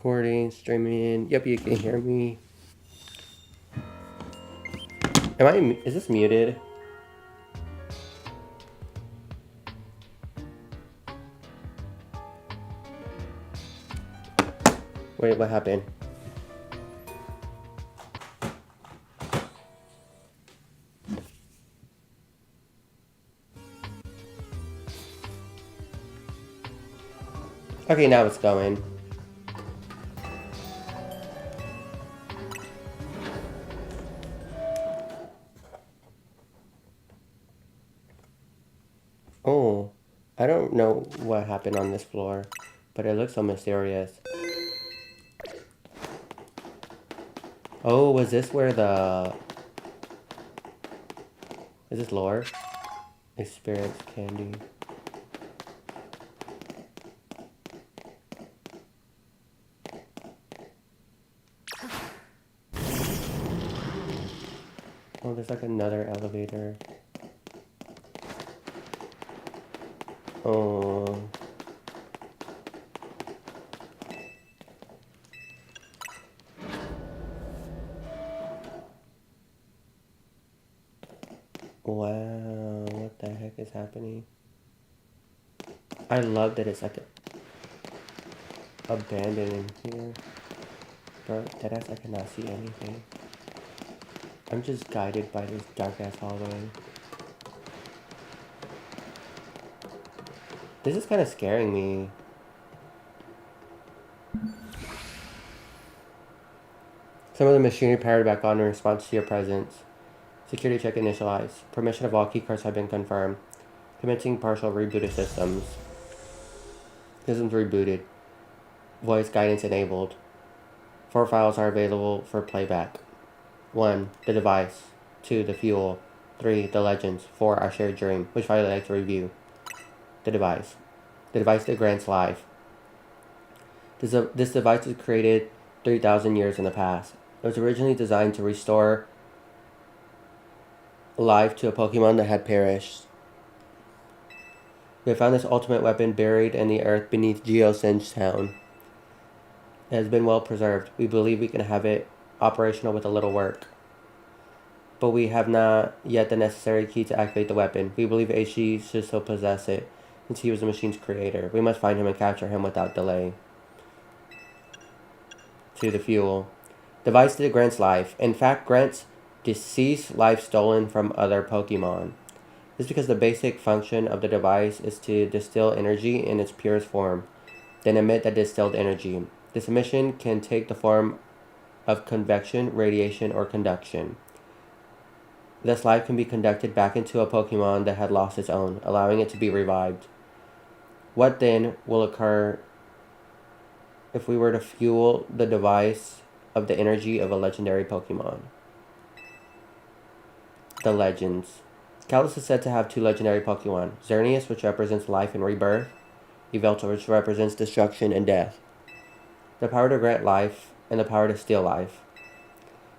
Recording, streaming. Yep, you can hear me. Is this muted? Wait, what happened? Okay, now it's going. Oh, I don't know what happened on this floor, but it looks so mysterious. Oh, was this where the... Is this lore? Experience candy. Oh, there's like another elevator. Oh. Wow, what the heck is happening? I love that it's like abandoned in here. But deadass, I cannot see anything. I'm just guided by this dark ass hallway. This is kind of scaring me. Some of the machinery powered back on in response to your presence. Security check initialized. Permission of all keycards have been confirmed. Commencing partial reboot of systems. Systems rebooted. Voice guidance enabled. 4 files are available for playback. 1. The device. 2. The fuel. 3. The legends. 4. Our shared dream. Which file would you like to review? The device. The device that grants life. This device was created 3,000 years in the past. It was originally designed to restore life to a Pokemon that had perished. We have found this ultimate weapon buried in the earth beneath Geosenge Town. It has been well preserved. We believe we can have it operational with a little work. But we have not yet the necessary key to activate the weapon. We believe Aishi should still possess it, since he was the machine's creator. We must find him and capture him without delay. 2. The fuel. Device that grants life. In fact, grants deceased life stolen from other Pokemon. This is because the basic function of the device is to distill energy in its purest form, then emit that distilled energy. This emission can take the form of convection, radiation, or conduction. Thus, life can be conducted back into a Pokemon that had lost its own, allowing it to be revived. What then will occur if we were to fuel the device of the energy of a legendary Pokemon? The legends. Kalos is said to have 2 legendary Pokemon, Xerneas, which represents life and rebirth, Yveltal, which represents destruction and death. The power to grant life, and the power to steal life.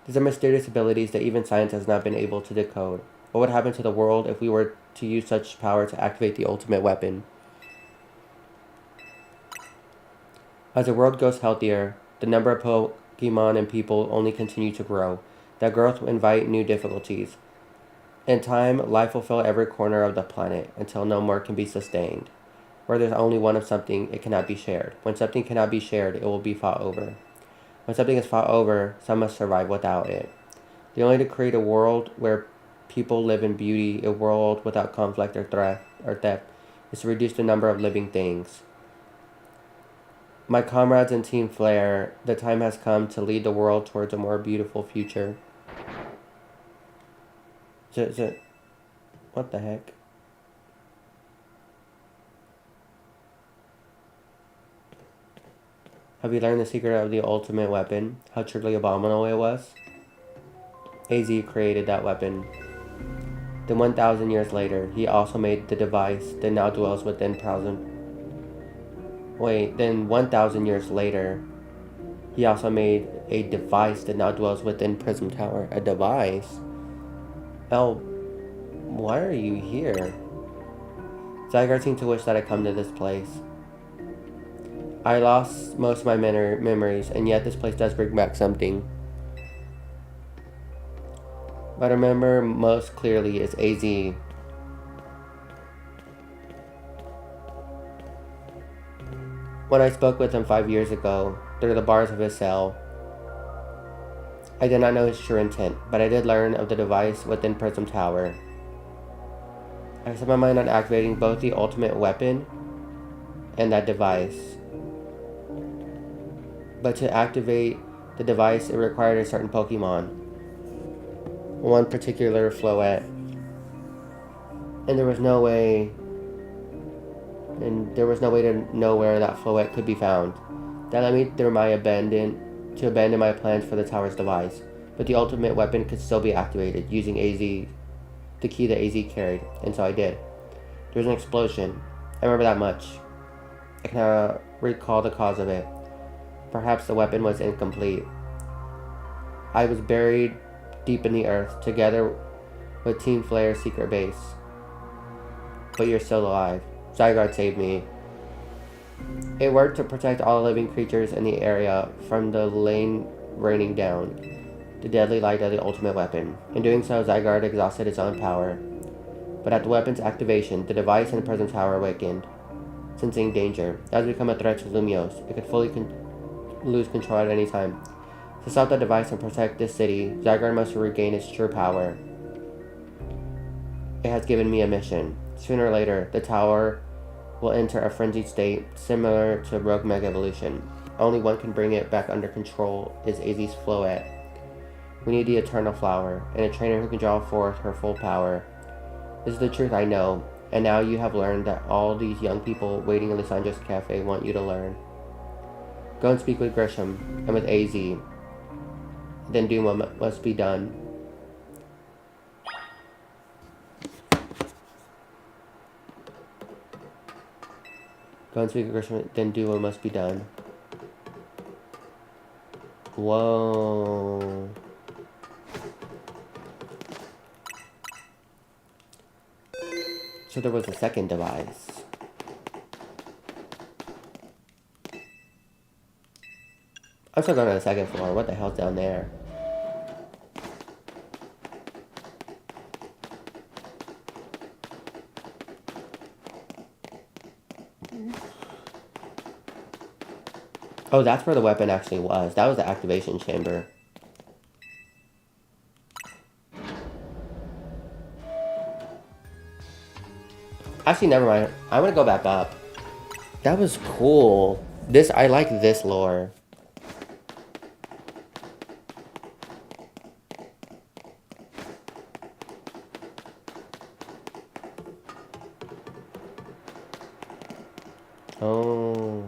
These are mysterious abilities that even science has not been able to decode. What would happen to the world if we were to use such power to activate the ultimate weapon? As the world goes healthier, the number of Pokemon and people only continue to grow. That growth will invite new difficulties. In time, life will fill every corner of the planet until no more can be sustained. Where there's only one of something, it cannot be shared. When something cannot be shared, it will be fought over. When something is fought over, some must survive without it. The only way to create a world where people live in beauty, a world without conflict or theft, is to reduce the number of living things. My comrades in Team Flare, the time has come to lead the world towards a more beautiful future. What the heck? Have you learned the secret of the ultimate weapon? How truly abominable it was? AZ created that weapon. Then 1,000 years later, he also made the device that now dwells within Then 1,000 years later, he also made a device that now dwells within Prism Tower. A device? Oh, why are you here? Zygarde seemed to wish that I come to this place. I lost most of my memories, and yet this place does bring back something. What I remember most clearly is AZ. When I spoke with him 5 years ago, through the bars of his cell, I did not know his true intent, but I did learn of the device within Prism Tower. I set my mind on activating both the ultimate weapon and that device. But to activate the device, it required a certain Pokemon. One particular Floette. And there was no way to know where that Floette could be found. That led me through my abandon my plans for the tower's device. But the ultimate weapon could still be activated using AZ, the key that AZ carried, and so I did. There was an explosion. I remember that much. I cannot recall the cause of it. Perhaps the weapon was incomplete. I was buried deep in the earth, together with Team Flare's secret base. But you're still alive. Zygarde saved me. It worked to protect all living creatures in the area from the lane raining down, the deadly light of the ultimate weapon. In doing so, Zygarde exhausted its own power. But at the weapon's activation, the device in the Prism Tower awakened, sensing danger. It has become a threat to Lumiose. It could fully lose control at any time. To stop the device and protect this city, Zygarde must regain its true power. It has given me a mission. Sooner or later, the tower will enter a frenzied state similar to Rogue Mega Evolution. Only one can bring it back under control is AZ's Floette. We need the Eternal Flower, and a trainer who can draw forth her full power. This is the truth I know, and now you have learned that all these young people waiting in Lissandro's cafe want you to learn. Go and speak with Grisham, and with AZ. Then do what must be done. Go and speak with Grisham, then do what must be done. Whoa. So there was a second device. I'm still going to the second floor. What the hell's down there? Oh, that's where the weapon actually was. That was the activation chamber. Actually, never mind. I'm gonna go back up. That was cool. I like this lore. Oh.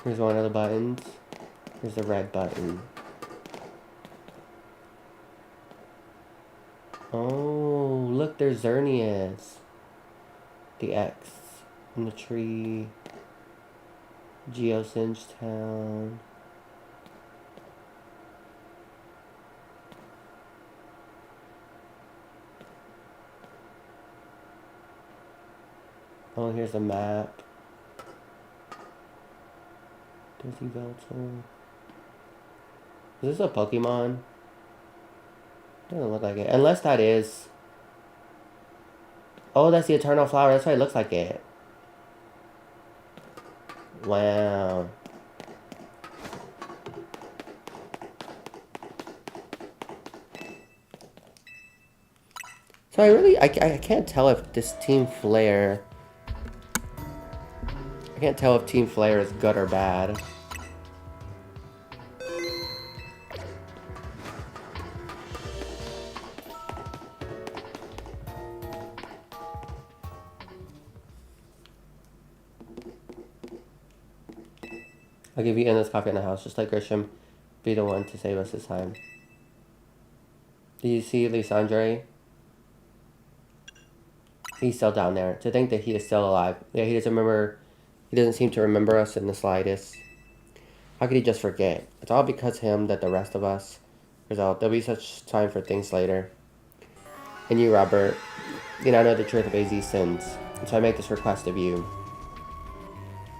Here's one of the buttons. Here's the red button. Oh, look, there's Xerneas. The X in the tree. Geosenge Town. Oh, here's a map. Dizzy Veltal. Is this a Pokemon? Doesn't look like it. Unless that is... Oh, that's the Eternal Flower. That's why it looks like it. Wow. So I can't tell if this Team Flare... I can't tell if Team Flare is good or bad. I'll give you endless coffee in the house, just like Grisham. Be the one to save us this time. Do you see Lysandre? He's still down there. To think that he is still alive. Yeah, he doesn't seem to remember us in the slightest. How could he just forget? It's all because of him that the rest of us result. There'll be such time for things later. And you, Robert, you now know the truth of AZ's sins. And so I make this request of you.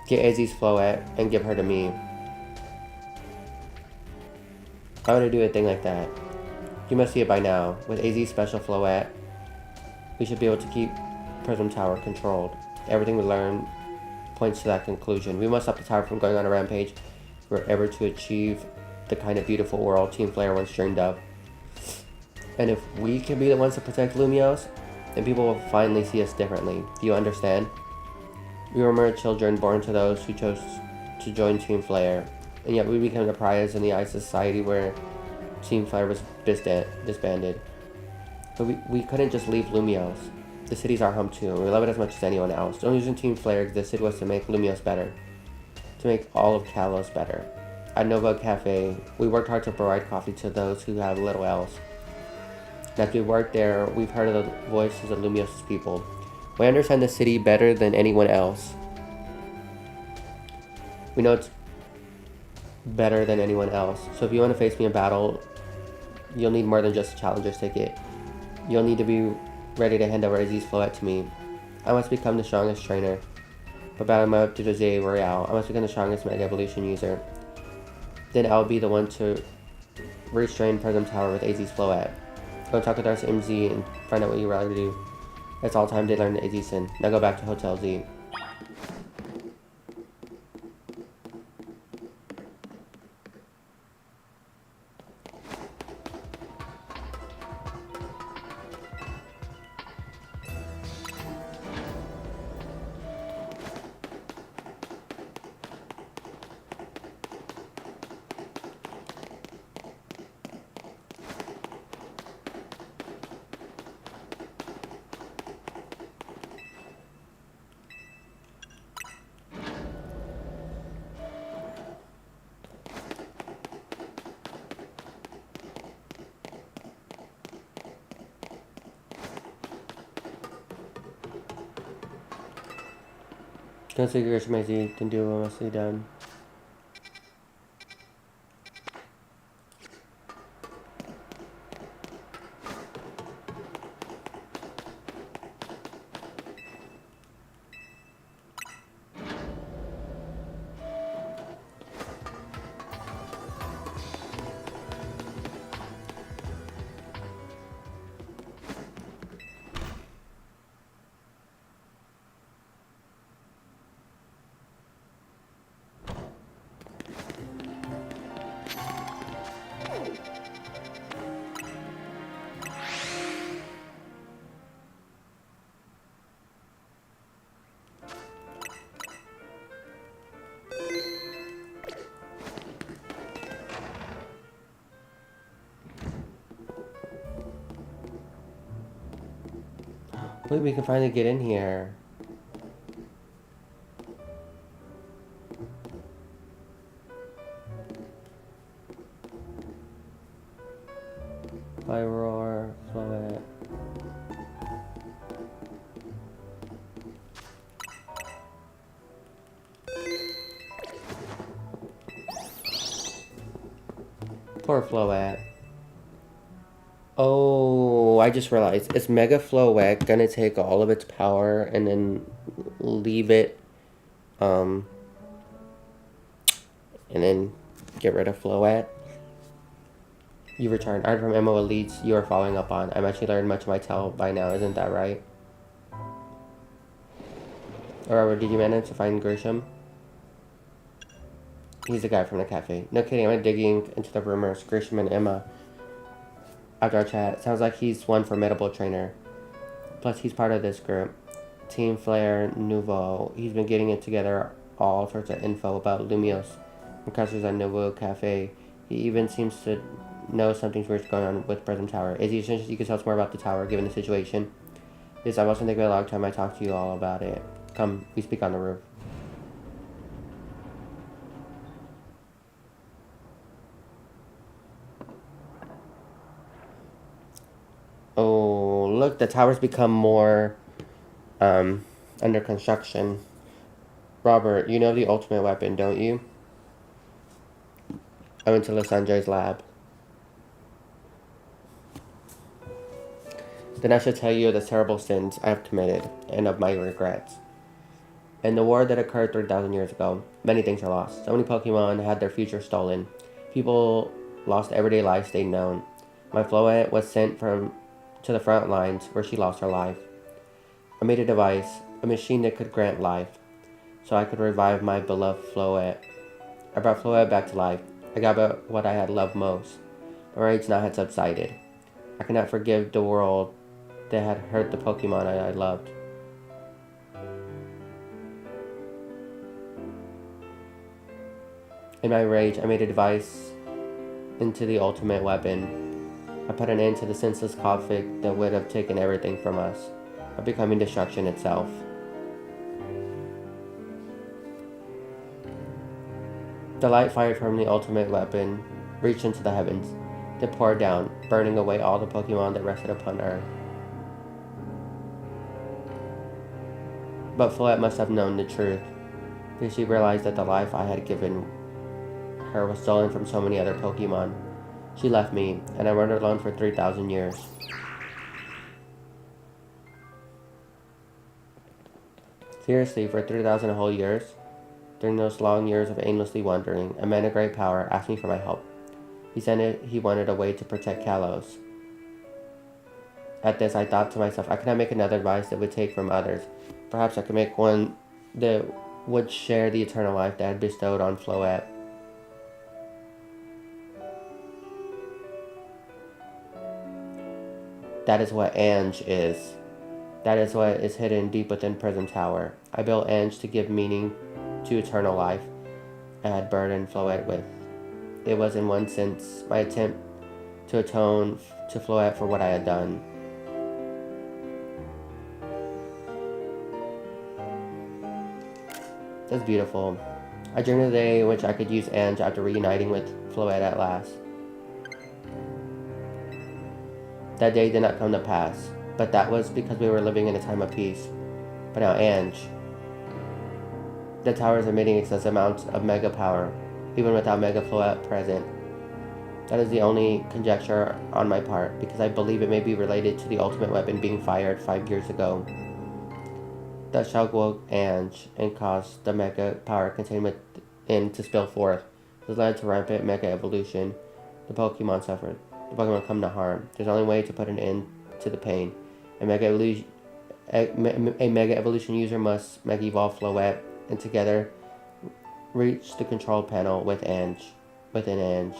Get Izzy's Floette and give her to me. I want to do a thing like that. You must see it by now. With AZ's special Floette, we should be able to keep Prism Tower controlled. Everything we learn points to that conclusion. We must stop the tower from going on a rampage if we're ever to achieve the kind of beautiful world Team Flare once dreamed of. And if we can be the ones to protect Lumiose, then people will finally see us differently. Do you understand? We were mere children born to those who chose to join Team Flare, and yet we became the pariahs in the eyes of society where Team Flare was disbanded. But we couldn't just leave Lumiose. The city's our home too, and we love it as much as anyone else. The only reason Team Flare existed was to make Lumiose better. To make all of Kalos better. At Nova Cafe, we worked hard to provide coffee to those who have little else. And as we worked there, we've heard of the voices of Lumiose's people. We understand the city better than anyone else. We know it's better than anyone else. So if you want to face me in battle, you'll need more than just a challenger's ticket. You'll need to be ready to hand over Izzy's Floette to me. I must become the strongest trainer. But battle my up to Jose Royale, I must become the strongest Mega Evolution user. Then I'll be the one to restrain Prism Tower with AZ's Floette. Go talk with Darcy MZ and find out what you rather do. It's all time they learn the AZ Sin. Now go back to Hotel Z. Configure Shmazy, then do what must be done. Wait, we can finally get in here. Roar, Floette. Poor Floette. Oh, I just realized. Is Mega Floette gonna take all of its power and then leave it, and then get rid of Floette? You returned. Art from MO Elites you are following up on. I've actually learned much of my tale by now, isn't that right? Or did you manage to find Grisham? He's the guy from the cafe. No kidding, I'm digging into the rumors. Grisham and Emma. After our chat, sounds like he's one formidable trainer. Plus, he's part of this group. Team Flare Nouveau. He's been getting it together all sorts of info about Lumiose and customers at Nouveau Cafe. He even seems to know something's weird going on with Prism Tower. Is he essentially you can tell us more about the tower given the situation? Yes, I've also taken a long time I talked to you all about it. Come, we speak on the roof. Oh, look, the tower's become more under construction. Robert, you know the ultimate weapon, don't you? I went to Lysandre's lab. Then I should tell you of the terrible sins I have committed and of my regrets. In the war that occurred 3,000 years ago, many things are lost. So many Pokemon had their future stolen. People lost everyday lives they'd known. My Floette was sent to the front lines where she lost her life. I made a device, a machine that could grant life, so I could revive my beloved Floette. I brought Floette back to life. I got back what I had loved most. My rage now had subsided. I could not forgive the world that had hurt the Pokemon I loved. In my rage, I made a device into the ultimate weapon. I put an end to the senseless conflict that would have taken everything from us, by becoming destruction itself. The light fired from the ultimate weapon reached into the heavens, then poured down, burning away all the Pokemon that rested upon Earth. But Floette must have known the truth, because she realized that the life I had given her was stolen from so many other Pokemon. She left me, and I wandered alone for 3,000 years. Seriously, for 3,000 whole years? During those long years of aimlessly wandering, a man of great power asked me for my help. He said he wanted a way to protect Kalos. At this, I thought to myself, I could not make another device that would take from others. Perhaps I could make one that would share the eternal life that I had bestowed on Floette. That is what Ange is. That is what is hidden deep within Prism Tower. I built Ange to give meaning to eternal life I had burdened Floette with. It was in one sense my attempt to atone to Floette for what I had done. That's beautiful. I dreamed of the day in which I could use Ange after reuniting with Floette at last. That day did not come to pass, but that was because we were living in a time of peace. But now Ange. The tower is emitting excessive amounts of mega power, even without Mega Floette present. That is the only conjecture on my part, because I believe it may be related to the ultimate weapon being fired 5 years ago. That shock woke Ange and caused the mega power contained within to spill forth. This led to rampant mega evolution. The Pokemon suffered. The Pokemon come to harm. There's only way to put an end to the pain. A mega evolution user must mega evolve Floette and together reach the control panel within Ange.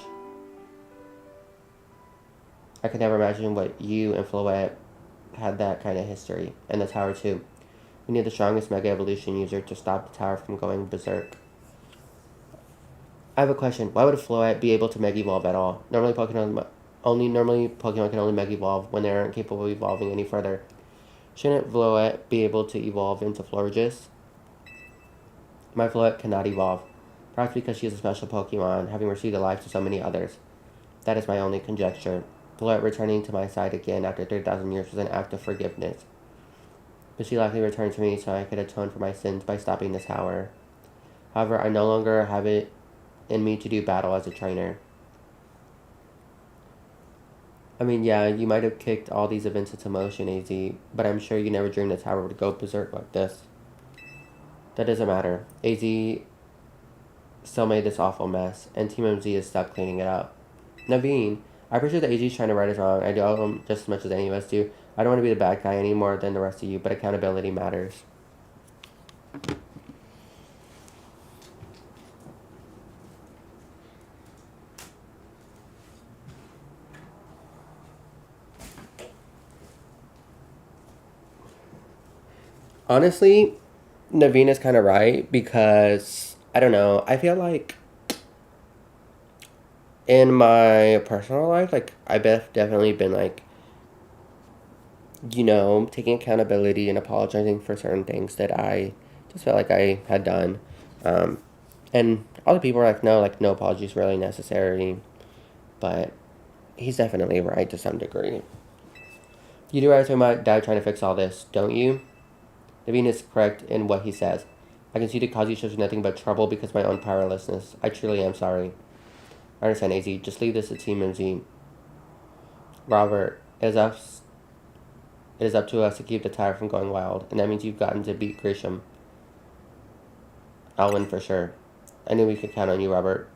I could never imagine what you and Floette had that kind of history, and the tower too. We need the strongest Mega Evolution user to stop the tower from going berserk. I have a question. Why would Floette be able to Mega Evolve at all? Normally Pokemon can only Mega Evolve when they aren't capable of evolving any further. Shouldn't Floette be able to evolve into Florges? My Floette cannot evolve, perhaps because she is a special Pokemon, having received the lives of so many others. That is my only conjecture. Floette returning to my side again after 3,000 years was an act of forgiveness. But she likely returned to me so I could atone for my sins by stopping the tower. However, I no longer have it in me to do battle as a trainer. I mean, yeah, you might have kicked all these events into motion, AZ, but I'm sure you never dreamed the tower would go berserk like this. That doesn't matter. AZ still made this awful mess, and Team MZ is stuck cleaning it up. Naveen, I appreciate that AZ is trying to right us wrong. I do him just as much as any of us do. I don't want to be the bad guy any more than the rest of you, but accountability matters. Honestly, Naveen is kind of right because, I don't know, I feel like in my personal life, like, I've definitely been, like, taking accountability and apologizing for certain things that I just felt like I had done. And other people are like, no apology is really necessary. But he's definitely right to some degree. You do realize my dad trying to fix all this, don't you? Naveen is correct in what he says. I can see the cause you shows nothing but trouble because of my own powerlessness. I truly am sorry. I understand, AZ. Just leave this to Team MZ. Robert, it is up to us to keep the tower from going wild, and that means you've gotten to beat Grisham. I'll win for sure. I knew we could count on you, Robert.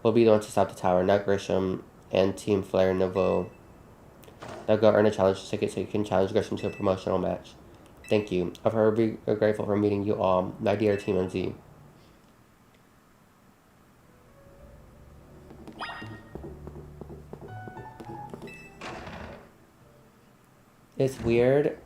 We'll be the ones to stop the tower, not Grisham and Team Flare Nouveau. Now go earn a challenge ticket so you can challenge Grisham to a promotional match. Thank you. I'm forever grateful for meeting you all, my dear Team MZ. It's weird.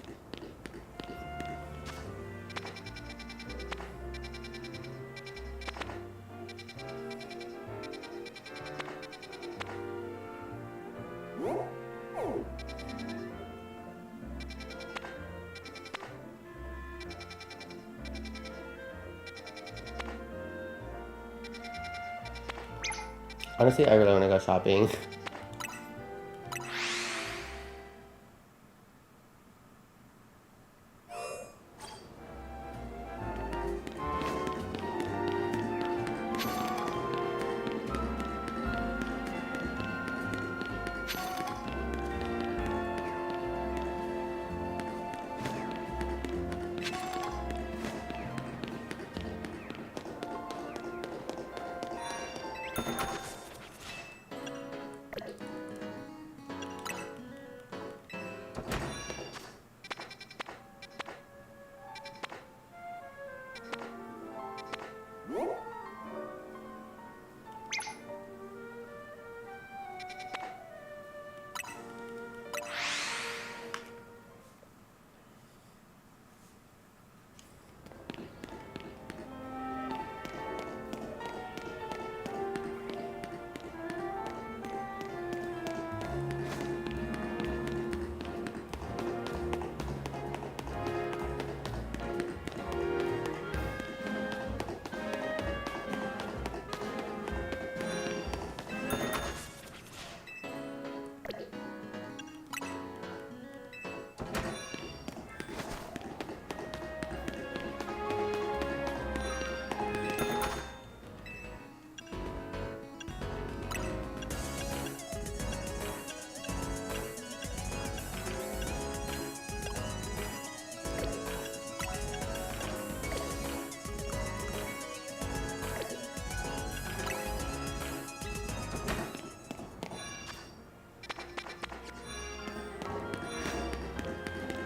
Honestly, I really want to go shopping.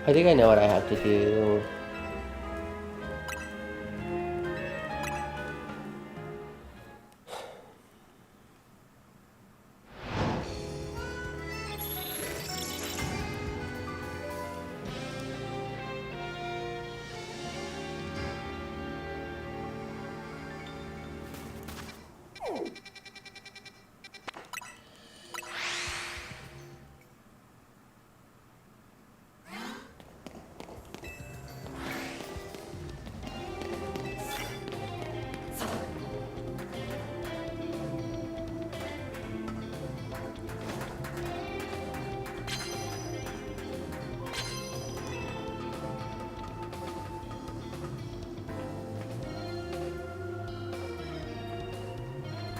I think I know what I have to do.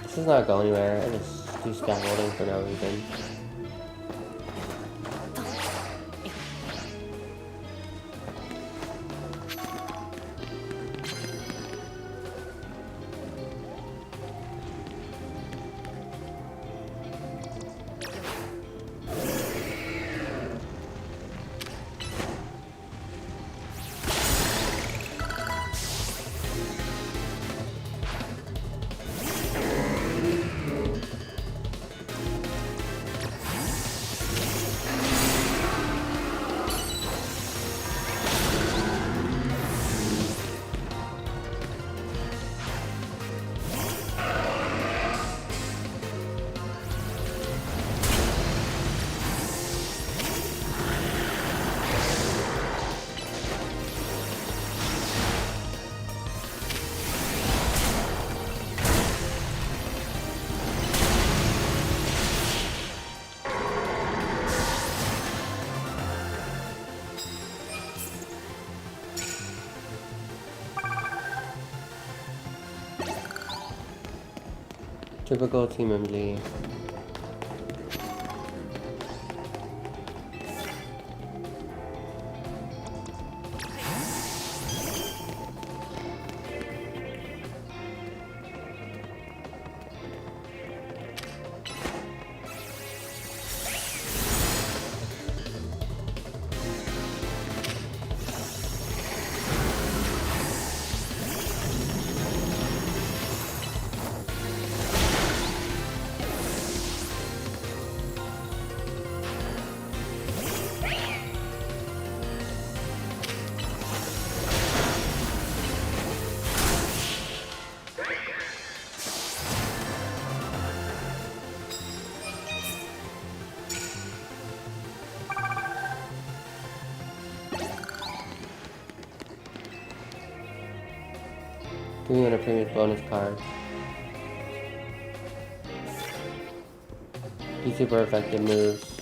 This does not go anywhere. I just do scaffolding for no reason. Typical Team MZ. Giving you a previous bonus card. These super effective moves.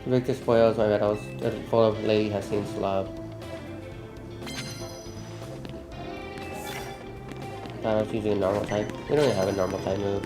Victor spoils my medals. Full of lady has seen love. I was using a normal type. We don't even have a normal type move.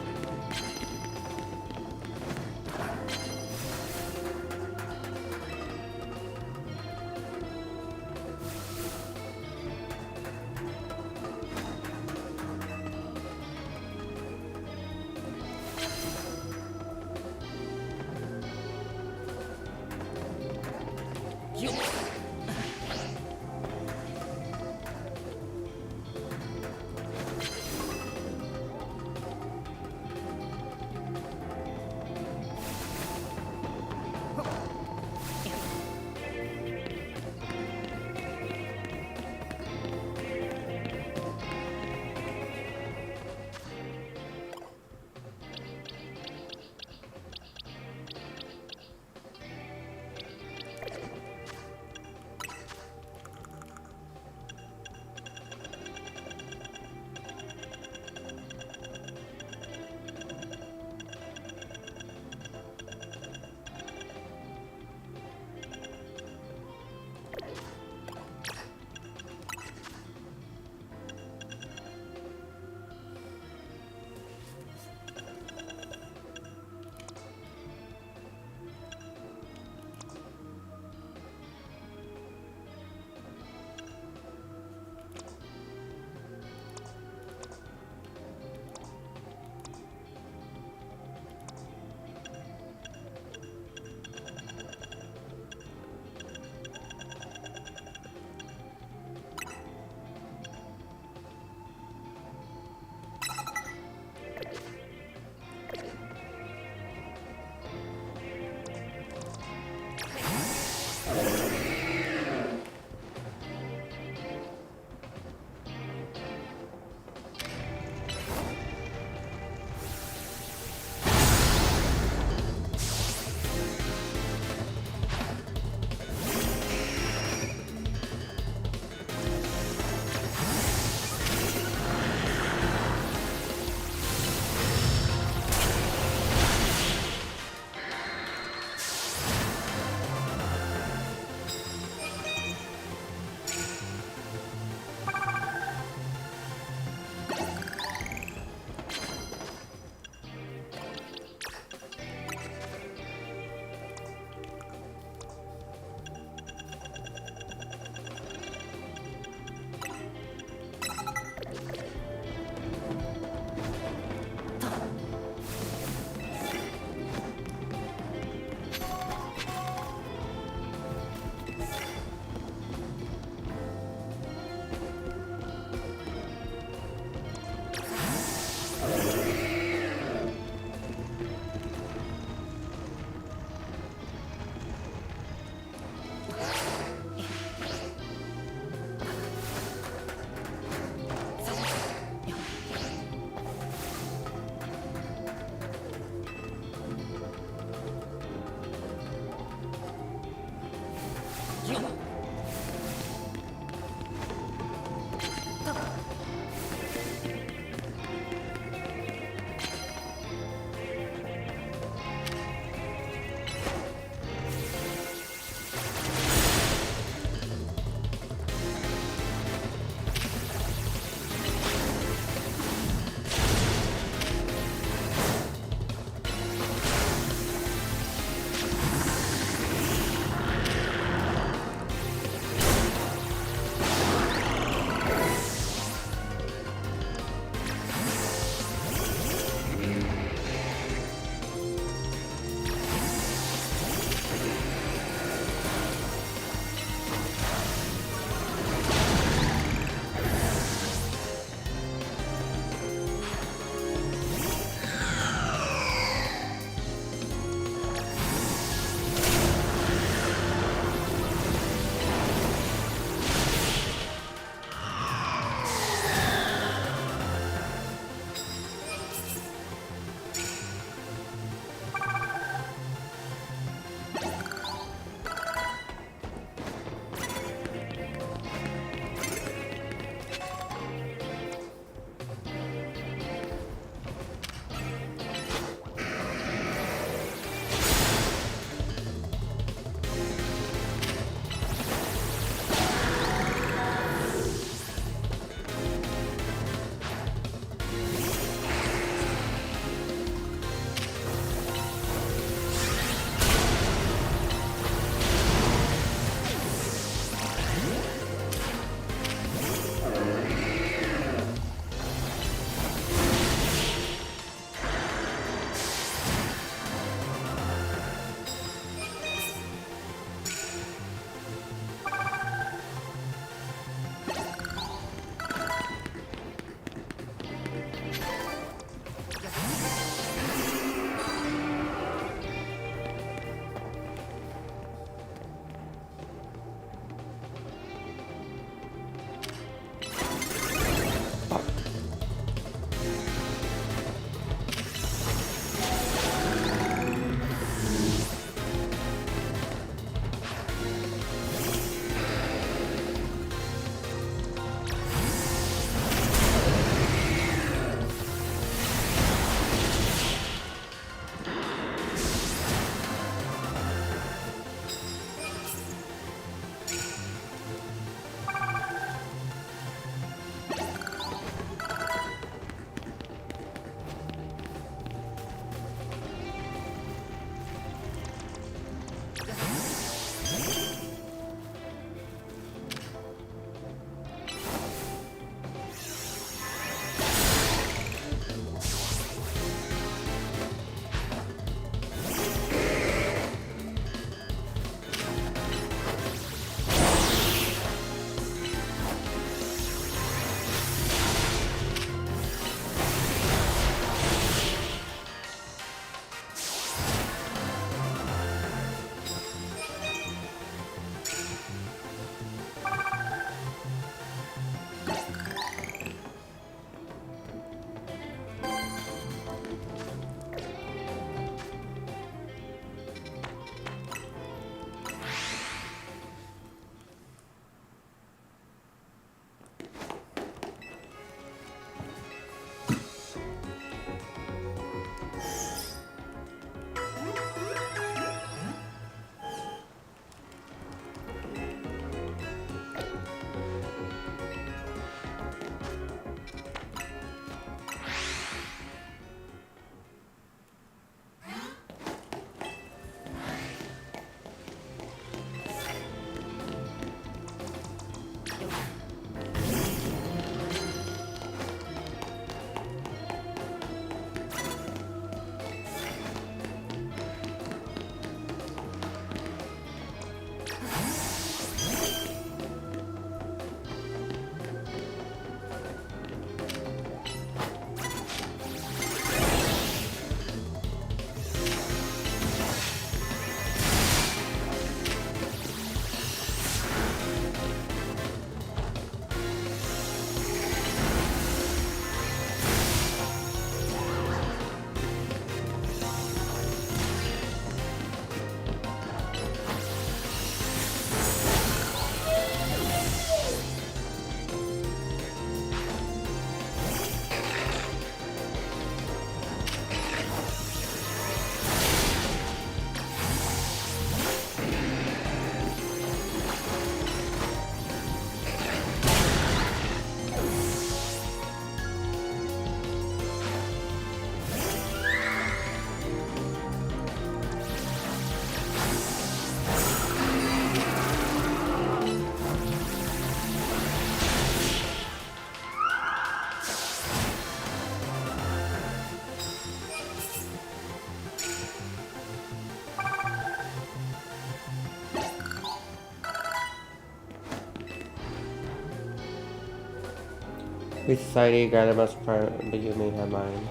Free Society, gather most part, but you may have mine.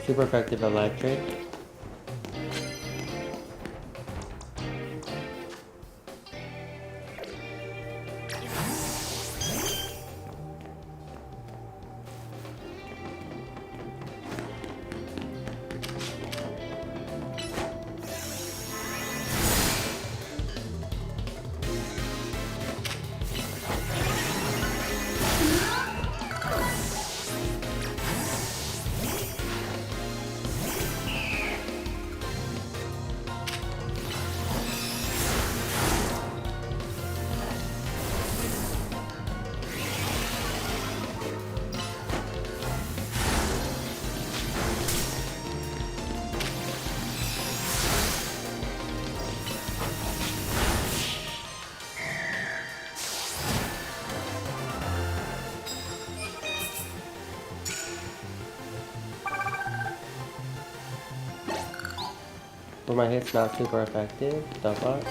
Super effective electric. Were my hits not super effective? The fuck?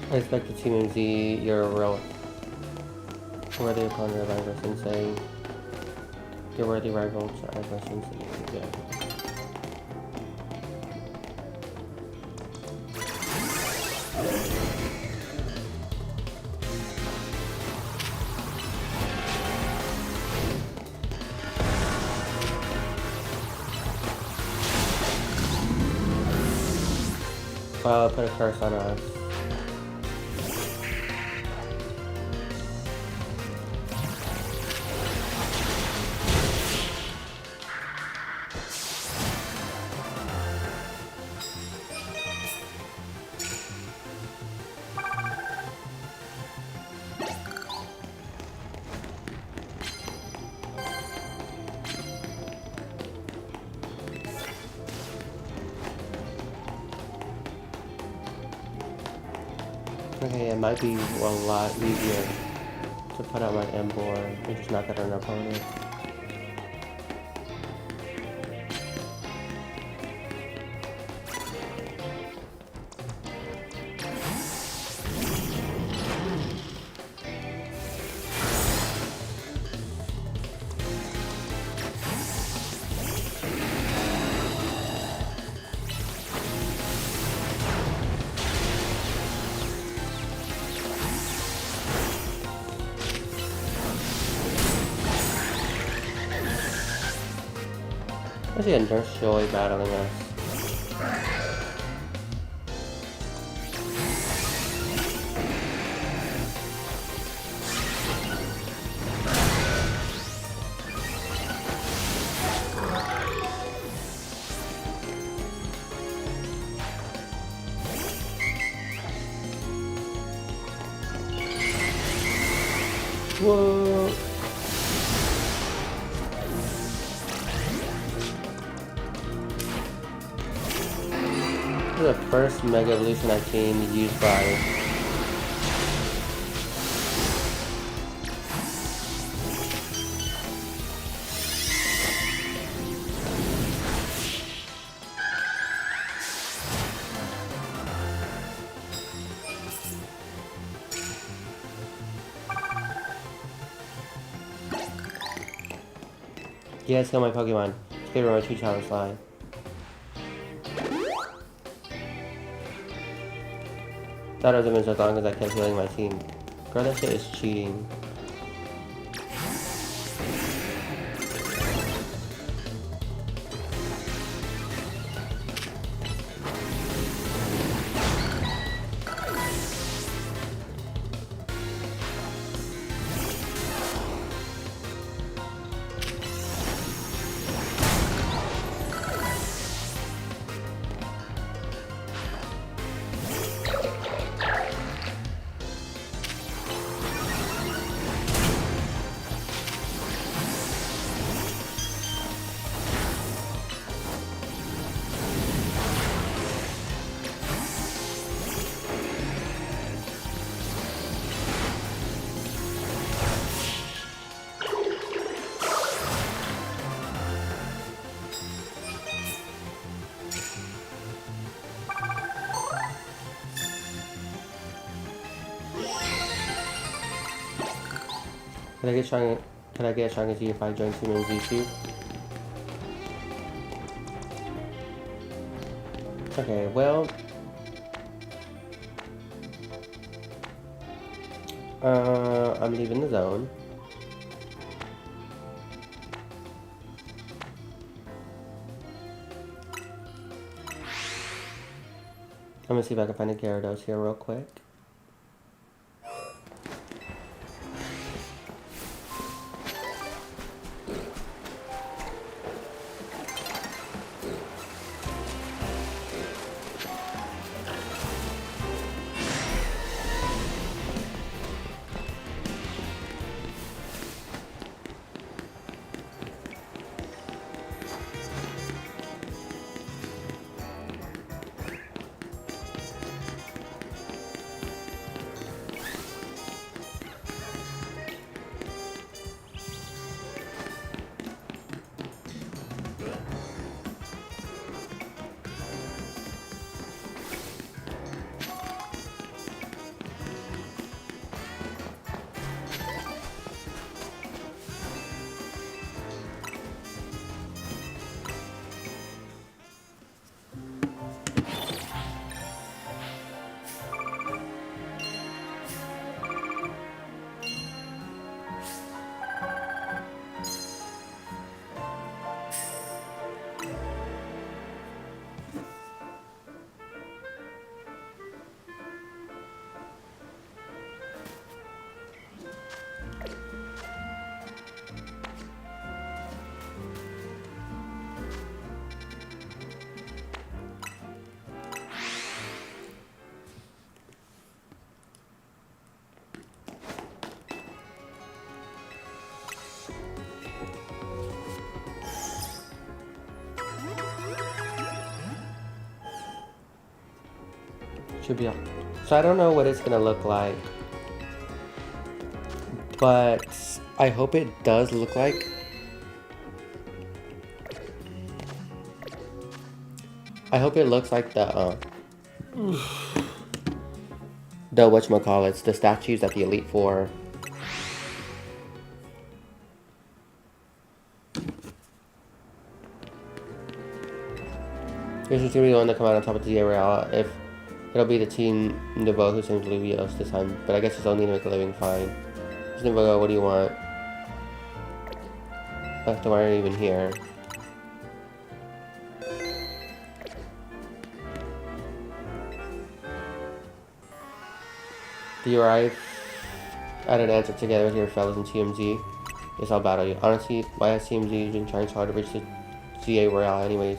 I expect the Team MZ, you're a real worthy opponent of Ivar Sensei. Your worthy rival to Ivar Sensei. Yeah. Well, put a curse on us. Okay, it might be a lot easier to put out my Embor and just knock out an opponent. I see a Nurse Joy battling us. Whoa! This is the first Mega Evolution I've seen used by Yes, kill my Pokemon. Skip Room 2 challenge line. Thought it was been so long as I kept healing my team. Girl, that shit is cheating. Can I get strong? Can I get strong as you if I join Team MZ2? Okay, well, I'm leaving the zone. I'm gonna see if I can find a Gyarados here real quick. Should be up. So I don't know what it's gonna look like, but I hope it does look like. I hope it looks like the whatchamacallits, the statues at the Elite Four. This is gonna be the one that come out on top of the Real. If it'll be the Team Nouveau who sings Luvios this time, but I guess it's only to make a living fine. Nouveau, what do you want? Why aren't you even here? Do you arrive at an answer together with your fellows in TMZ? Yes, I'll battle you. Honestly, why has TMZ been trying so hard to reach the GA Royale anyways?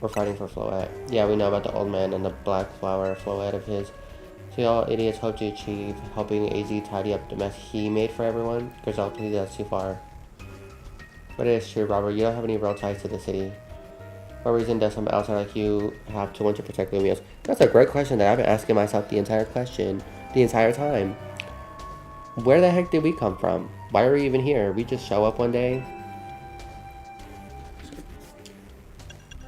We're fighting for Floette. Yeah, we know about the old man and the black flower Floette of his. See, all idiots hope to achieve helping AZ tidy up the mess he made for everyone? Grizel, please, that's too far. But it is true, Robert. You don't have any real ties to the city. What reason does some outsider like you have to want to protect Lumios? That's a great question that I've been asking myself the entire time. Where the heck did we come from? Why are we even here? We just show up one day?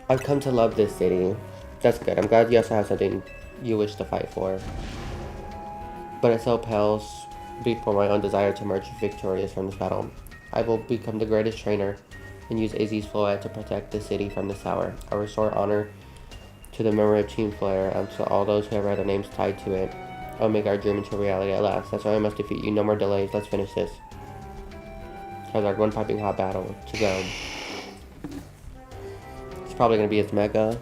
I've come to love this city. That's good. I'm glad you also have something you wish to fight for. But it so pales before my own desire to emerge victorious from this battle. I will become the greatest trainer and use Azzy's Floette to protect the city from this tower. I restore honor to the memory of Team Flare and to all those who have had their names tied to it. I'll make our dream into reality at last. That's why I must defeat you. No more delays. Let's finish this. Charizard, one piping hot battle to go. It's probably going to be its Mega.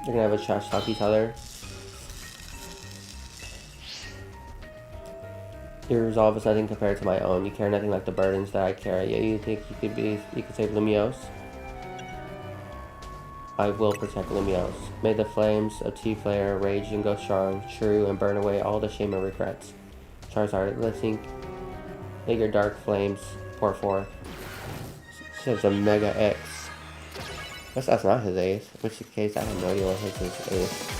They're going to have a trash talk each other. Your resolve is nothing compared to my own. You carry nothing like the burdens that I carry. Yeah, you think you could save Lumiose? I will protect Lumiose. May the flames of T-Flare rage and go strong, true, and burn away all the shame and regrets. Charizard, let your dark flames pour forth. Says a Mega X. Guess that's not his ace. In which case, I have no idea what his ace.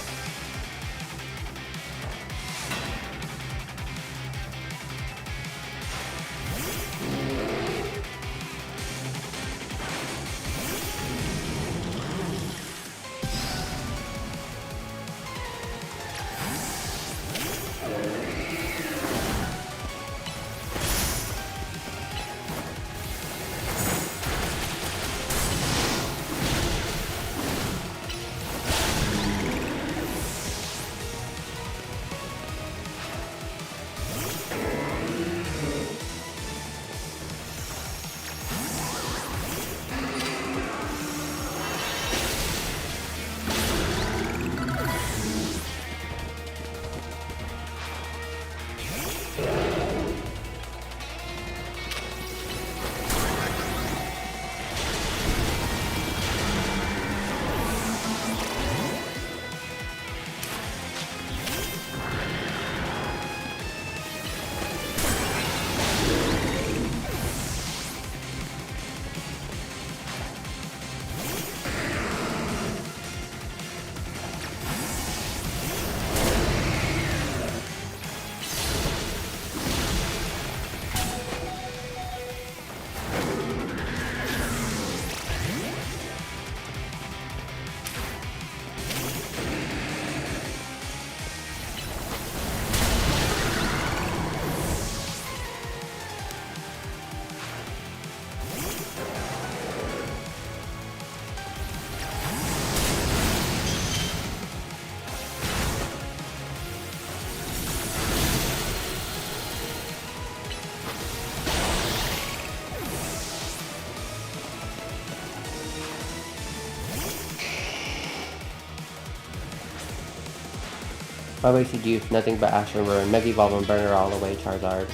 My wasted youth, nothing but ash and ruin. Mega Evolve and burn it all away, Charizard.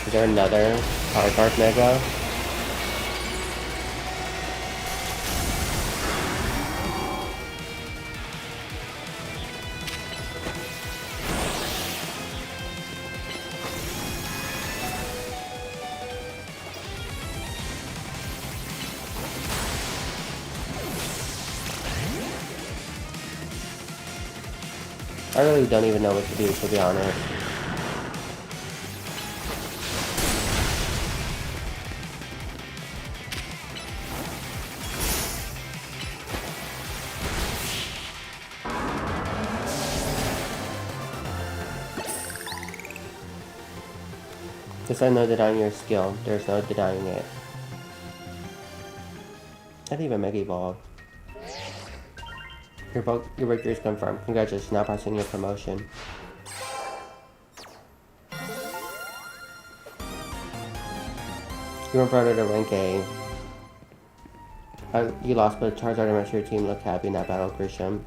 Is there another Charizard Mega? I really don't even know what to do, to be honest. There's no denying your skill. There's no denying it. I didn't even Mega Evolve. Your victory is confirmed. Congratulations, now passing your promotion. You were promoted to rank A. You lost, but Charizard and the rest of your team look happy in that battle, Grisham.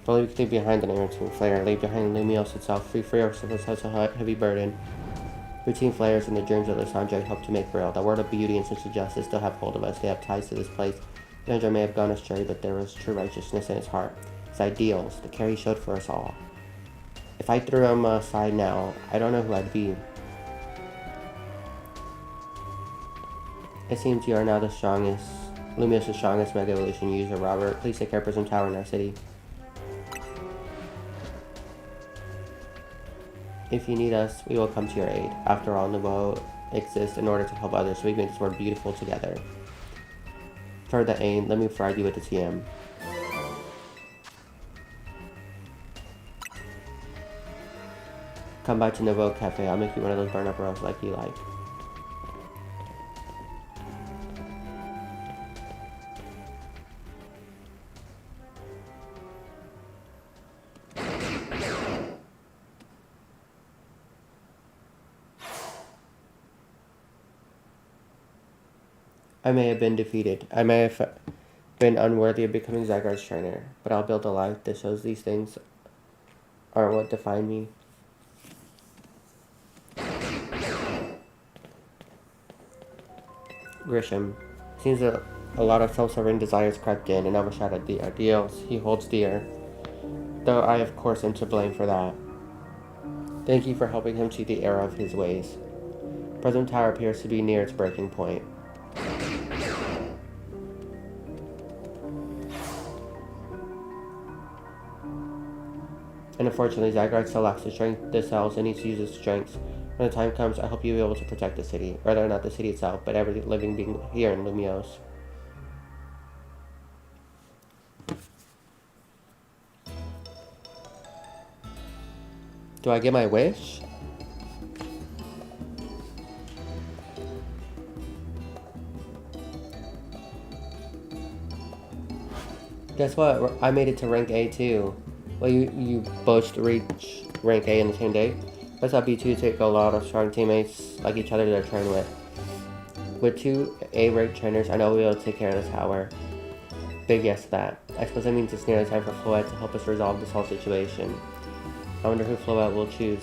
But leave behind the name Team Flare. Leave behind Lumiose itself. Free yourself of such a heavy burden. Your Team Flares and the dreams of Lysandre hope to make real. The word of beauty and sense of justice still have hold of us. They have ties to this place. Lysandre may have gone astray, but there was true righteousness in his heart. His ideals, the care he showed for us all. If I threw him aside now, I don't know who I'd be. It seems you are now the strongest, Lumiose's strongest Mega Evolution user, Robert. Please take care of Prism Tower in our city. If you need us, we will come to your aid. After all, Nouveau exists in order to help others, so we make this world beautiful together. For the aim, let me provide you with the TM. Come by to Nouveau Cafe. I'll make you one of those burn-up rolls like you like. I may have been defeated. I may have been unworthy of becoming Zygarde's trainer, but I'll build a life that shows these things aren't what define me. Grisham. Seems that a lot of self-serving desires crept in and overshadowed the ideals he holds dear, though I of course am to blame for that. Thank you for helping him see the error of his ways. Prism Tower appears to be near its breaking point. And unfortunately, Zygarde still lacks the strength the cells and needs to use its strengths. When the time comes, I hope you'll be able to protect the city. Or rather, not the city itself, but every living being here in Lumiose. Do I get my wish? Guess what? I made it to rank A too. Well, you both reach rank A in the same day. That's how B2 take a lot of strong teammates like each other to train with. With 2 A-ranked trainers, I know we'll be able to take care of the tower. Big yes to that. I suppose that means it's nearly time for Floette to help us resolve this whole situation. I wonder who Floette will choose.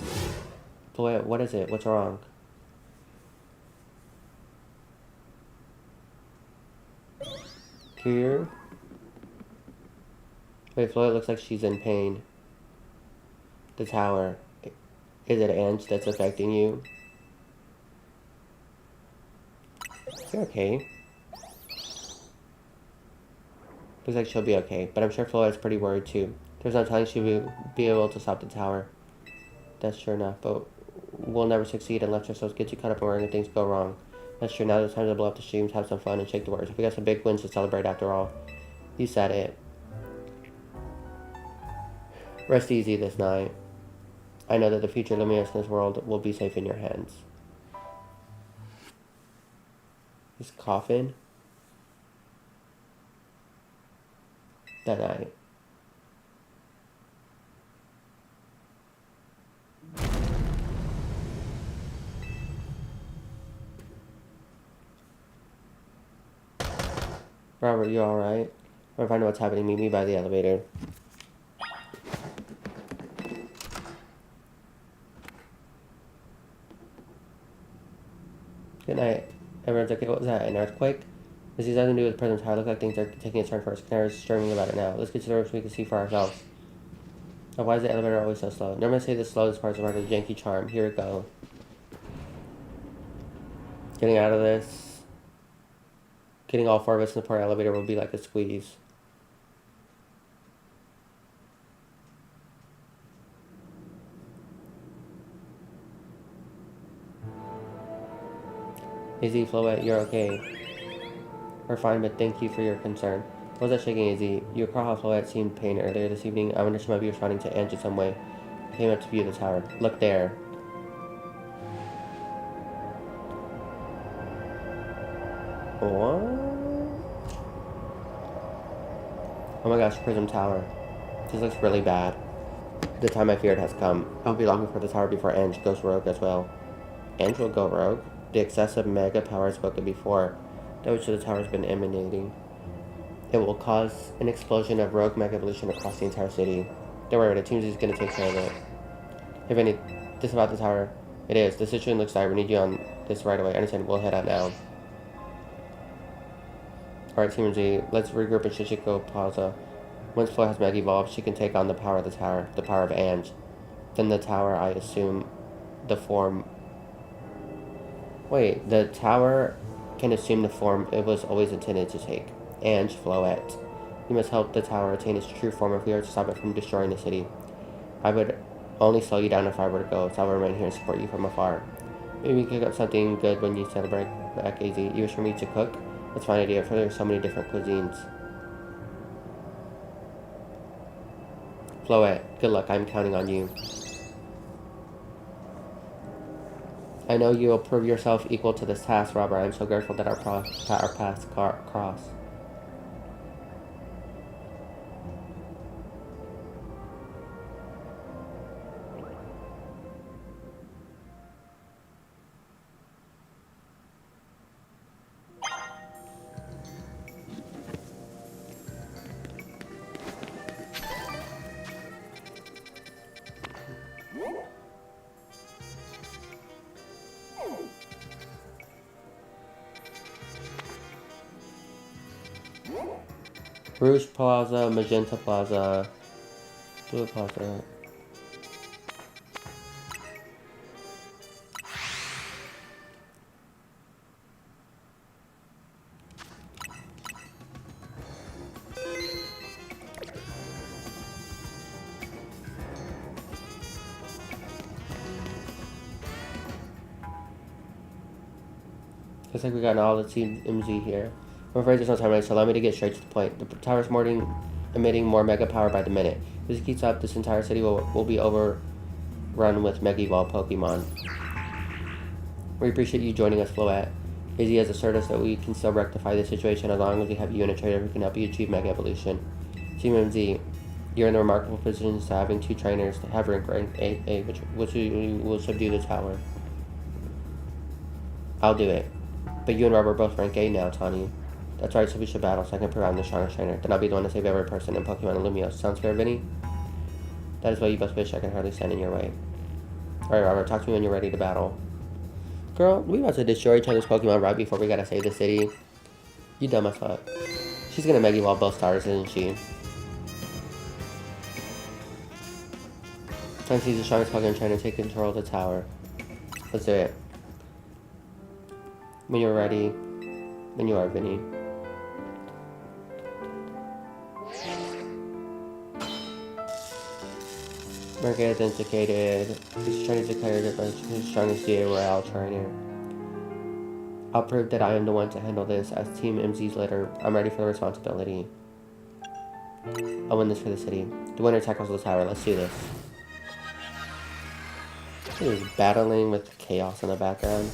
Floette, what is it? What's wrong? Here? Wait, Floette looks like she's in pain. The tower. Is it Ange that's affecting you? You're okay. Looks like she'll be okay, but I'm sure Floette's pretty worried too. There's no telling she'll be able to stop the tower. That's sure enough, but we'll never succeed unless ourselves get too caught up in where things go wrong. That's true. Now it's time to blow up the streams, have some fun, and shake the words. We got some big wins to celebrate after all. You said it. Rest easy this night. I know that the future Lumiose in this world will be safe in your hands. His coffin? That night. Robert, you alright? I want to find out what's happening. Meet me by the elevator. Good night. Everyone's like, what was that? An earthquake? This has nothing to do with Prism Tower. Look like things are taking a turn for us. Canary's streaming about it now. Let's get to the room so we can see for ourselves. Oh, why is the elevator always so slow? Normally I say the slowest part is part of the janky charm. Here we go. Getting out of this. Getting all 4 of us in the poor elevator will be like a squeeze. Izzy, Floette, you're okay. We're fine, but thank you for your concern. What was that shaking, Izzy? You recall how Floette seemed pain earlier this evening? I wonder if she might be responding to Ange in some way. I came up to view the tower. Look there. What? Oh my gosh, Prism Tower. This looks really bad. The time I feared has come. I'll be longing for the tower before Ange goes rogue as well. Ange will go rogue? The excessive mega power spoken before, that which the tower has been emanating. It will cause an explosion of rogue mega evolution across the entire city. Don't worry, the team is going to take care of it. If any, this about the tower, it is. The situation looks dire. We need you on this right away. I understand. We'll head out now. Alright, Team G, let's regroup in Shishiko Plaza. Once Flo has Meg evolved, she can take on the power of the tower, the power of Ange. Then the tower, I assume, the form... Wait, the tower can assume the form it was always intended to take. Ange, Floette. You must help the tower attain its true form if we are to stop it from destroying the city. I would only slow you down if I were to go, so I will remain here and support you from afar. Maybe we could cook up something good when you celebrate back, AZ. You wish for me to cook? That's a fine idea, for there are so many different cuisines. Floette, good luck. I'm counting on you. I know you will prove yourself equal to this task, Robert. I am so grateful that our paths cross. Rouge Plaza, Magenta Plaza, Blue Plaza. Looks like we got all the Team MZ here. I'm afraid there's no time left, so allow me to get straight to the point. The tower's emitting more mega power by the minute. If this keeps up, this entire city will be overrun with Mega Evolved Pokemon. We appreciate you joining us, Floette. Izzy has assured us that we can still rectify the situation as long as we have you and a trainer who can help you achieve Mega Evolution. Team MZ, you're in the remarkable position to having 2 trainers to have rank 8, which will subdue the tower. I'll do it. But you and Robert are both rank 8 now, Tawny. That's right, so we should battle so I can prove I'm the strongest trainer. Then I'll be the one to save every person in Pokemon and Lumiose. Sounds fair, Vinny? That is what you both wish. I can hardly stand in your way. Alright, Robert, talk to me when you're ready to battle. Girl, we about to destroy each other's Pokemon right before we gotta save the city. You dumb as fuck. She's gonna Mega Evolve both stars, isn't she? Time to use the strongest Pokemon trainer to take control of the tower. Let's do it. When you're ready. When you are, Vinny. Market authenticated. This trainer declared by the strongest GA Royale trainer. I'll prove that I am the one to handle this as Team MZ's leader. I'm ready for the responsibility. I'll win this for the city. The winner tackles the tower. Let's do this. He's battling with chaos in the background.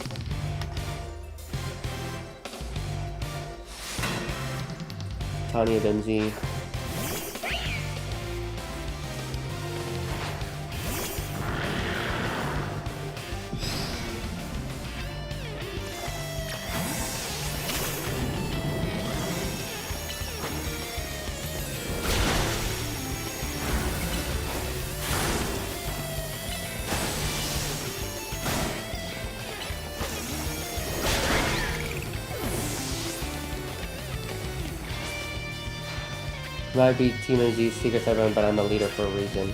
Tawny of MZ. Might be Team MZ's Secret 7, but I'm a leader for a reason.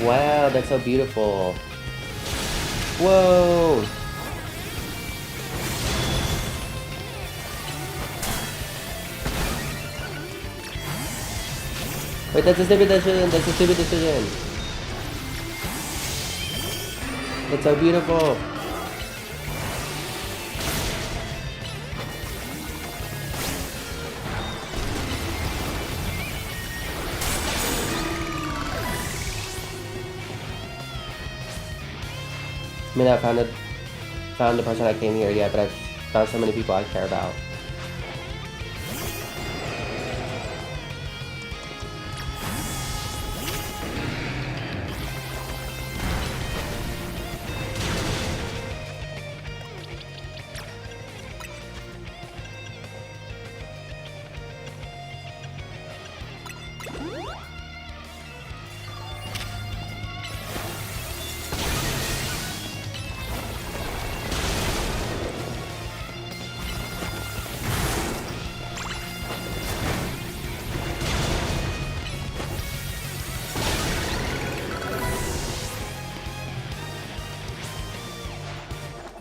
Wow, that's so beautiful. Whoa! Wait, that's a stupid decision. That's a stupid decision. It's so beautiful. I mean, I found the person I came here yet, but I've found so many people I care about.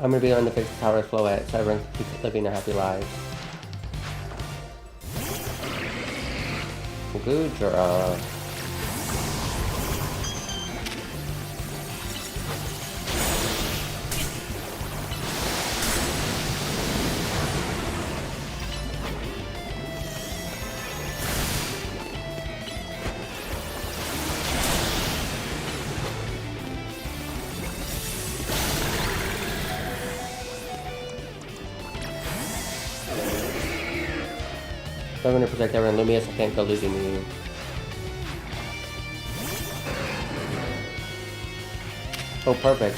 I'm gonna be on the fix the tower of Floette so everyone can keep living their happy lives. Good job. I'm gonna protect everyone. Lumiose, I can't go losing you. Oh, perfect.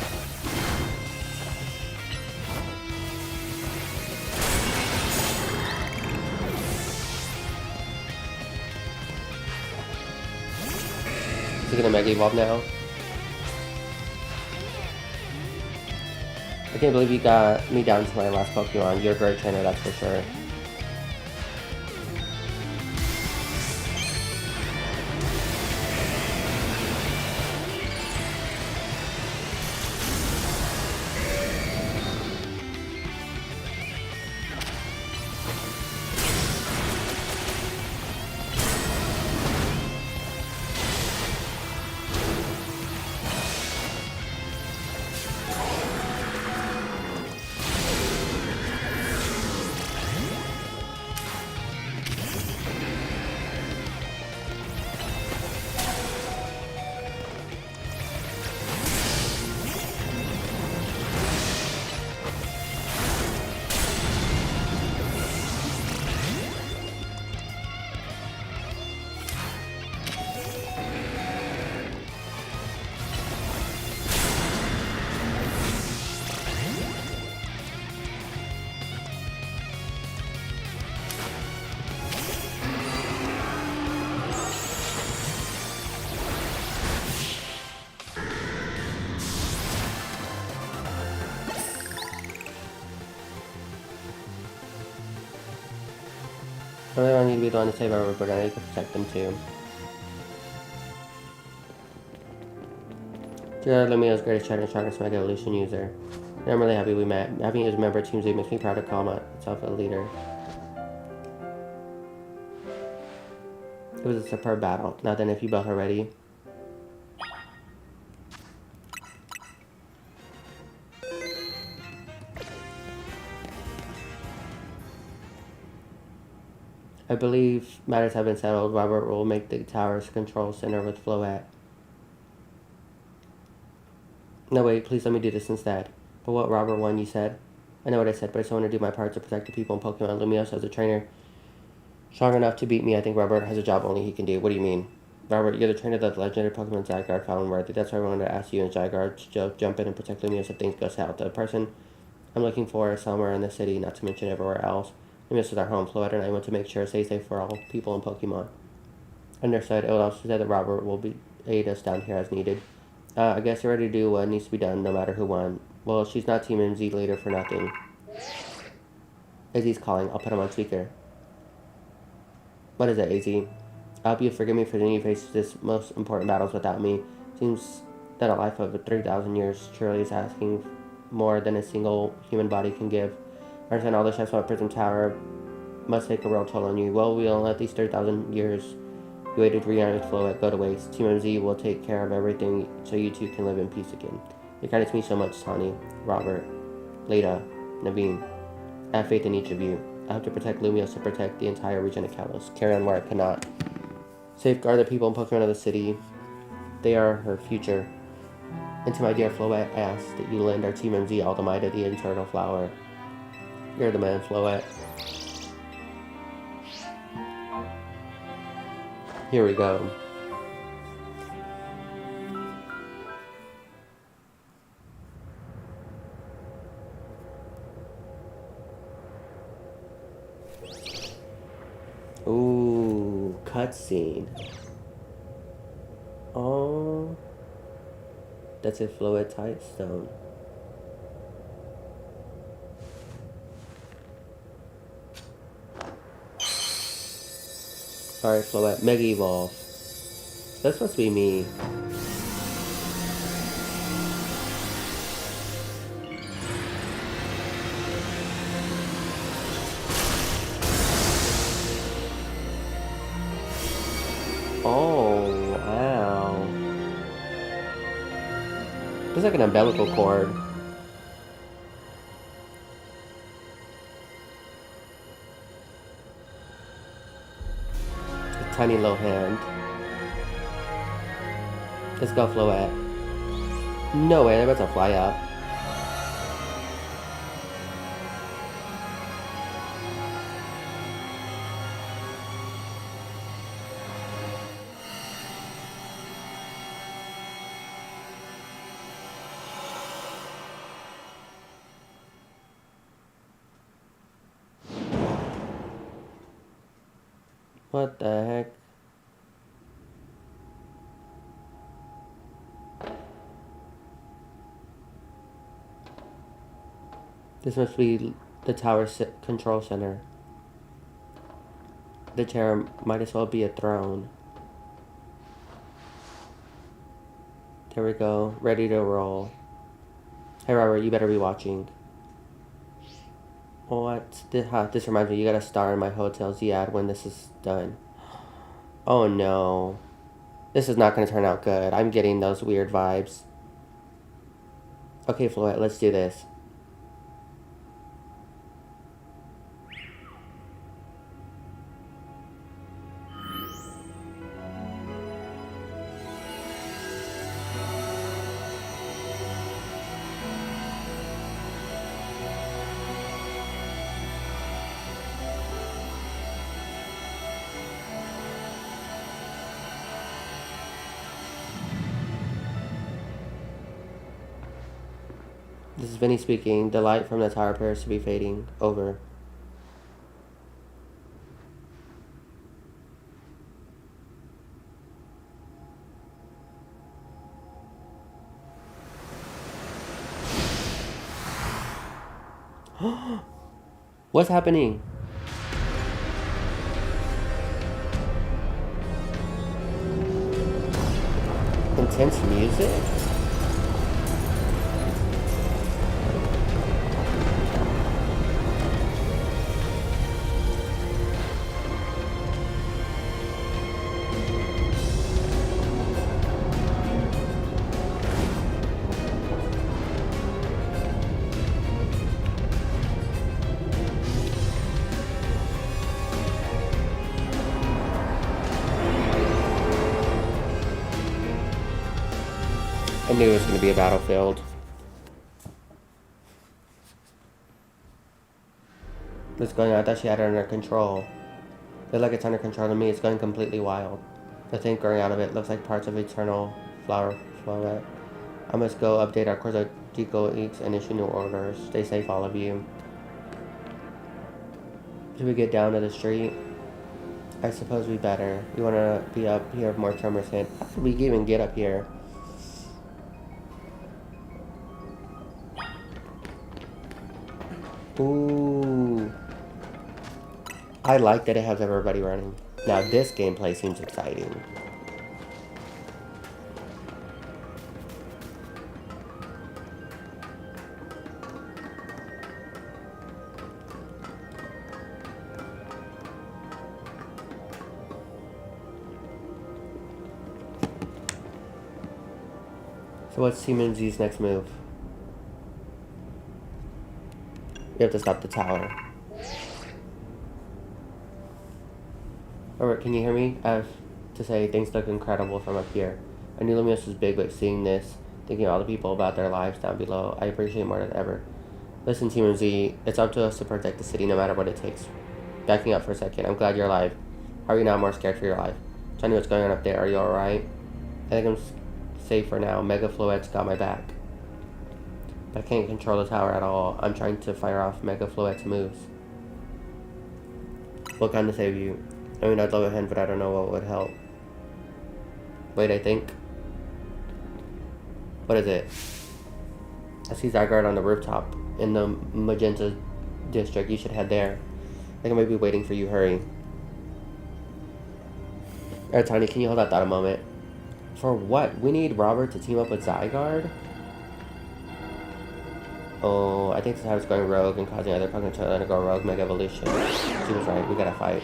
Is he gonna Mega Evolve now? I can't believe you got me down to my last Pokemon. You're a great trainer, that's for sure. I really want you to be the one to save everyone, but I need to protect them too. You're Lumio's greatest trainer and strongest Mega Evolution user. And I'm really happy we met. Having you as a member of Team Z makes me proud to call myself a leader. It was a superb battle. Now then, if you both are ready. I believe matters have been settled. Robert will make the tower's control center with Floette. No, wait, please let me do this instead. But what Robert won, you said? I know what I said, but I still want to do my part to protect the people in Pokemon. Lumiose as a trainer strong enough to beat me. I think Robert has a job only he can do. What do you mean? Robert, you're the trainer that the legendary Pokemon Zygarde found worthy. That's why I wanted to ask you and Zygarde to jump in and protect Lumiose if things go south. The person I'm looking for is somewhere in the city, not to mention everywhere else. Lumiose is our home. Floette and I want to make sure it stays safe for all people in Pokemon. Understood. It will also say that Robert will aid us down here as needed. I guess you're ready to do what needs to be done, no matter who won. Well, she's not Team MZ leader for nothing. Izzy's calling. I'll put him on speaker. What is it, Izzy? I hope you forgive me for letting you face this most important battles without me. Seems that a life of 3,000 years truly is asking more than a single human body can give. I understand all the chefs at Prism Tower must take a real toll on you. Well, we'll let these 3,000 years you waited to reunite with Floette go to waste. Team MZ will take care of everything so you two can live in peace again. It guided me so much, Tani, Robert, Leda, Naveen. I have faith in each of you. I have to protect Lumiose to protect the entire region of Kalos. Carry on where I cannot. Safeguard the people and Pokemon of the city. They are her future. And to my dear Floette, I ask that you lend our Team MZ all the might of the Eternal Flower. You're the man, Floette. Here we go. Ooh, cutscene. Oh, that's a Floette Tightstone. Alright, Floette, Mega Evolve. That's supposed to be me. Oh, wow. Looks like an umbilical cord. A tiny little hand. Let's go, Floette. No way, they're about to fly up. What the heck? This must be the tower control center. The chair might as well be a throne. There we go. Ready to roll. Hey, Robert, you better be watching. What? This reminds me, you gotta star in my Hotel Z ad when this is done. Oh no. This is not gonna turn out good. I'm getting those weird vibes. Okay, Floyd, let's do this. This is Vinny speaking. The light from the tower appears to be fading. Over. What's happening? Intense music? I knew it was going to be a battlefield. What's going on? I thought she had it under control. Looks like it's under control to me. It's going completely wild. The thing growing out of it looks like parts of eternal flower floret. I must go update our course of Deco and issue new orders. Stay safe, all of you. Should we get down to the street? I suppose we better. We want to be up here more Tremor's hint. How did we even get up here? Ooh. I like that it has everybody running. Now this gameplay seems exciting. So what's Team Z's next move? We have to stop the tower. Robert, can you hear me? I have to say, things look incredible from up here. I knew Lumios was big, but seeing this, thinking of all the people about their lives down below, I appreciate it more than ever. Listen, Team Z, it's up to us to protect the city no matter what it takes. Backing up for a second, I'm glad you're alive. How are you now more scared for your life? Tell me what's going on up there. Are you alright? I think I'm safe for now. Mega Floet's got my back. I can't control the tower at all. I'm trying to fire off Mega Floet's moves. What kind to save you? I mean, I'd love a hint, but I don't know what would help. Wait, I think. What is it? I see Zygarde on the rooftop in the Magenta district. You should head there. I think I might be waiting for you. Hurry. Alright, Tiny, can you hold that thought a moment? For what? We need Robert to team up with Zygarde? Oh, I think this is how it's going rogue and causing other Pokemon to undergo rogue Mega Evolution. She was right, we gotta fight.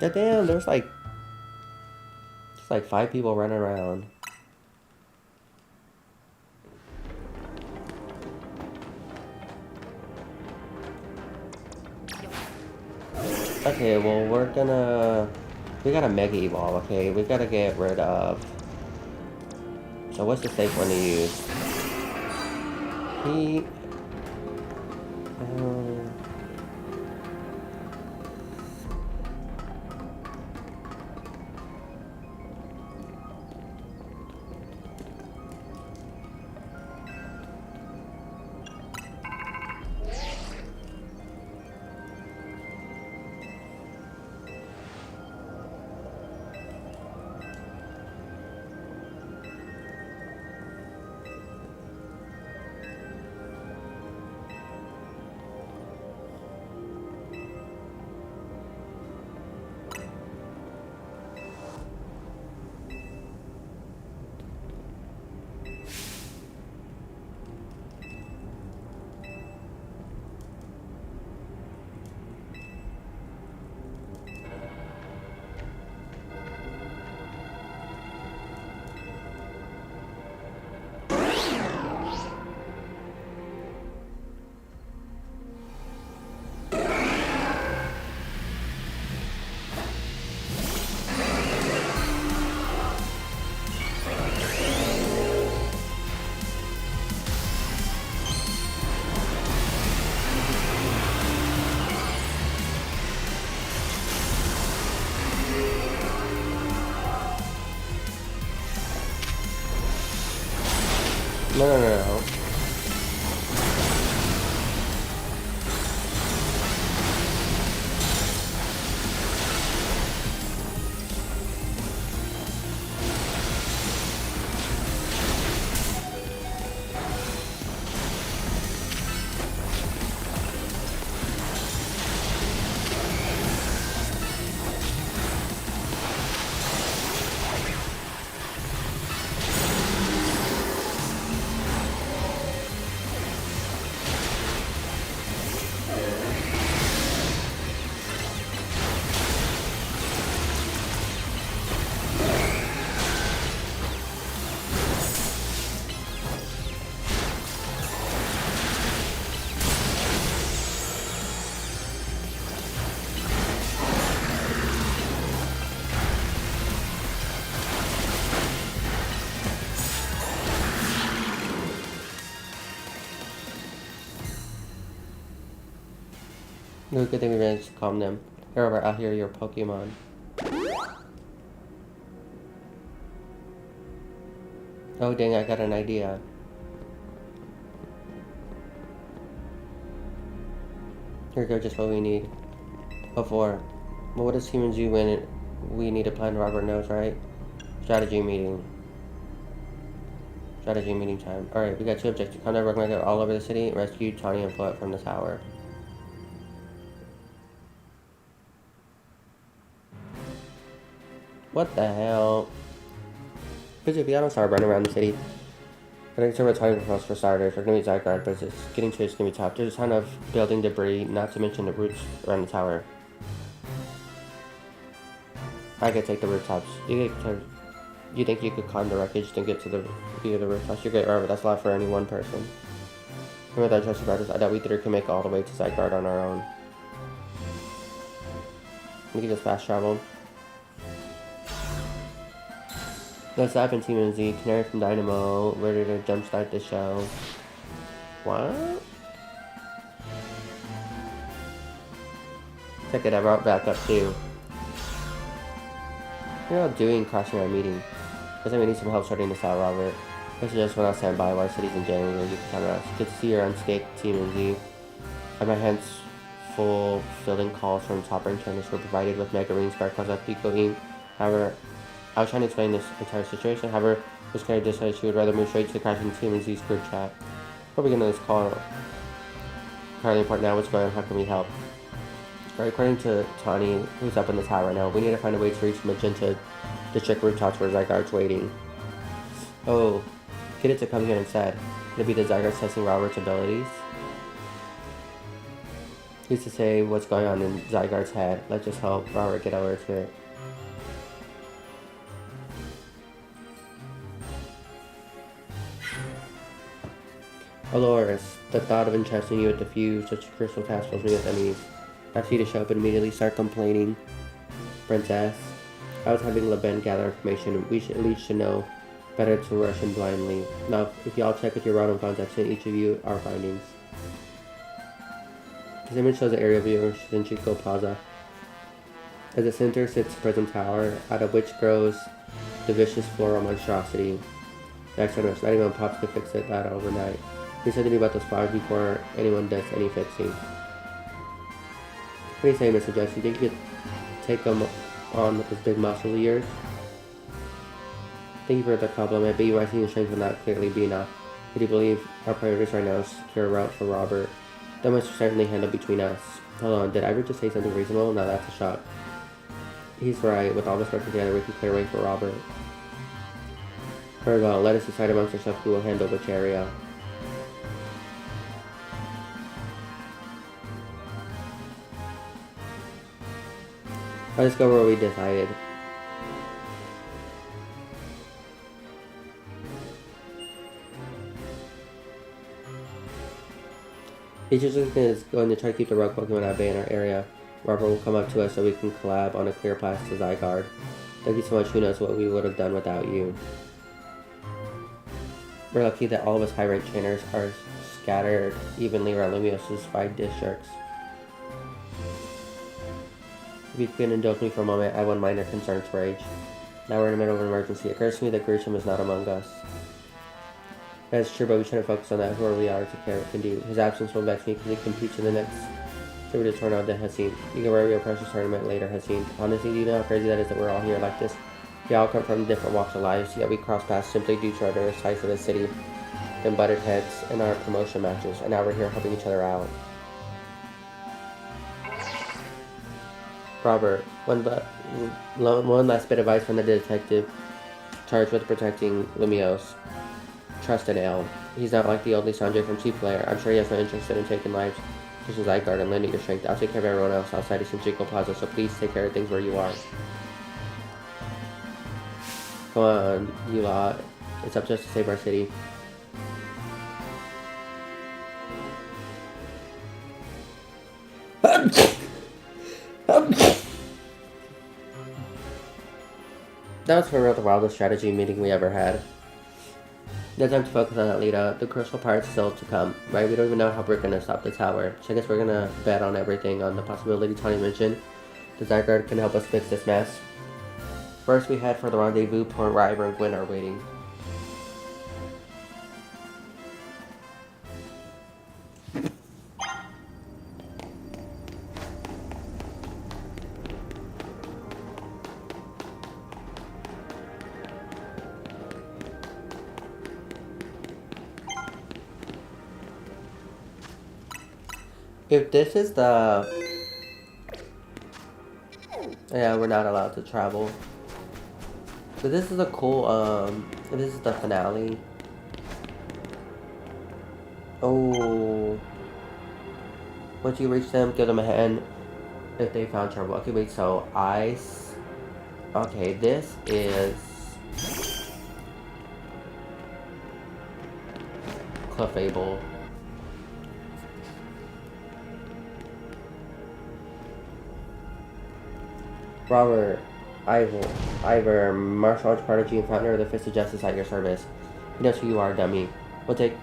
God damn, there's like 5 people running around. Okay, well we got a Mega Evolve, okay? We gotta get rid of... So what's the safe one to use? He... No. Good thing we managed to calm them. However, I'll hear your Pokemon. Oh dang, I got an idea. Here we go, just what we need. Before. Well, what does humans do when we need a plan? Robert knows, right? Strategy meeting. Strategy meeting time. Alright, we got 2 objectives. Contact Rockmaker all over the city. Rescue Tawny and Float from the tower. What the hell? Basically, I don't start running around the city. I think some of the time for starters, we're gonna be Zygarde, but getting to it's gonna be tough. There's a ton of building debris, not to mention the roofs around the tower. I could take the rooftops. You think you could climb the wreckage and get to the rooftops? You're great, Robert. That's a lot for any one person. And with our trusted brothers, I doubt we 3 can make it all the way to Zygarde on our own. We can just fast travel. Let's happen, Team MZ. Canary from Dynamo, ready to jumpstart the show. What? Check it, I brought back up too. You're all doing crashing our meeting. Guess we need some help sorting this out, Robert. This is just when I'll stand by while city's in jail and you can count on us. Good to see you're unscathed, Team MZ. I have my hands full filling calls from top rank trainers who were provided with Mega Rings by Cosmic Pico Inc. However, I was trying to explain this entire situation. However, Miss Carey decided she would rather move straight to the crashing Team MZ's group chat. Before we get into this call, currently important now, what's going on? How can we help? Right, according to Tawny, who's up in the tower right now, we need to find a way to reach Magenta District rooftops where Zygarde's waiting. Oh, get it to come here instead. Could it be the Zygarde testing Robert's abilities? Who's to say what's going on in Zygarde's head? Let's just help Robert get over to it. Aloris, the thought of entrusting you with a few such crystal tasks fills me with unease. Ask you to show up and immediately start complaining. Princess, I was having Laben gather information. We at least should know better to rush in blindly. Now, if y'all check with your Rotom phones, I've sent each of you our findings. This image shows the area view of Shinjuku Plaza. At the center sits Prism Tower, out of which grows the vicious floral monstrosity. Next one, not even Pops could fix it that overnight. He said to do about those flowers before anyone does any fixing. What do you say, Mr. Jess? You think you could take them on with those big muscles of yours? Thank you for the compliment, but your rising strength will not clearly be enough. I do believe our priorities right now is to secure a route for Robert. That must certainly handle between us. Hold on, did I ever just say something reasonable? Now that's a shock. He's right. With all this working together, we can clear a way for Robert. Very well, let us decide amongst ourselves who will handle which area. Let's go where we decided. Each of us is going to try to keep the rogue Pokemon at bay in our area. Robert will come up to us so we can collab on a clear path to Zygarde. Thank you so much. Who knows what we would have done without you. We're lucky that all of us high-ranked trainers are scattered evenly around Lumios's 5 districts. If you can indulge me for a moment, I have one minor concern to rage. Now we're in the middle of an emergency. It occurs to me that Grisham is not among us. That's true, but we shouldn't focus on that. Whoever we are can do. His absence will vex me because he competes in the next Super Tournament to Hassan. You can worry your precious tournament later, Hassan. Honestly, do you know how crazy that is that we're all here like this? We all come from different walks of life, yet we cross paths simply due to our various sides of the city, then butted heads in our promotion matches, and now we're here helping each other out. Robert, one last bit of advice from the detective charged with protecting Lumiose. Trust in Ale. He's not like the old Sanjay from Chief Player. I'm sure he has no interest in taking lives. Just as Zygarde and lending your strength. I'll take care of everyone else outside of Shinjuku Plaza, so please take care of things where you are. Come on, you lot. It's up to us to save our city. That was for real the wildest strategy meeting we ever had. No time to focus on Alita. The crucial part's still to come, right? We don't even know how we're gonna stop the tower. So I guess we're gonna bet on everything on the possibility Tony mentioned. The Zygarde can help us fix this mess. First, we head for the rendezvous point where Ivor and Gwen are waiting. If this is the... Yeah, we're not allowed to travel. So this is a cool, this is the finale. Oh. Once you reach them, give them a hand if they found trouble. Okay, wait, so ice. Okay, this is... Clefable. Robert, Ivor, martial arts prodigy and founder of the Fist of Justice at your service. He knows who you are, dummy. We'll take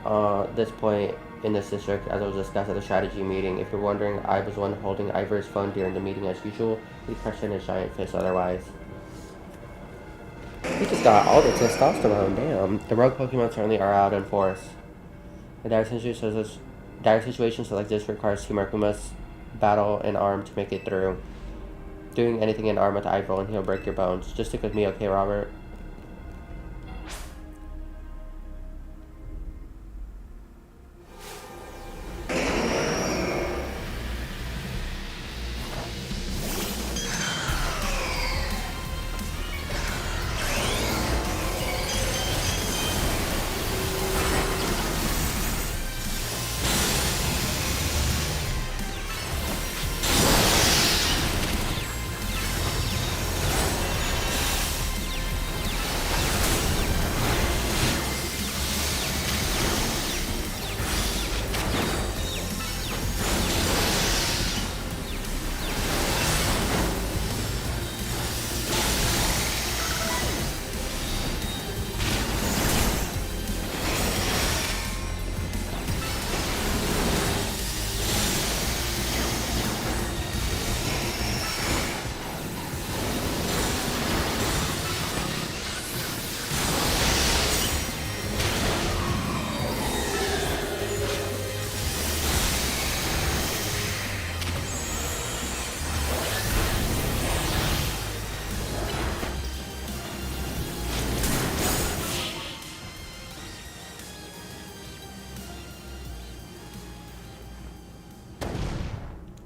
this point in this district as it was discussed at the strategy meeting. If you're wondering, I was the one holding Ivor's phone during the meeting as usual. He crushed in his giant fist otherwise. He just got all the testosterone, damn. The rogue Pokemon certainly are out in force. A dire situation like this requires teamwork. We must battle in arm to make it through. Doing anything in arm with Ivor and he'll break your bones. Just stick with me, okay, Robert?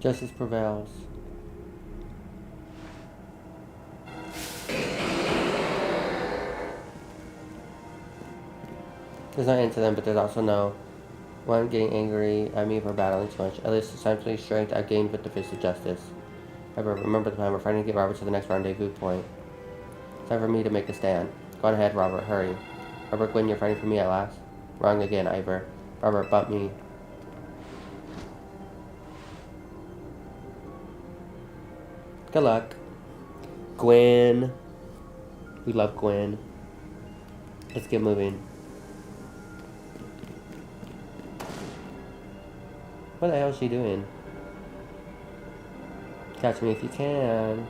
Justice prevails. There's no end to them, but there's also no one getting angry at me for battling too much. At least essentially strength I gained with the fist of justice. However, remember the plan. We're fighting to get Robert to the next rendezvous point. It's time for me to make a stand. Go on ahead, Robert. Hurry. Robert Gwyn, you're fighting for me at last? Wrong again, Ivor. Robert, bump me. Good luck. Gwen. We love Gwen. Let's get moving. What the hell is she doing? Catch me if you can.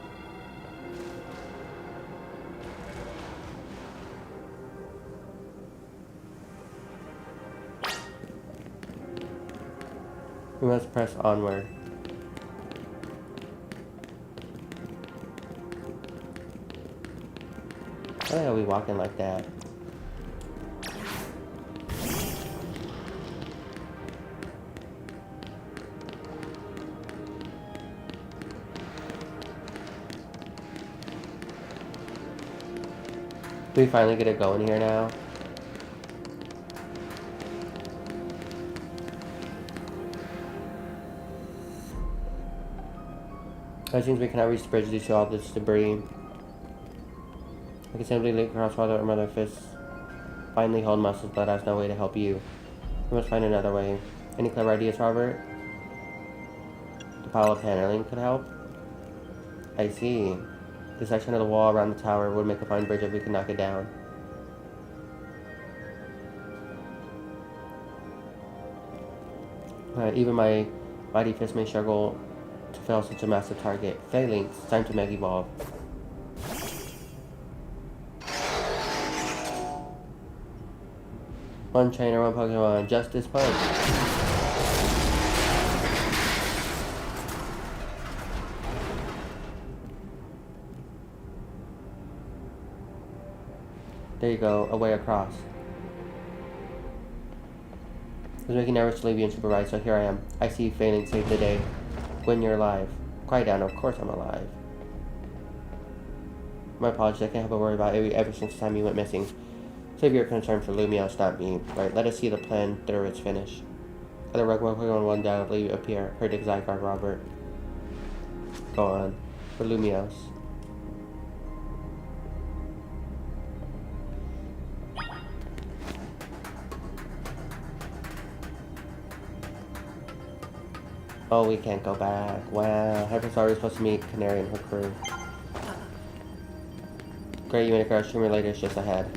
We must press onward. Why the hell are we walking like that? Do we finally get it going here now? It seems we cannot reach the bridge due to all this debris. I can simply leap across father or mother fists. Finally hold muscles, but has no way to help you. We must find another way. Any clever ideas, Robert? The pile of paneling could help? I see. The section of the wall around the tower would make a fine bridge if we could knock it down. Even my mighty fist may struggle to fail such a massive target. Phalanx, time to Mega Evolve. One trainer, one Pokemon, Justice Punch. There you go, a way across. I was making nervous to leave you unsupervised, so here I am. I see Phalanx saved the day. When you're alive. Quiet down, of course I'm alive. My apologies, I can't help but worry about it ever since the time you went missing. Save your concern for Lumiose, not me. Right, let us see the plan through its finish. Other Pokemon will undoubtedly appear. Predict Zygarde, Robert. Go on. For Lumiose. Oh, we can't go back. Wow. Hyperstar is supposed to meet Canary and her crew. Great, you made a crash. Streamer later is just ahead.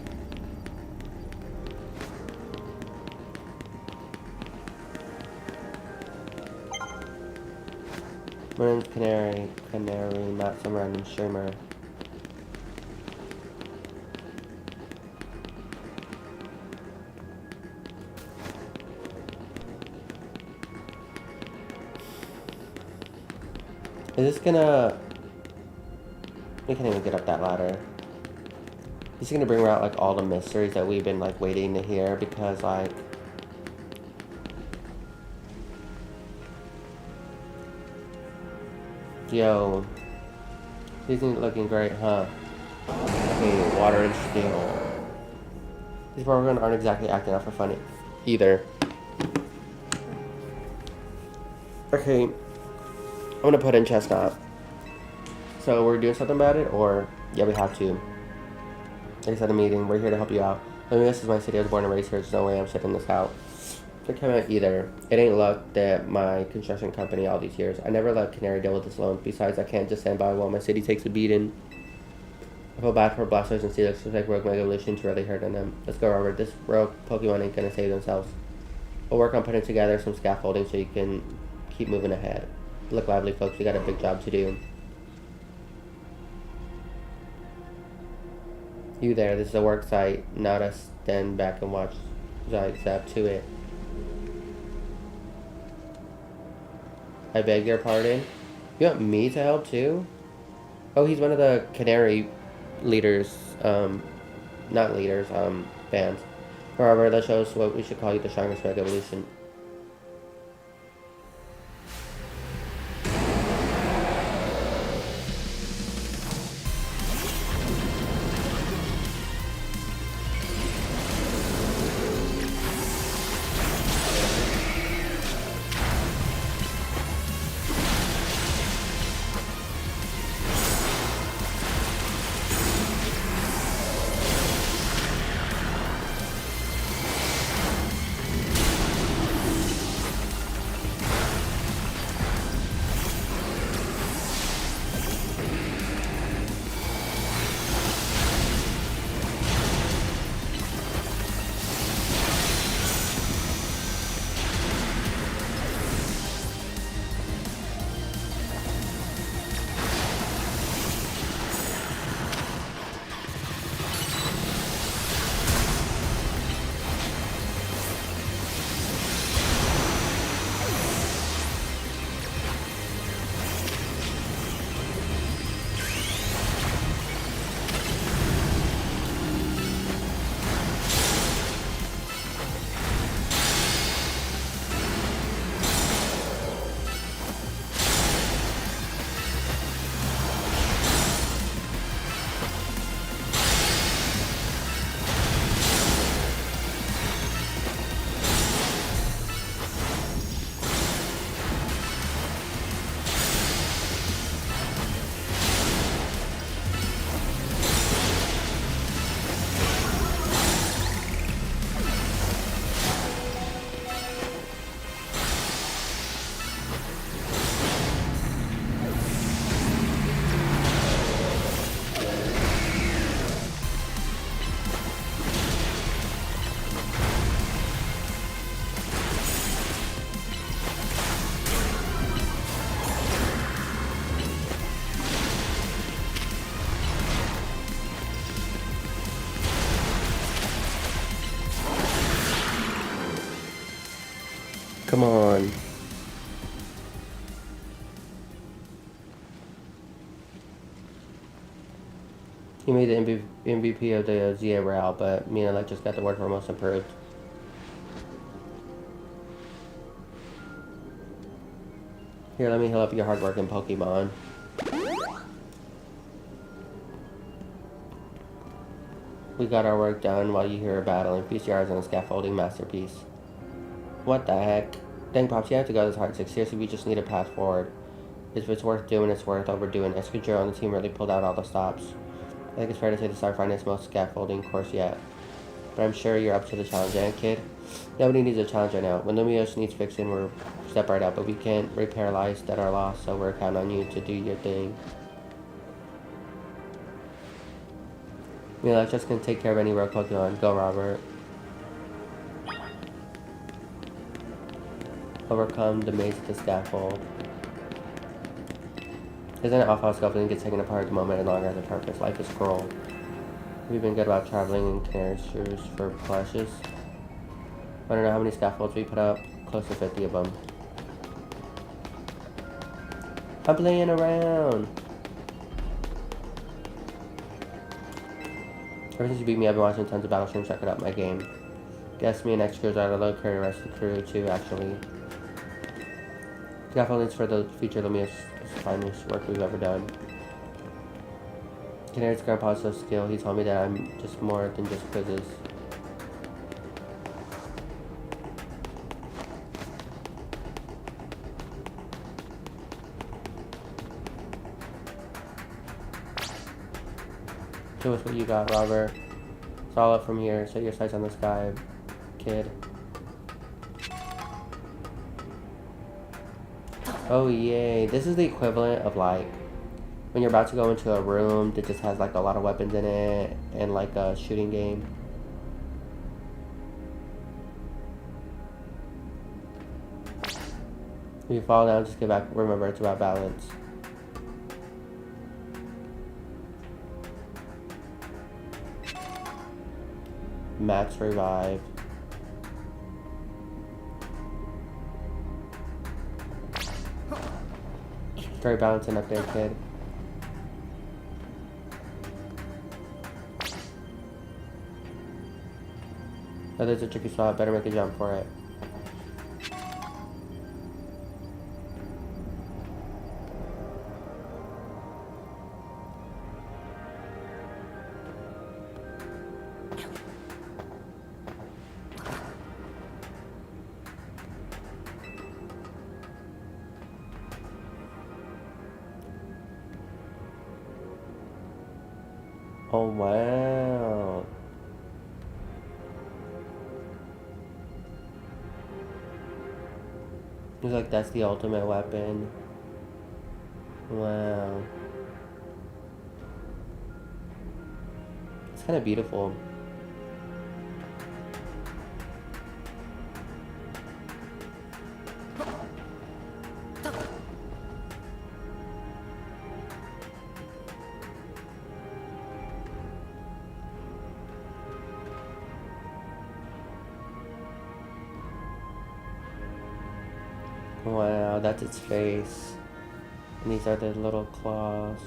My name's Canary. Canary, not some random streamer. Is this gonna... We can't even get up that ladder. Is he gonna bring out, like, all the mysteries that we've been, like, waiting to hear? Because, like... Yo. These things looking great, huh? Okay, water and steel. These Pokemon aren't exactly acting out for fun either. Okay. I'm gonna put in Chestnut. So we're doing something about it, or yeah, we have to. Like I said in a meeting, we're here to help you out. I mean, this is my city. I was born and raised here. There's no way I'm sitting this out. I can't out either. It ain't luck that my construction company all these years. I never let Canary deal with this alone. Besides, I can't just stand by while my city takes a beating. I feel bad for Blastoise and Steelix. Looks like Rogue Mega Evolution's really hurting them. Let's go, Robert. This rogue Pokemon ain't gonna save themselves. We'll work on putting together some scaffolding so you can keep moving ahead. Look lively, folks. We got a big job to do. You there. This is a work site, not a stand back and watch. Zap to it. I beg your pardon? You want me to help too? Oh, he's one of the Canary leaders. Not leaders, bands. However, let's show us what we should call you the strongest Mega Evolution. Come on. He made the MVP of the ZA route, but me and Alec just got the word for most improved. Here, let me heal up your hardworking Pokemon. We got our work done while you here are battling. Feast your eyes on a scaffolding masterpiece. What the heck? Dang, Pops, you have to go this hard. Seriously, we just need a path forward. If it's worth doing, it's worth overdoing. Escudero and the team really pulled out all the stops. I think it's fair to say the Starfinder is the most scaffolding course yet. But I'm sure you're up to the challenge, eh, kid? Nobody needs a challenge right now. When Lumiose needs fixing, we'll step right up. But we can't repair lives that are lost, so we're counting on you to do your thing. Let's just gonna take care of any rogue Pokemon. Go, Robert. Overcome the maze of the scaffold. Isn't it awful how scaffolding gets taken apart at the moment and longer as a purpose? Life is cruel. We've been good about traveling in canary shoes for plushes. I don't know how many scaffolds we put up. Close to 50 of them. I'm playing around. Ever since you beat me, I've been watching tons of battle streams, checking out my game. Guess me and X-Crews are the low current rest of the crew too, actually. Scaffolding's for the future Lumia's finest work we've ever done. Canary's grandpa's so skilled, he told me that I'm just more than just quizzes. Show us what you got, Robert. It's all up from here. Set your sights on the sky, kid. Oh yay. This is the equivalent of like when you're about to go into a room that just has like a lot of weapons in it and like a shooting game. If you fall down, just get back. Remember, it's about balance. Max revive. Start balancing up there, kid. Oh, there's a tricky spot. Better make a jump for it. Oh, wow. Looks like that's the ultimate weapon. Wow. It's kind of beautiful. Wow, that's its face. And these are the little claws.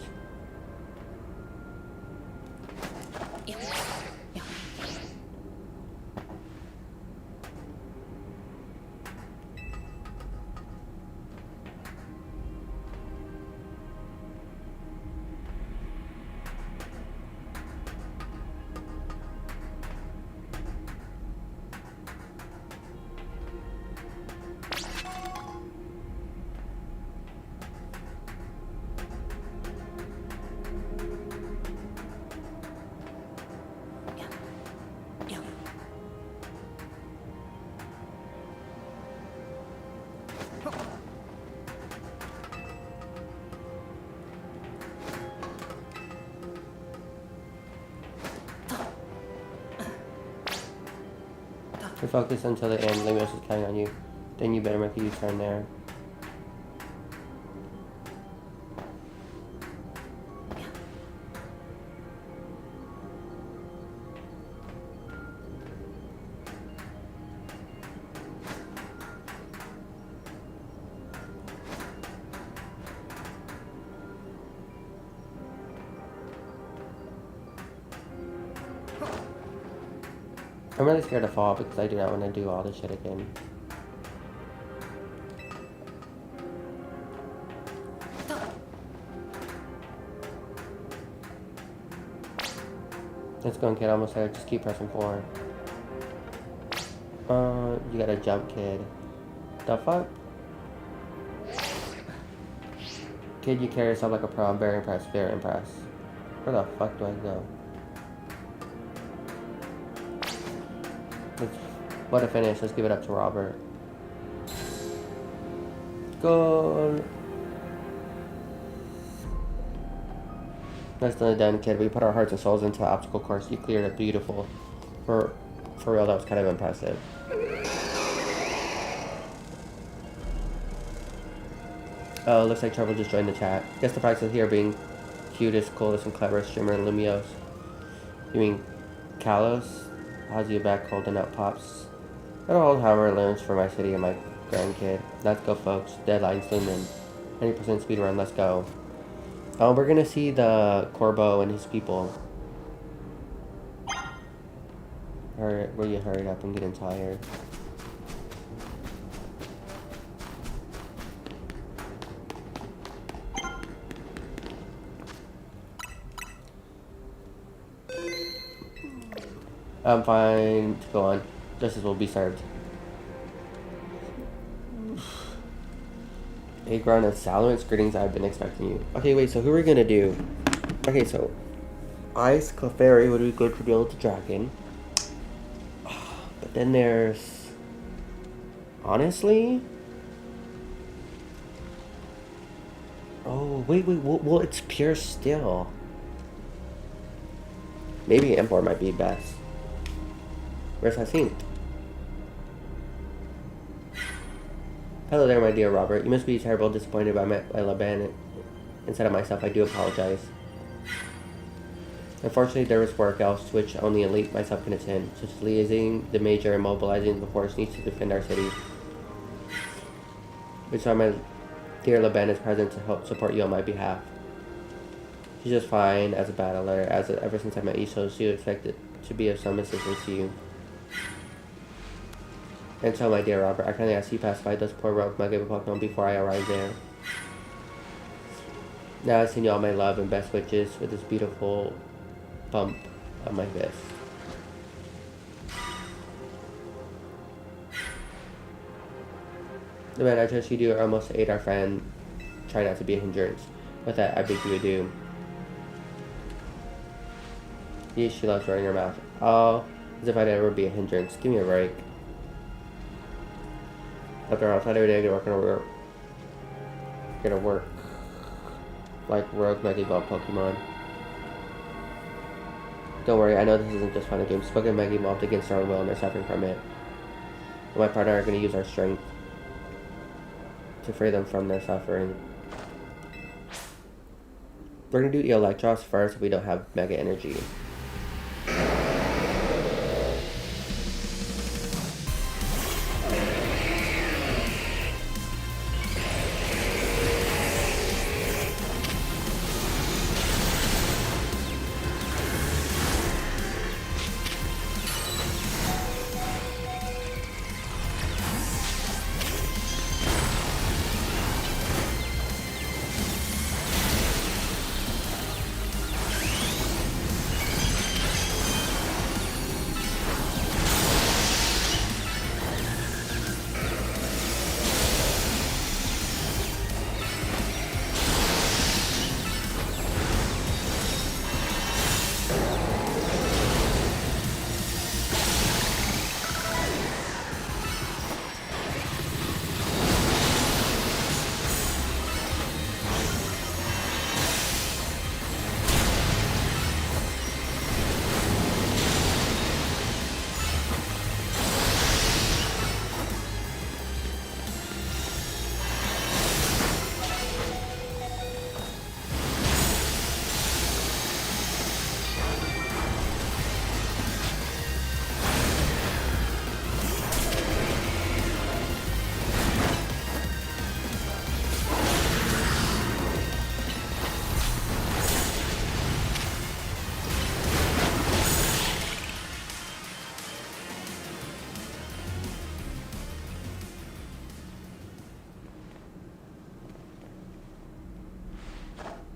You're focused until the end. Lumiose is counting on you. Then you better make a U-turn there. I'm really scared to fall because I do not want to do all this shit again. Let's go, kid. Almost there. Just keep pressing forward. You gotta jump, kid. The fuck? Kid, you carry yourself like a pro. I'm very impressed. Very impressed. Where the fuck do I go? What a finish. Let's give it up to Robert. Goal. Nicely done, kid. We put our hearts and souls into the obstacle course. You cleared it. Beautiful. For real, that was kind of impressive. Oh, looks like Trevor just joined the chat. Guess the prices here being cutest, coolest, and cleverest streamer in Lumios. You mean Kalos? How's your back holding up, Pops? I don't hold however it learns for my city and my grandkid. Let's go, folks. Deadline's looming. 90% speed run. Let's go. Oh, we're gonna see the Corbo and his people. Will you hurry up? I'm getting tired. I'm fine to go on. Justice will be served. Hey, Gron and Salamence, greetings. I've been expecting you. Okay, wait. So who are we gonna do? Okay, so Ice Clefairy would be good to deal with the dragon. But then there's honestly. Oh wait. Well, it's pure steel. Maybe Emperor might be best. Where's Hyacinth? Hello there, my dear Robert. You must be terribly disappointed by Laban. Instead of myself, I do apologize. Unfortunately, there is work else which only elite myself can attend, such as liaising the major and mobilizing the force needs to defend our city. Which is why my dear Laban is present to help support you on my behalf. She's just fine as a battler, as ever since I met you, so she expected to be of some assistance to you. And so, my dear Robert, I kindly ask you to pacify those poor rogues Mega Pokemon before I arrive there. Now I send you all my love and best wishes with this beautiful bump on my fist. The man I trust you do almost to aid our friend. Try not to be a hindrance. With that, I bid you adieu. Yes, she loves running her mouth. Oh, as if I'd ever be a hindrance. Give me a break. After outside every day, I gonna work like rogue Mega Evolved Pokemon. Don't worry, I know this isn't just fun and games. Spoken Mega Evolved against our will and they're suffering from it. And my partner are gonna use our strength to free them from their suffering. We're gonna do Electros first if we don't have Mega Energy.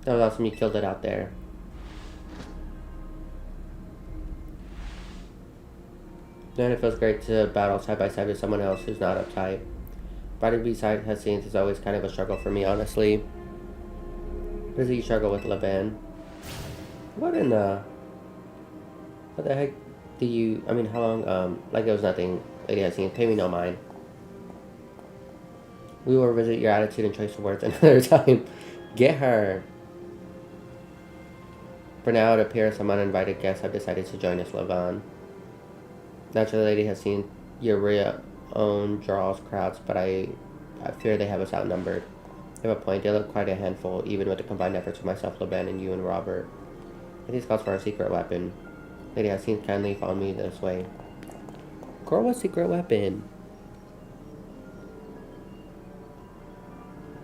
That was awesome. You killed it out there. Then it feels great to battle side by side with someone else who's not uptight. Fighting beside cutscenes is always kind of a struggle for me, honestly. What does he struggle with, Laban? What the heck do you... I mean, how long... like it was nothing. Lady Haseen, pay me no mind. We will revisit your attitude and choice of words another time. Get her. For now, it appears some uninvited guests have decided to join us, Laban. Naturally, Lady Haseen, your real own draws crowds, but I fear they have us outnumbered. You have a point. They look quite a handful, even with the combined efforts of myself, Laban, and you and Robert. I think this calls for a secret weapon. Lady Haseen, kindly follow me this way. Girl, what secret weapon?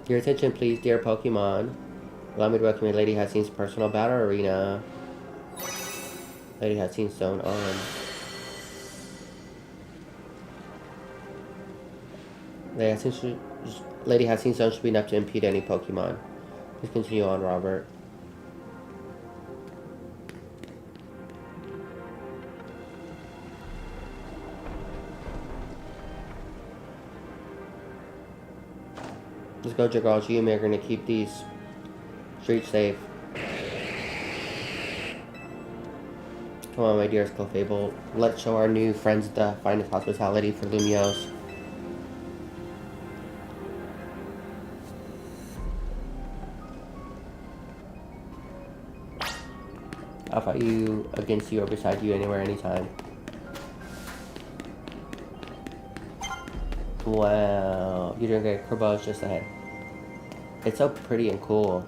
Your attention, please, dear Pokemon. Allow me to welcome you, Lady Haseen's personal battle arena. Lady Haseen's zone on. Lady Haseen's zone should be enough to impede any Pokemon. Please continue on, Robert. Let's go, Jagral. You and me are going to keep these streets safe. Come on, my dearest Clefable. Let's show our new friends the finest hospitality for Lumiose. I'll fight you, against you, or beside you, anywhere, anytime. Wow, you're doing great. Kerbo's just ahead. It's so pretty and cool.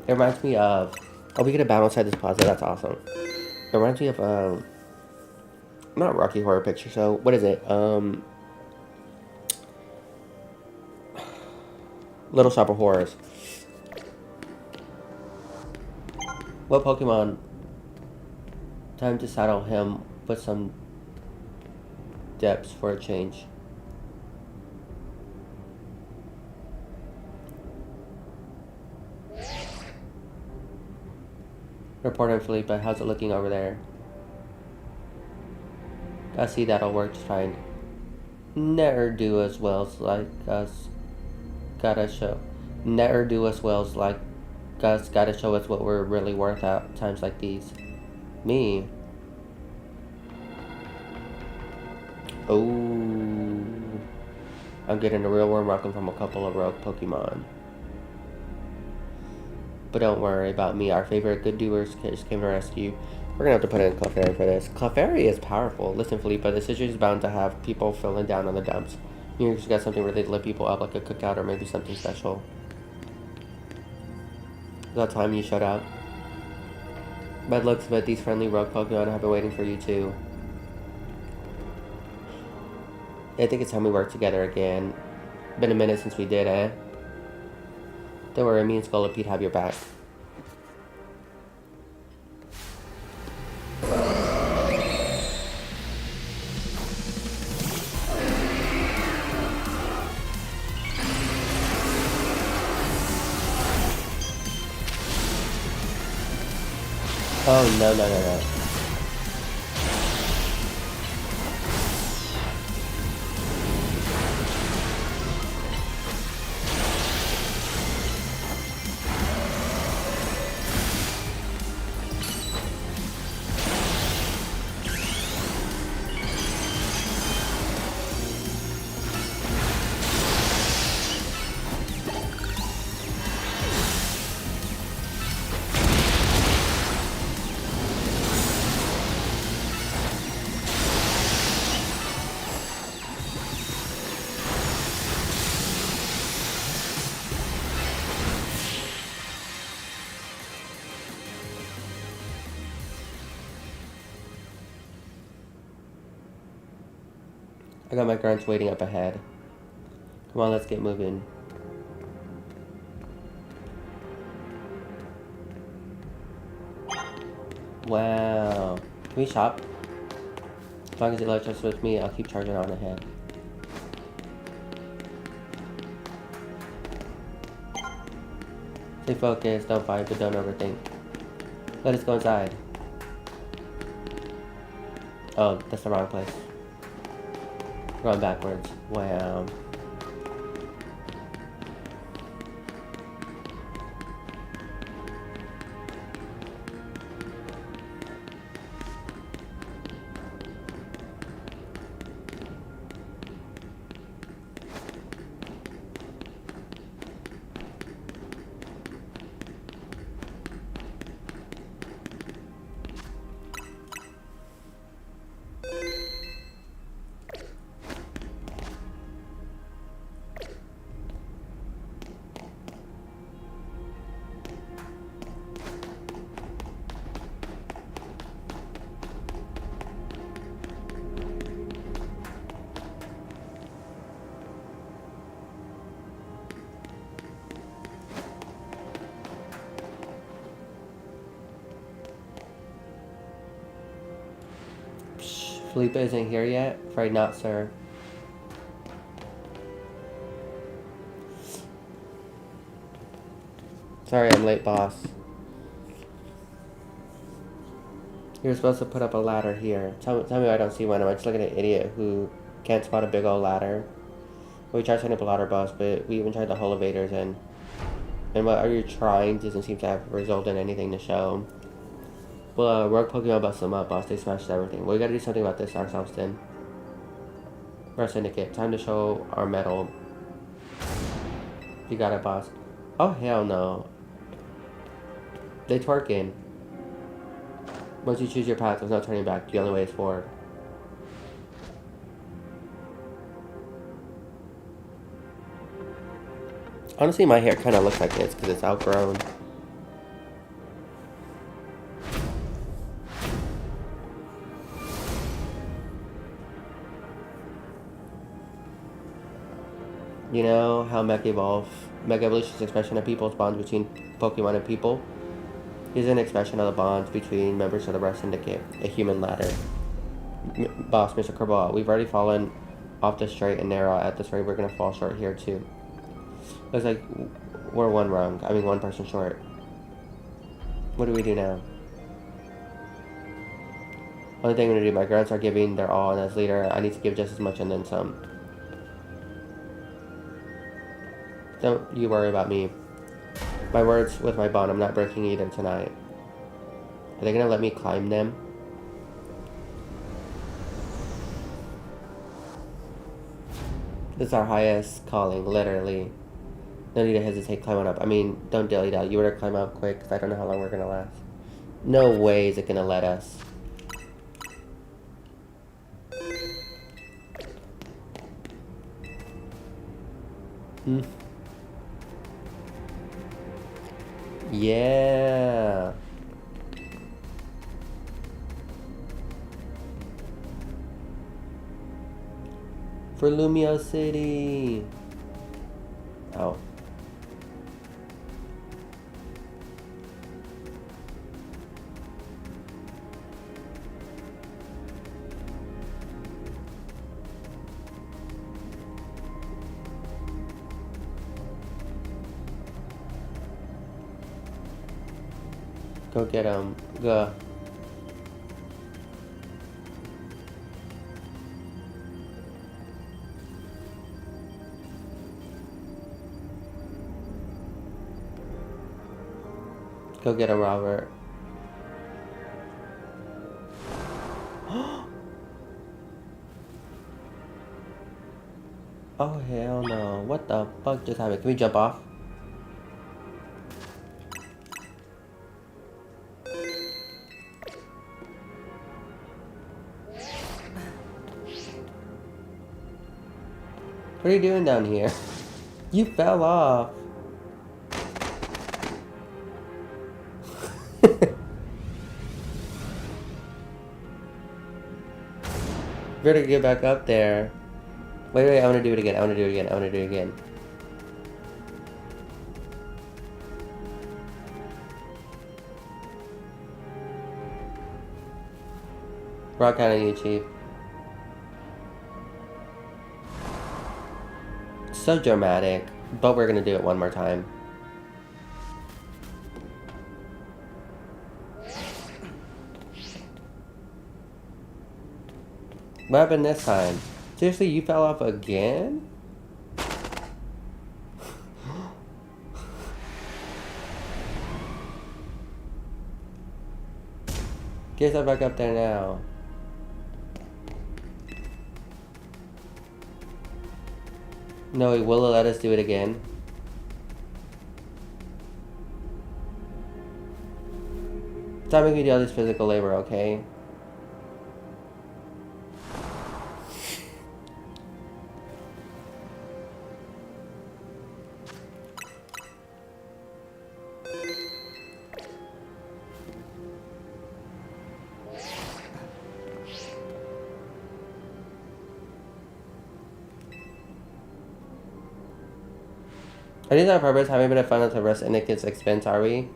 It reminds me of... Oh, we get a battle inside this plaza. That's awesome. It reminds me of, not Rocky Horror Picture Show. What is it? Little Shop of Horrors. What Pokemon? Time to saddle him with some depths for a change. Report on Felipe. How's it looking over there? I see that'll work just fine. Never do as well as like us. Gotta show. Never do as well as like us. Gotta show us what we're really worth at times like these. Me. Oh. I'm getting a real warm welcome from a couple of rogue Pokemon. But don't worry about me. Our favorite good doers just came to rescue. We're gonna have to put in Clefairy for this. Clefairy is powerful. Listen, Felipe, this situation is bound to have people filling down on the dumps. You just got something ready to lift people up, like a cookout or maybe something special. That time you shut out. Bad looks, but these friendly rogue Pokemon have been waiting for you too. I think it's time we work together again. Been a minute since we did, eh? Don't worry, me and Scolipede have your back. Oh, no. I got my grunts waiting up ahead. Come on, let's get moving. Wow. Can we shop? As long as it lets us with me, I'll keep charging on ahead. Stay focused, don't fight, but don't overthink. Let us go inside. Oh, that's the wrong place. We're going backwards. Wow. Felipe isn't here yet? Afraid not, sir. Sorry, I'm late, boss. You're supposed to put up a ladder here. Tell me why I don't see one. Am I just looking at an idiot who can't spot a big old ladder? We tried setting up a ladder, boss, but we even tried the whole elevators, and what are you trying doesn't seem to have resulted in anything to show. Well, Rogue Pokemon busted them up, boss. They smashed everything. Well, we gotta do something about this ourselves, then. Our Syndicate. Time to show our mettle. You got it, boss. Oh, hell no. They twerking. Once you choose your path, there's no turning back. The only way is forward. Honestly, my hair kind of looks like this because it's outgrown. You know how Mega Evolution is an expression of people's bonds between Pokemon and people? It is an expression of the bonds between members of the Red Syndicate, a human ladder. Boss, Mr. Kerbal, we've already fallen off the straight and narrow. At this rate, we're gonna fall short here too. Looks like we're one person short. What do we do now? Only thing I'm gonna do, my grunts are giving their all, and as leader, I need to give just as much and then some. Don't you worry about me. My words with my bond, I'm not breaking either tonight. Are they gonna let me climb them? This is our highest calling, literally. No need to hesitate, climb on up. I mean, don't dilly-dally. You better climb up quick, because I don't know how long we're gonna last. No way is it gonna let us. Yeah. For Lumio City. Oh. Go get him. Go. Go get him, Robert. Oh, hell no. What the fuck just happened? Can we jump off? What are you doing down here? You fell off. Better get back up there. Wait, I want to do it again. I want to do it again. Rock out on you, Chief. So dramatic, but we're gonna do it one more time. What happened this time? Seriously, you fell off again? Get yourself back up there now. No, he will let us do it again. Stop making me do all this physical labor, okay? Are these on purpose? Having a bit of fun at the rest Inica's expense, are we?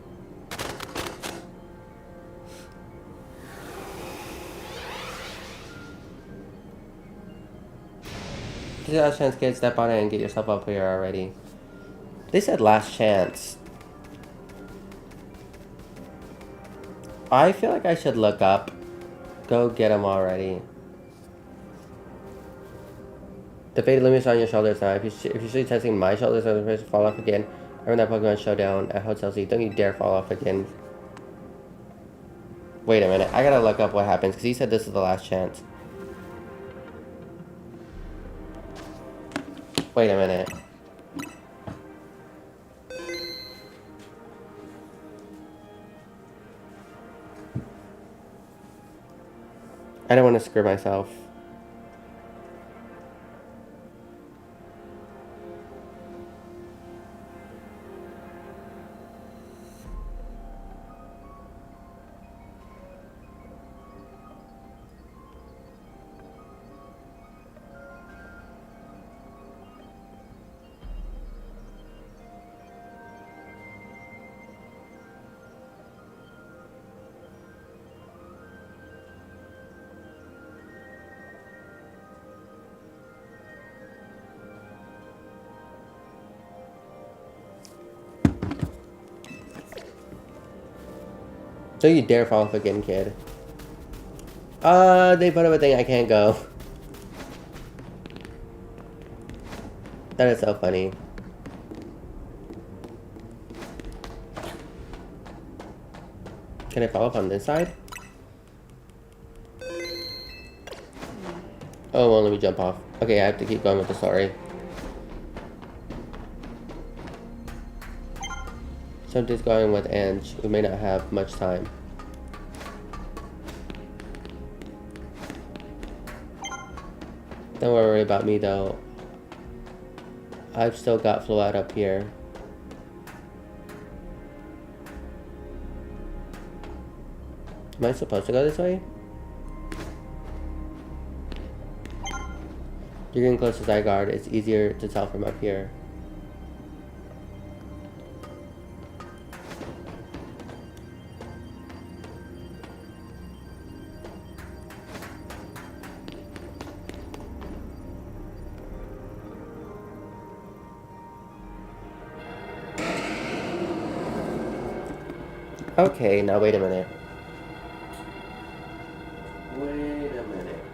This is last chance, kid. Step on it and get yourself up here already. They said last chance. I feel like I should look up. Go get him already. The fate limits on your shoulders now. If you're still testing my shoulders, I'm supposed to fall off again. I run that Pokemon Showdown at Hotel Z. Don't you dare fall off again. Wait a minute. I gotta look up what happens because he said this is the last chance. Wait a minute. I don't want to screw myself. Don't you dare fall off again, kid. They put up a thing I can't go. That is so funny. Can I fall off on this side? Oh, well, let me jump off. Okay, I have to keep going with the story. Something's going with Ange. We may not have much time. Don't worry about me, though. I've still got Floette up here. Am I supposed to go this way? You're getting close to Zygarde. It's easier to tell from up here. Okay, now wait a minute. Wait a minute.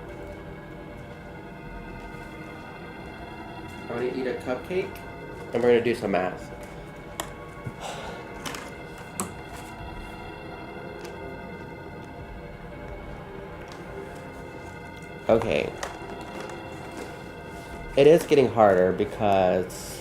I want to eat a cupcake, and we're going to do some math. Okay. It is getting harder because...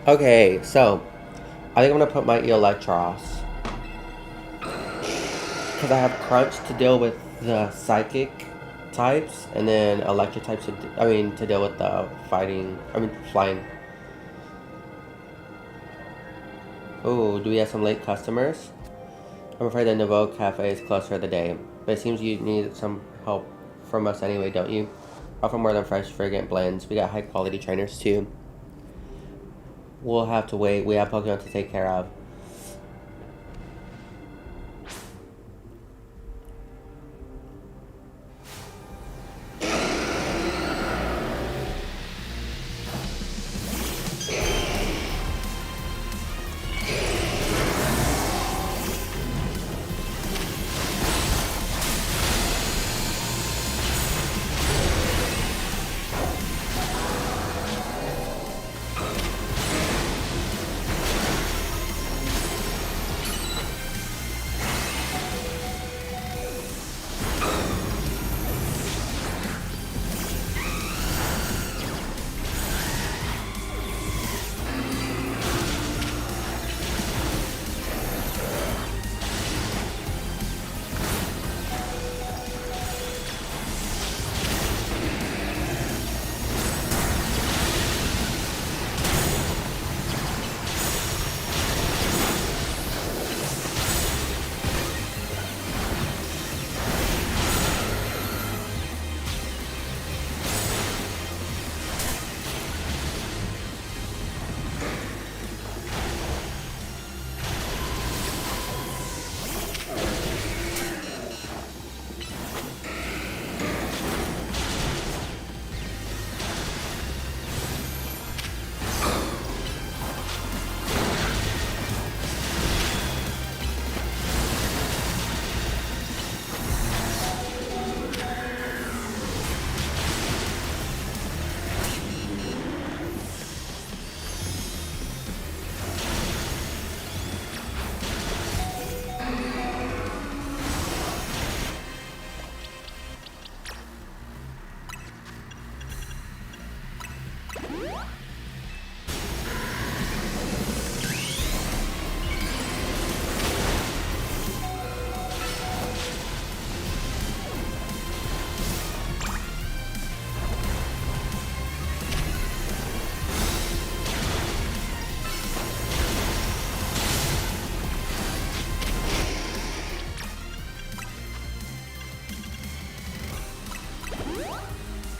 Okay, so I think I'm gonna put my Electros because I have Crunch to deal with the Psychic types, and then Electric types. To deal with the fighting. Flying. Oh, do we have some late customers? I'm afraid the Nouveau Cafe is closed for the day, but it seems you need some help from us anyway, don't you? Offer more than fresh, fragrant blends. We got high quality trainers too. We'll have to wait. We have Pokemon to take care of.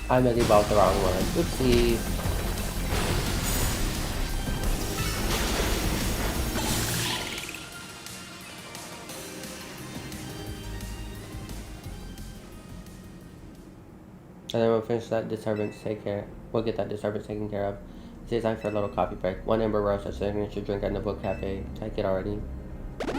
I maybe bought the wrong one. Oopsie. And then we'll finish that disturbance. We'll get that disturbance taken care of. It's time for a little coffee break. One Ember Roast, a signature drink at Nouveau Cafe. Take it already. How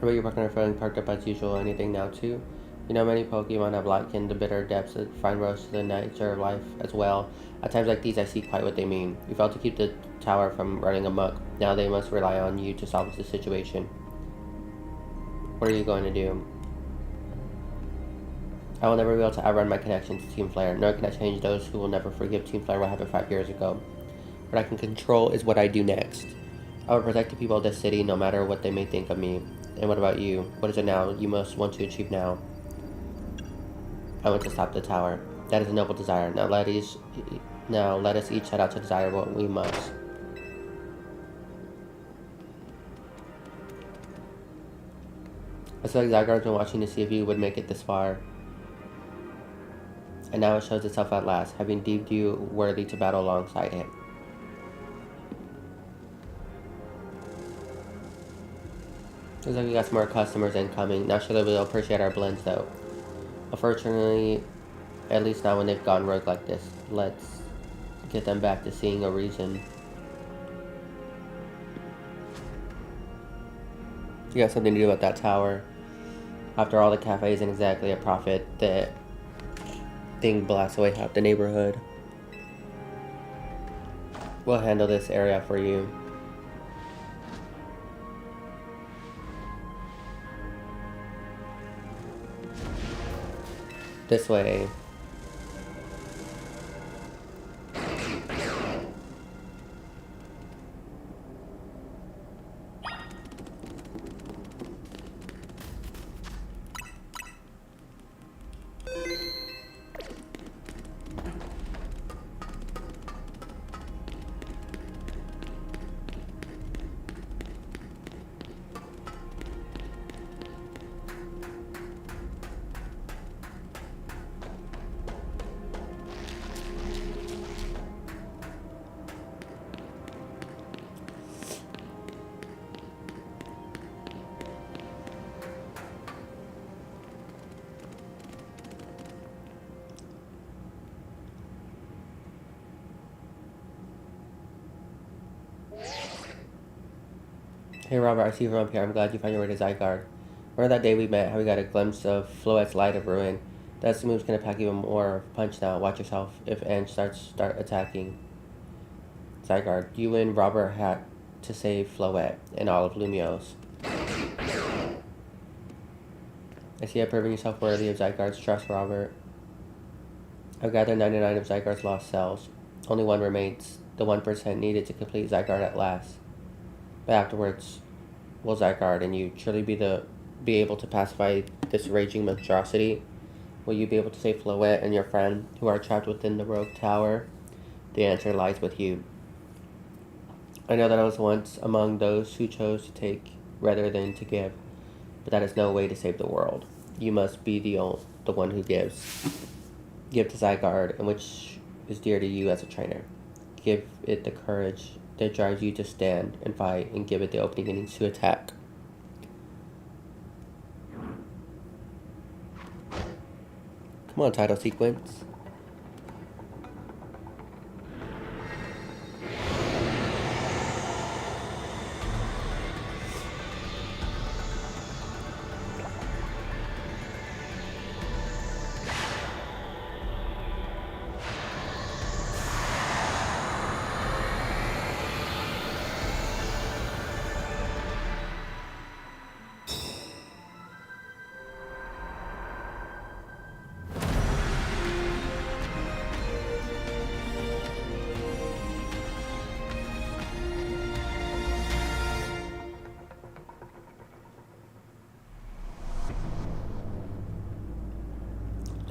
about you working on feeling perked up as usual? Anything now too? You know, many Pokemon have likened the bitter depths of fine roast to the nature of life as well. At times like these, I see quite what they mean. You failed to keep the tower from running amok. Now they must rely on you to salvage the situation. What are you going to do? I will never be able to outrun my connection to Team Flare, nor can I change those who will never forgive Team Flare what happened 5 years ago. What I can control is what I do next. I will protect the people of this city no matter what they may think of me. And what about you? What is it now you most want to achieve now? I want to stop the tower. That is a noble desire. Now let us each head out to desire what we must. I feel like Zygarde's been watching to see if you would make it this far. And now it shows itself at last, having deemed you worthy to battle alongside him. Looks like we got some more customers incoming. Not sure that we'll appreciate our blends though. Unfortunately, at least not when they've gone rogue like this. Let's get them back to seeing a reason. You got something to do about that tower. After all, the cafe isn't exactly a profit. That thing blasts away half the neighborhood. We'll handle this area for you. This way. Hey Robert, I see you from up here. I'm glad you found your way to Zygarde. Remember that day we met, how we got a glimpse of Floette's Light of Ruin? That move's gonna pack even more punch now. Watch yourself if Ange start attacking Zygarde. You and Robert had to save Floette and all of Lumiose. I see you have proven yourself worthy of Zygarde's trust, Robert. I've gathered 99 of Zygarde's lost cells. Only one remains, the 1% needed to complete Zygarde at last. But afterwards, will Zygarde and you truly be able to pacify this raging monstrosity? Will you be able to save Floette and your friend who are trapped within the rogue tower? The answer lies with you. I know that I was once among those who chose to take rather than to give, but that is no way to save the world. You must be the one who gives. Give to Zygarde, and which is dear to you as a trainer. Give it the courage that drives you to stand and fight, and give it the opening innings to attack. Come on, title sequence.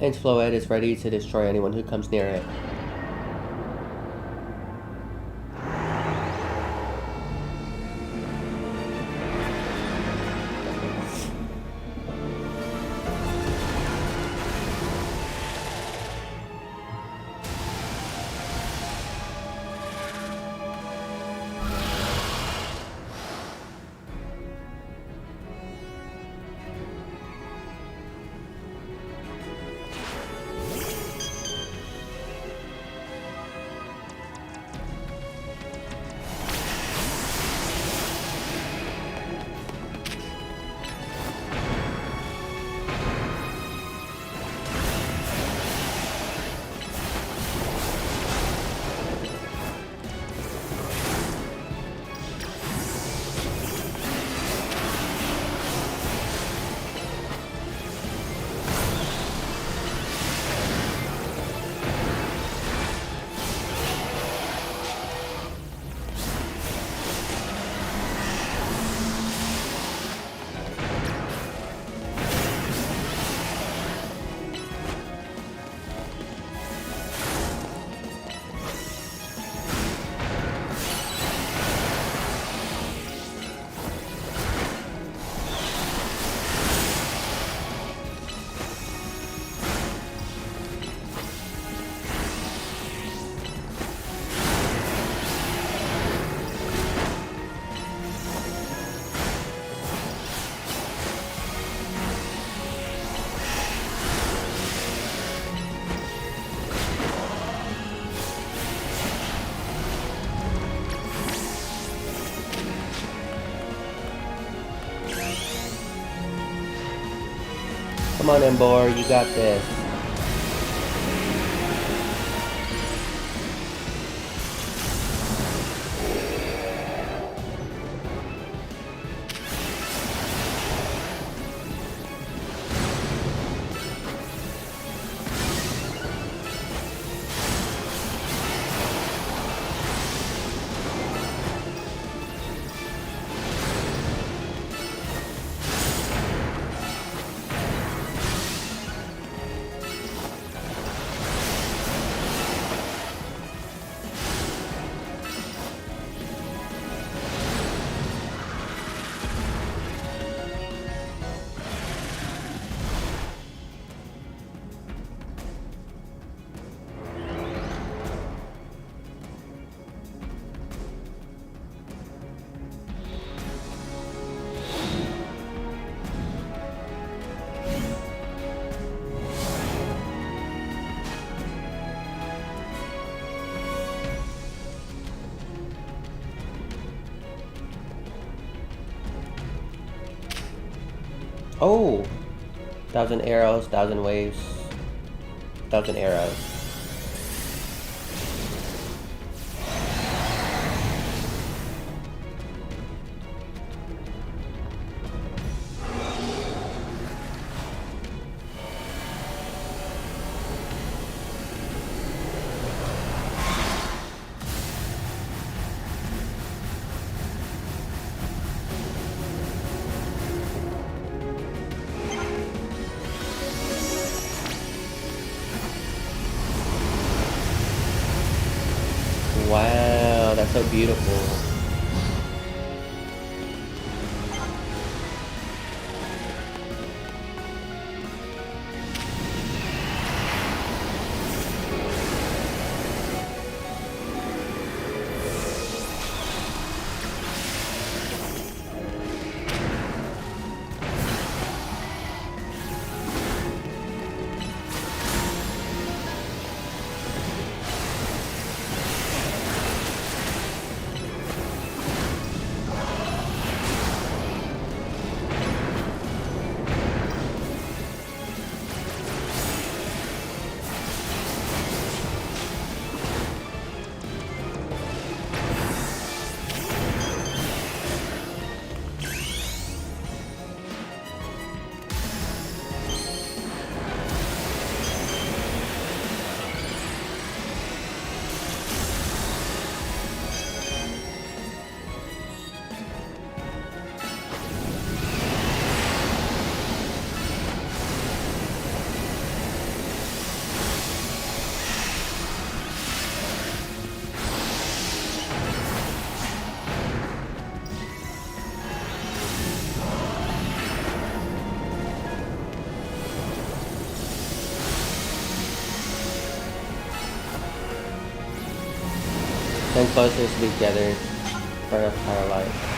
And Floette is ready to destroy anyone who comes near it. Come on, Emboar, you got this. Oh! 1,000 arrows, 1,000 waves, 1,000 arrows. Wow, that's so beautiful. Come closer together for a firelight.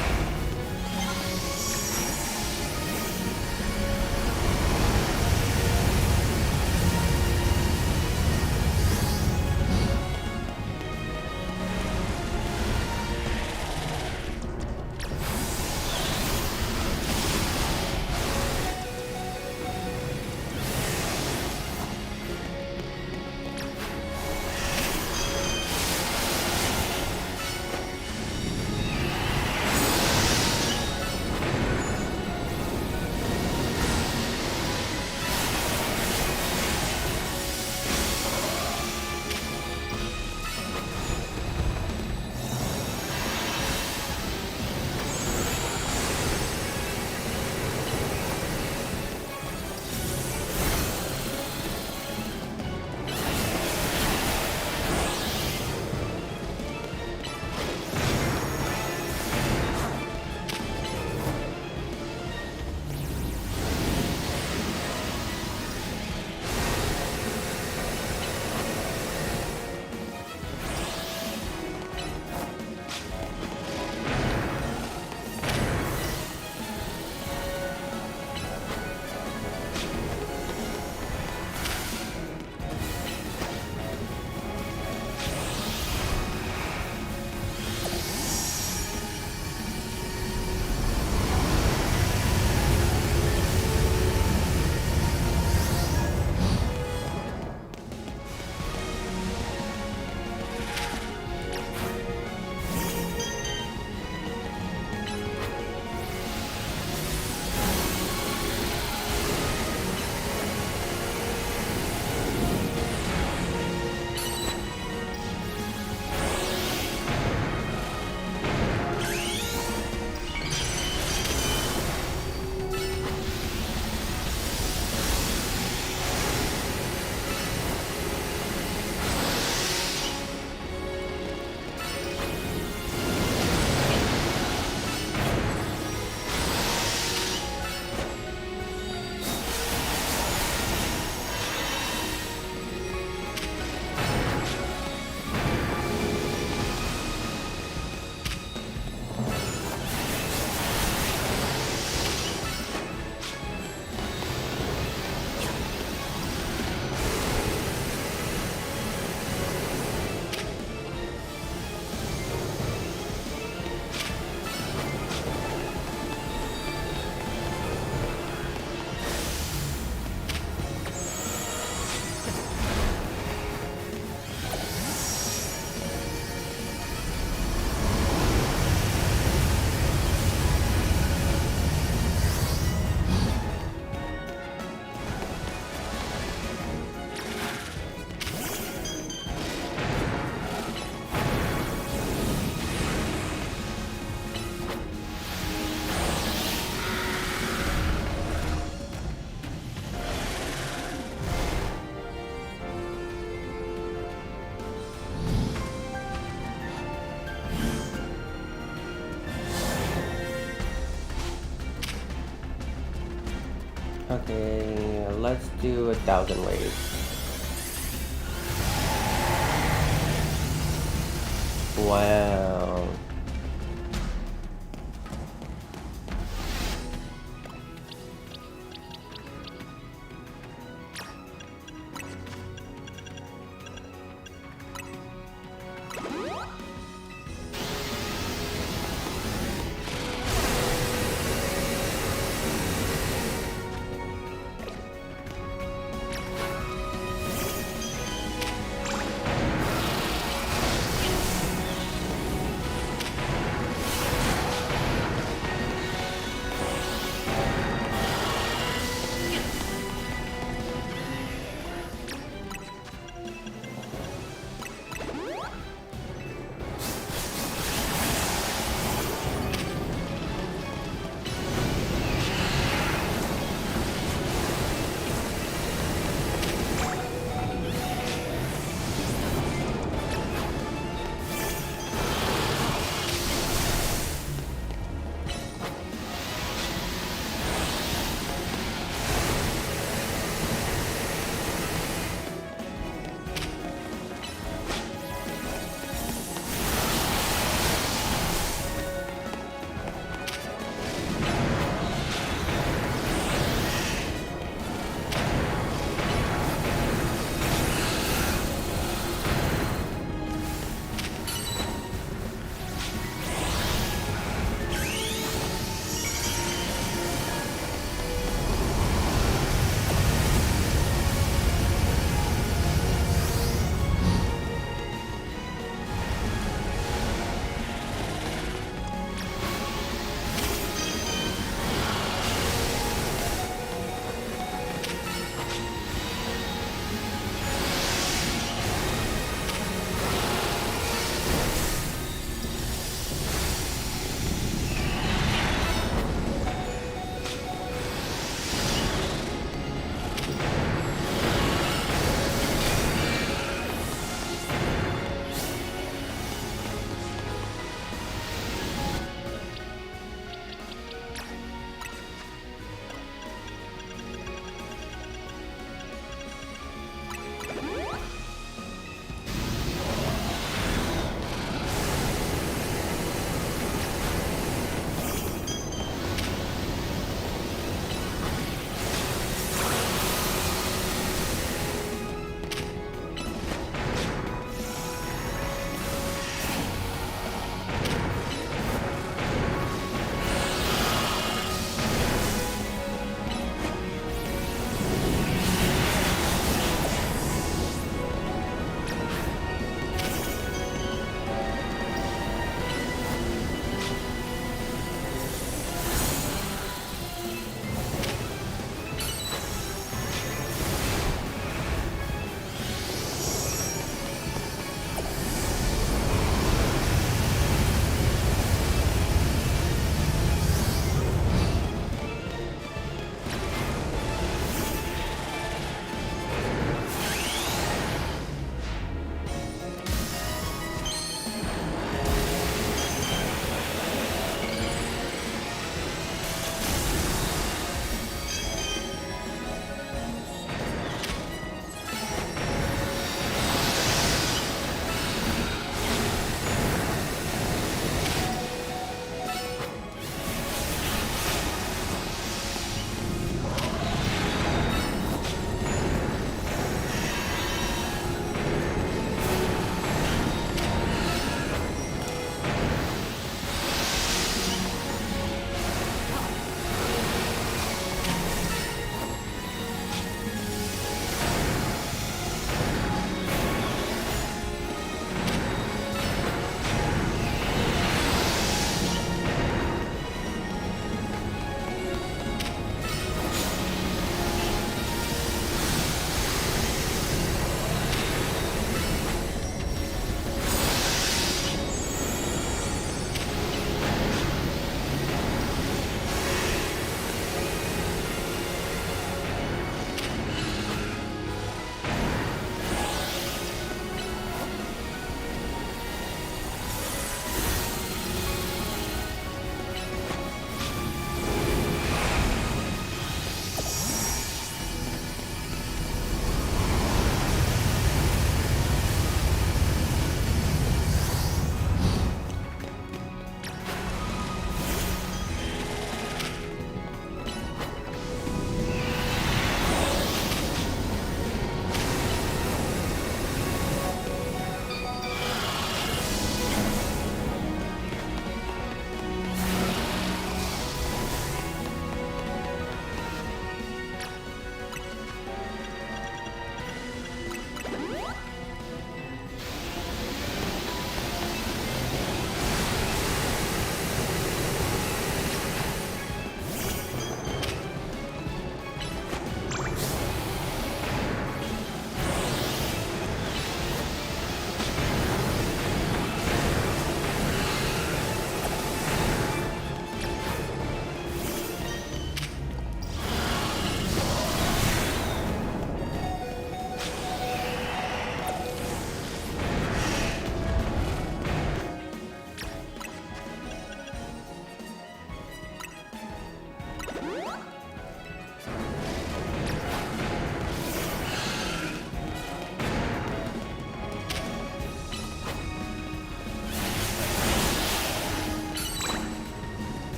Okay, let's do 1,000 waves. Wow.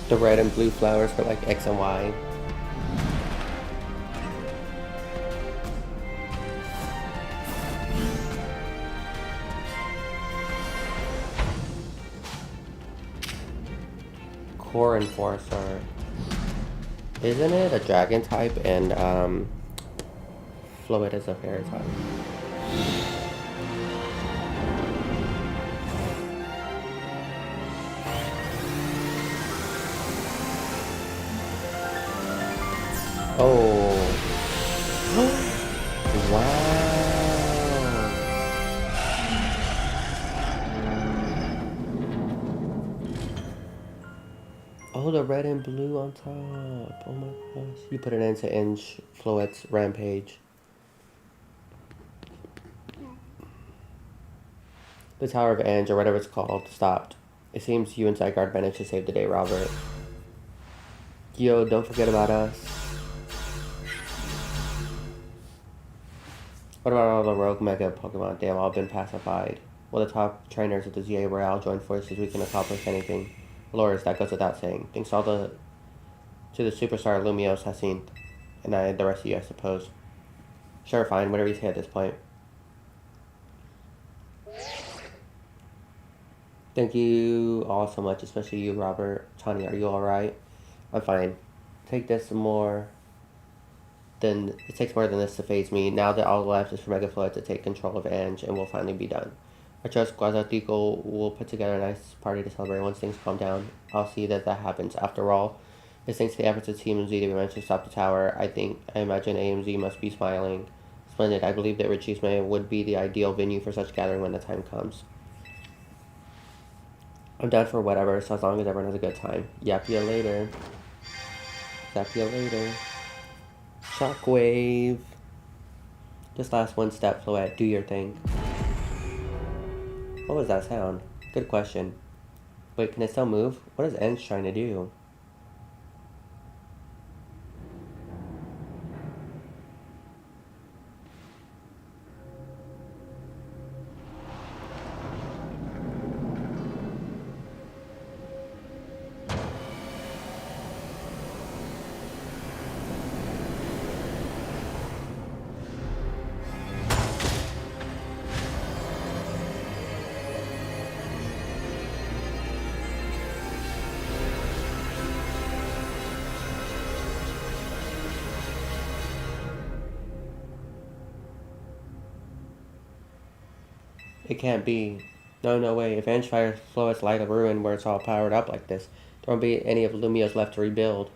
The red and blue flowers for like X and Y. Core Enforcer. Isn't it a dragon type and Fluid is a fairy type? Oh. Wow. Oh, the red and blue on top. Oh my gosh. You put an end to Inge Fluid's rampage. The Tower of Ange, or whatever it's called, stopped. It seems you and Zygarde managed to save the day, Robert. Yo, don't forget about us. What about all the rogue Mega Pokemon? They have all been pacified. Will the top trainers of the ZA Royale join forces, we can accomplish anything. Lors, that goes without saying. Thanks all to the superstar Lumiose Hyacinth, and the rest of you, I suppose. Sure, fine, whatever you say at this point. Thank you all so much, especially you, Robert. Tanya, are you alright? I'm fine. Take this more than... It takes more than this to phase me. Now that all left is for Mega Flood to take control of Ange, and we'll finally be done. I trust Guazatico will put together a nice party to celebrate once things calm down. I'll see that happens. After all, it's thanks to the efforts of Team Z that we managed to stop the tower. I imagine AMZ must be smiling. Splendid. I believe that Richisme would be the ideal venue for such gathering when the time comes. I'm down for whatever, so as long as everyone has a good time. Yap ya later. Zap ya later. Shockwave. Just last one step, Floette. Do your thing. What was that sound? Good question. Wait, can it still move? What is Ange trying to do? It can't be. No way. If Ange fires Floette's Light of Ruin where it's all powered up like this, there won't be any of Lumio's left to rebuild.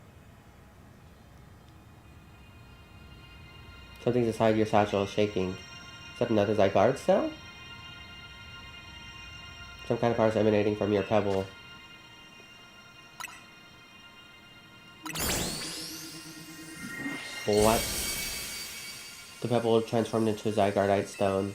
Something's inside your satchel is shaking. Is that another Zygarde cell? Some kind of power is emanating from your pebble. What? The pebble transformed into a Zygardeite stone.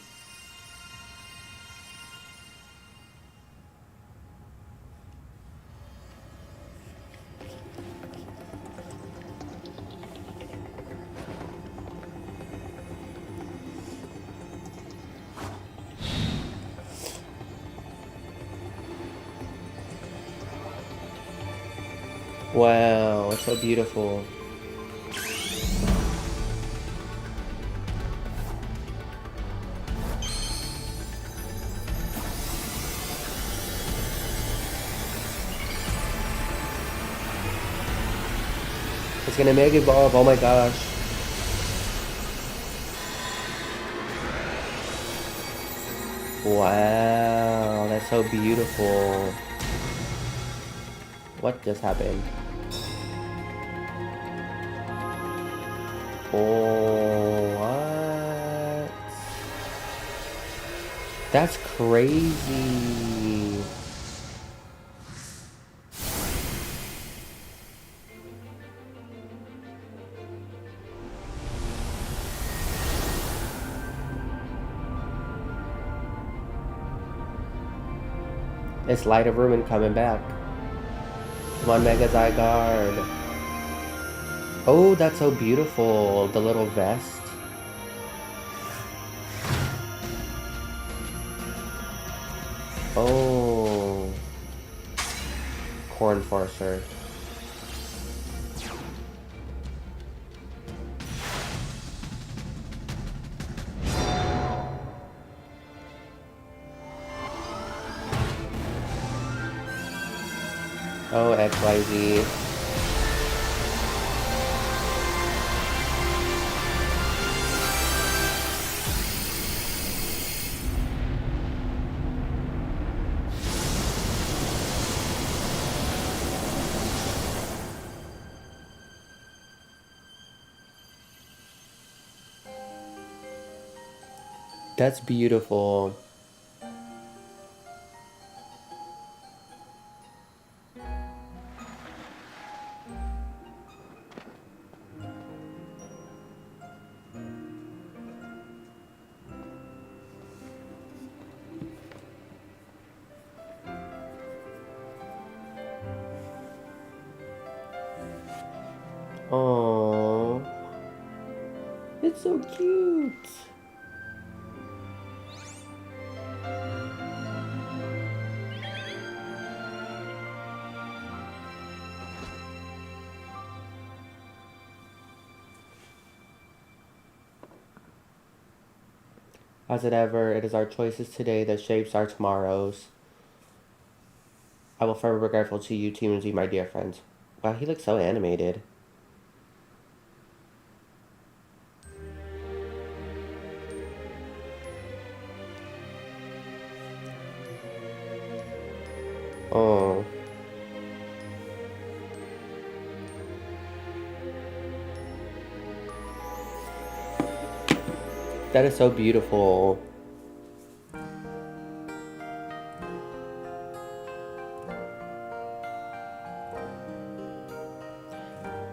Wow, it's so beautiful. It's gonna Mega Evolve, oh my gosh. Wow, that's so beautiful. What just happened? Oh, what? That's crazy. It's Light of Ruin coming back. Come on, Mega Zygarde. Oh, that's so beautiful. The little vest. Oh. Corn Forcer. Oh, XYZ. That's beautiful. Oh, it's so cute. As it ever, it is our choices today that shapes our tomorrows. I will forever be grateful to you, TMZ, my dear friends. Wow, he looks so animated. Oh. That is so beautiful.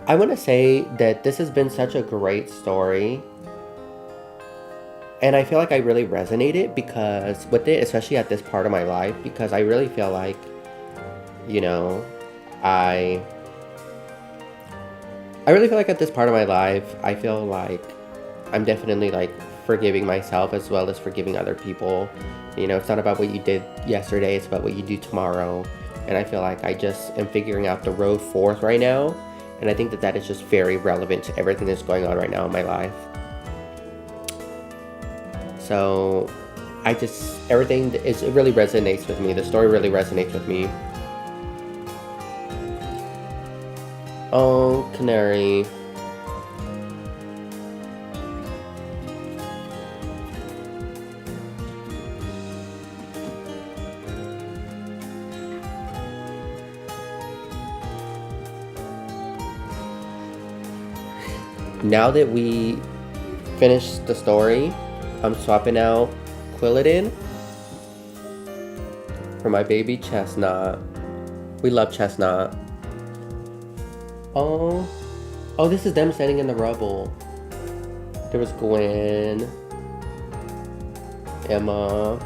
I want to say that this has been such a great story. And I feel like I really resonated because with it, especially at this part of my life, because I really feel like, you know, I really feel like at this part of my life, I feel like I'm definitely like forgiving myself as well as forgiving other people. You know, it's not about what you did yesterday, it's about what you do tomorrow. And I feel like I just am figuring out the road forth right now. And I think that that is just very relevant to everything that's going on right now in my life. So I just, everything is, it really resonates with me. The story really resonates with me. Oh, Canary. Now that we finished the story, I'm swapping out Quilladin for my baby Chestnut. We love Chestnut. Oh, oh, this is them standing in the rubble. There was Gwen, Emma,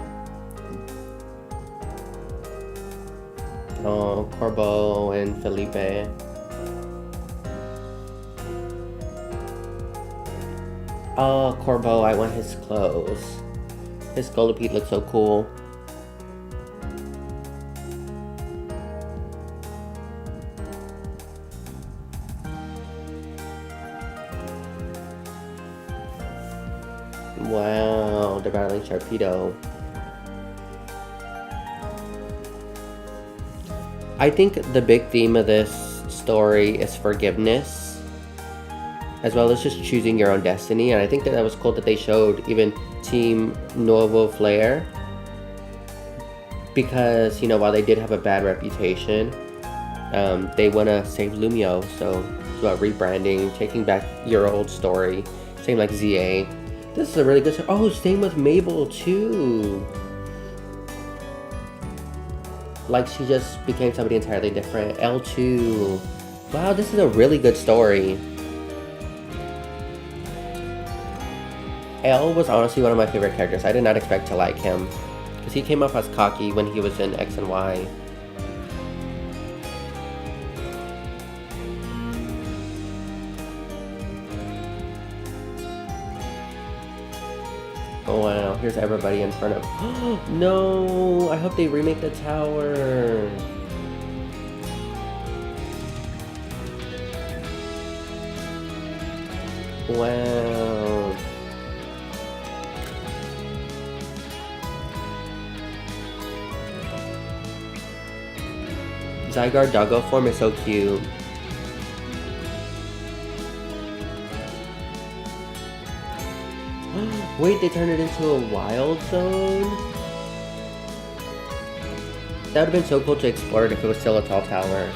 oh, Corbo, and Felipe. Oh, Corbo, I want his clothes. His Scolipede looks so cool. Wow, they're battling Sharpedo. I think the big theme of this story is forgiveness, as well as just choosing your own destiny. And I think that was cool that they showed even Team Nuevo Flare, because, you know, while they did have a bad reputation, they want to save Lumio. So it's about rebranding, taking back your old story. Same like ZA. This is a really good story. Oh, same with Mabel too. Like, she just became somebody entirely different. L2. Wow, this is a really good story. L was honestly one of my favorite characters. I did not expect to like him, because he came off as cocky when he was in X and Y. Oh wow, here's everybody in front of... No! I hope they remake the tower! Wow. Zygarde doggo form is so cute. Wait, they turned it into a wild zone? That would have been so cool to explore it if it was still a tall tower.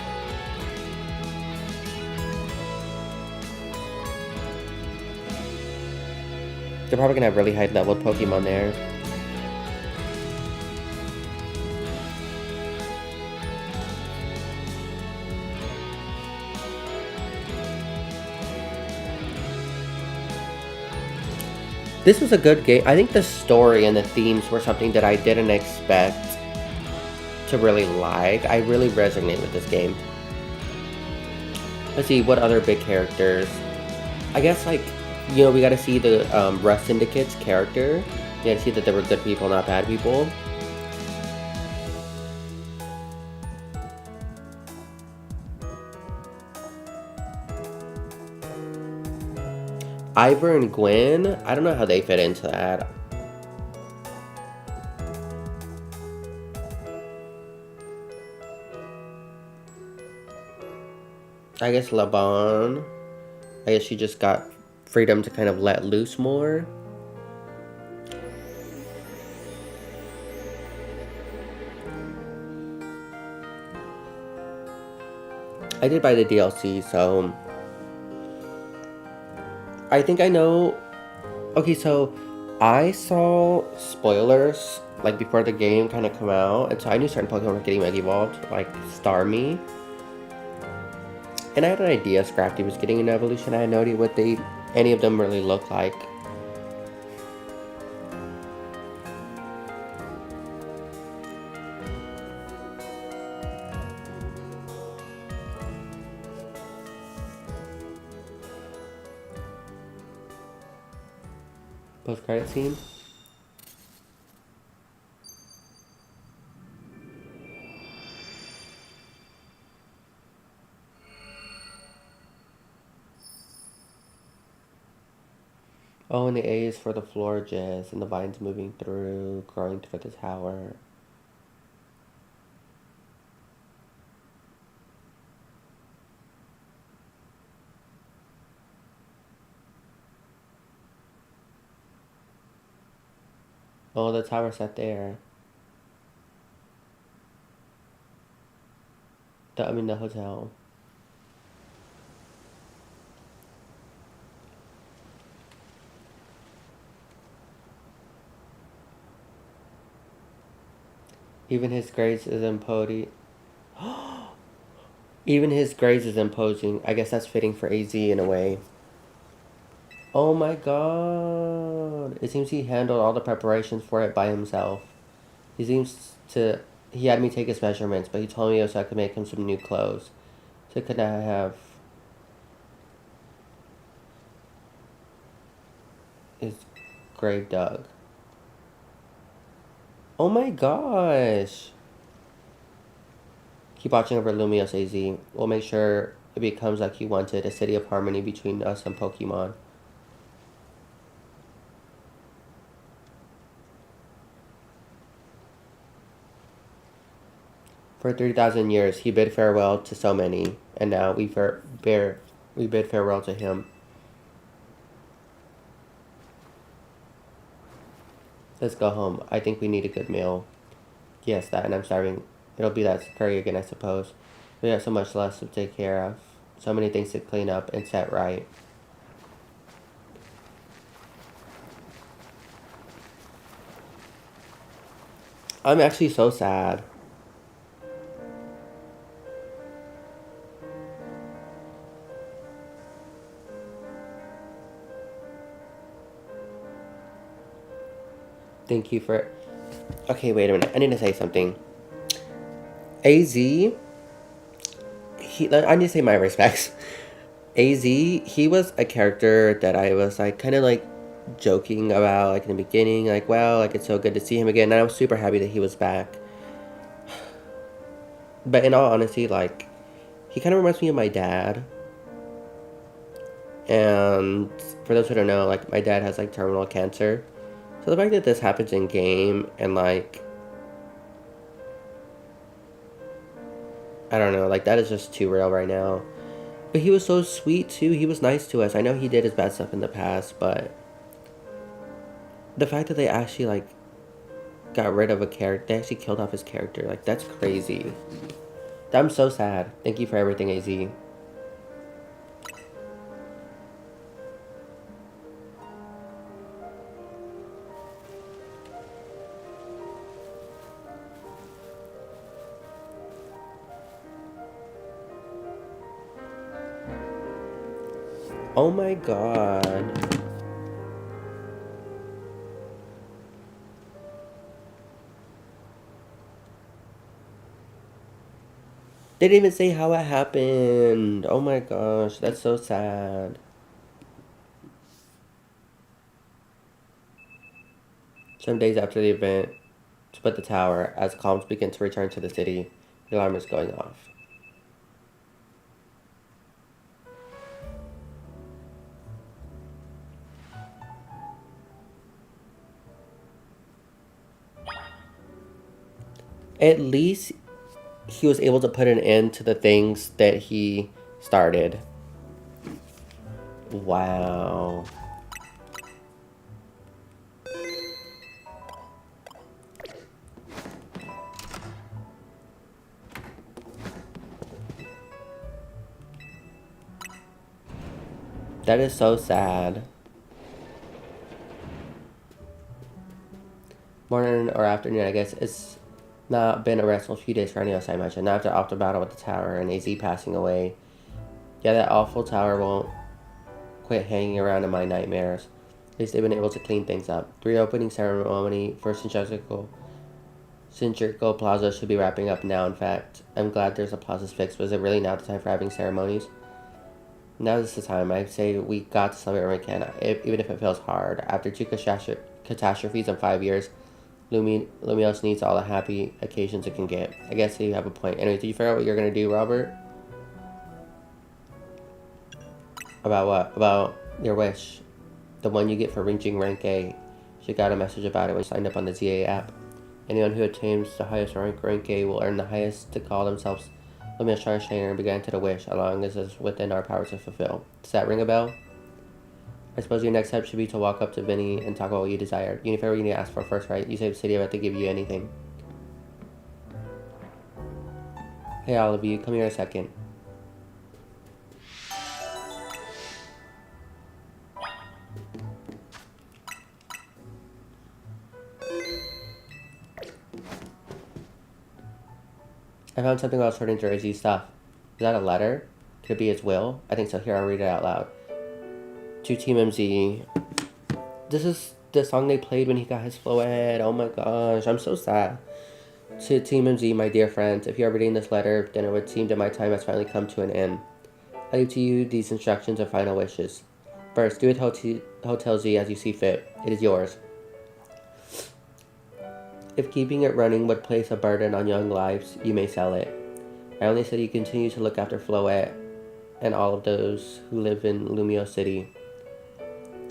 They're probably gonna have really high leveled Pokemon there. This was a good game. I think the story and the themes were something that I didn't expect to really like. I really resonate with this game. Let's see, what other big characters? I guess, like, you know, we got to see the Rust Syndicate's character. You got to see that there were good people, not bad people. Ivor and Gwen, I don't know how they fit into that. I guess Laban. I guess she just got freedom to kind of let loose more. I did buy the DLC, so I think I know. Okay, so I saw spoilers like before the game kind of come out, and so I knew certain Pokemon were getting Mega Evolved, like Starmie. And I had an idea Scrafty was getting an evolution. I had no idea what any of them really look like. Post-credit scene. Oh, and the A is for the Florges, and the vines moving through, growing for the tower. Oh, the tower set there. I mean, the hotel. Even his grades is imposing. Even his grades is imposing. I guess that's fitting for AZ in a way. Oh my god. It seems he handled all the preparations for it by himself. He seems to... He had me take his measurements, but he told me so I could make him some new clothes. So could I have... his grave dug. Oh my gosh. Keep watching over Lumios AZ. We'll make sure it becomes like you wanted, a city of harmony between us and Pokemon. For 30,000 years, he bid farewell to so many, and now we bid farewell to him. Let's go home. I think we need a good meal. Yes, that, and I'm starving. It'll be that curry again, I suppose. We have so much less to take care of. So many things to clean up and set right. I'm actually so sad. Thank you for... Okay, wait a minute. I need to say something. AZ... I need to say my respects. AZ, he was a character that I was like kind of like joking about like in the beginning, like wow, like it's so good to see him again. And I was super happy that he was back. But in all honesty, like he kind of reminds me of my dad. And for those who don't know, like my dad has like terminal cancer. So the fact that this happens in game and like I don't know, like that is just too real right now. But he was so sweet too. He was nice to us. I know he did his bad stuff in the past, but the fact that they actually like got rid of a character, they actually killed off his character. Like that's crazy. I'm so sad. Thank you for everything, AZ. Oh my god. They didn't even say how it happened. Oh my gosh, that's so sad. Some days after the event, split the tower as comms begin to return to the city. The alarm is going off. At least he was able to put an end to the things that he started. Wow. That is so sad. Morning or afternoon, I guess. It's not been a restful few days for any of us, I imagine. Not after battle with the tower and AZ passing away. Yeah, that awful tower won't quit hanging around in my nightmares. At least they've been able to clean things up. The reopening ceremony for Shinjuku Plaza should be wrapping up now, in fact. I'm glad there's a plaza's fixed. Was it really now the time for having ceremonies? Now is the time. I say we got to celebrate when we can, even if it feels hard. After two catastrophes in 5 years, Lumios needs all the happy occasions it can get. I guess you have a point. Anyway, did you figure out what you're going to do, Robert? About what? About your wish. The one you get for reaching rank A. She got a message about it when you signed up on the ZA app. Anyone who attains the highest rank A, will earn the highest to call themselves Lumios Trainer and be granted a wish, as long as it's within our power to fulfill. Does that ring a bell? I suppose your next step should be to walk up to Vinny and talk about what you desire. Unifair, you need to ask for first, right? You saved the city about to give you anything. Hey, all of you, come here a second. I found something about sorting through AZ's stuff. Is that a letter? Could it be his will? I think so. Here, I'll read it out loud. To Team MZ. This is the song they played when he got his Floed. Oh my gosh, I'm so sad. To Team MZ, my dear friends, if you are reading this letter, then it would seem that my time has finally come to an end. I leave to you these instructions and final wishes. First, do with Hotel Z as you see fit. It is yours. If keeping it running would place a burden on young lives, you may sell it. I only said you continue to look after Floette and all of those who live in Lumio City.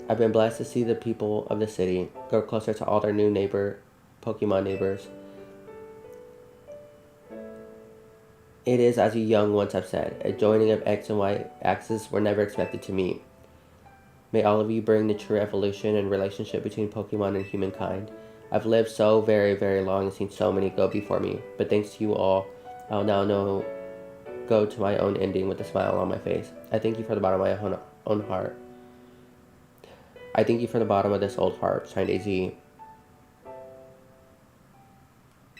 I've been blessed to see the people of the city grow closer to all their new Pokemon neighbors. It is as you young once have said, a joining of X and Y axes were never expected to meet. May all of you bring the true evolution and relationship between Pokemon and humankind. I've lived so very, very long and seen so many go before me, but thanks to you all, I'll now know go to my own ending with a smile on my face. I thank you from the bottom of my own heart. I thank you from the bottom of this old heart, signed AZ.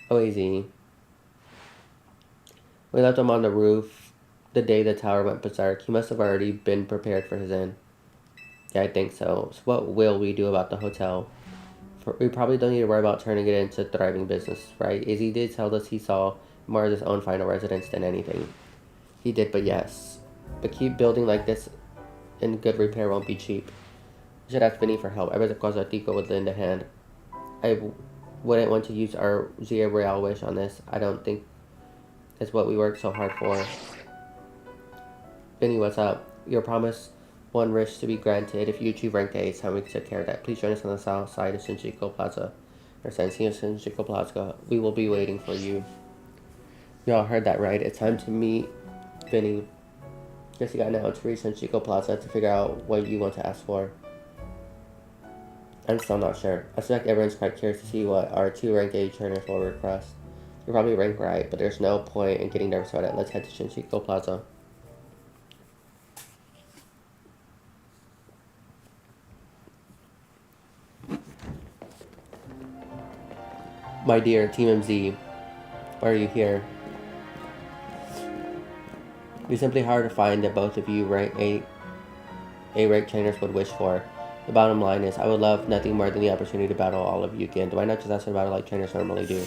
Oh, AZ. We left him on the roof the day the tower went berserk. He must have already been prepared for his end. Yeah, I think so. So what will we do about the hotel? We probably don't need to worry about turning it into a thriving business, right? AZ did tell us he saw more as his own final residence than anything. He did, but yes. But keep building like this in good repair won't be cheap. We should ask Vinny for help. I bet the Quasartico would lend a hand. I wouldn't want to use our Zia Royale wish on this. I don't think it's what we worked so hard for. Vinny, what's up? Your promise one wish to be granted if you achieve rank A. It's time we take care of that. Please join us on the south side of Shinjuku Plaza. Or Shinjuku Plaza. We will be waiting for you. Y'all heard that right. It's time to meet Vinny. Guess you got now to reach Shinjuku Plaza to figure out what you want to ask for. I'm still not sure. I suspect everyone's quite curious to see what our 2 rank A trainers will request. You're probably ranked right, but there's no point in getting nervous about it. Let's head to Shinjuku Plaza. My dear Team MZ, why are you here? We simply hard to find that both of you rank A rank trainers would wish for. The bottom line is, I would love nothing more than the opportunity to battle all of you again. Do I not just ask for battle like trainers normally do?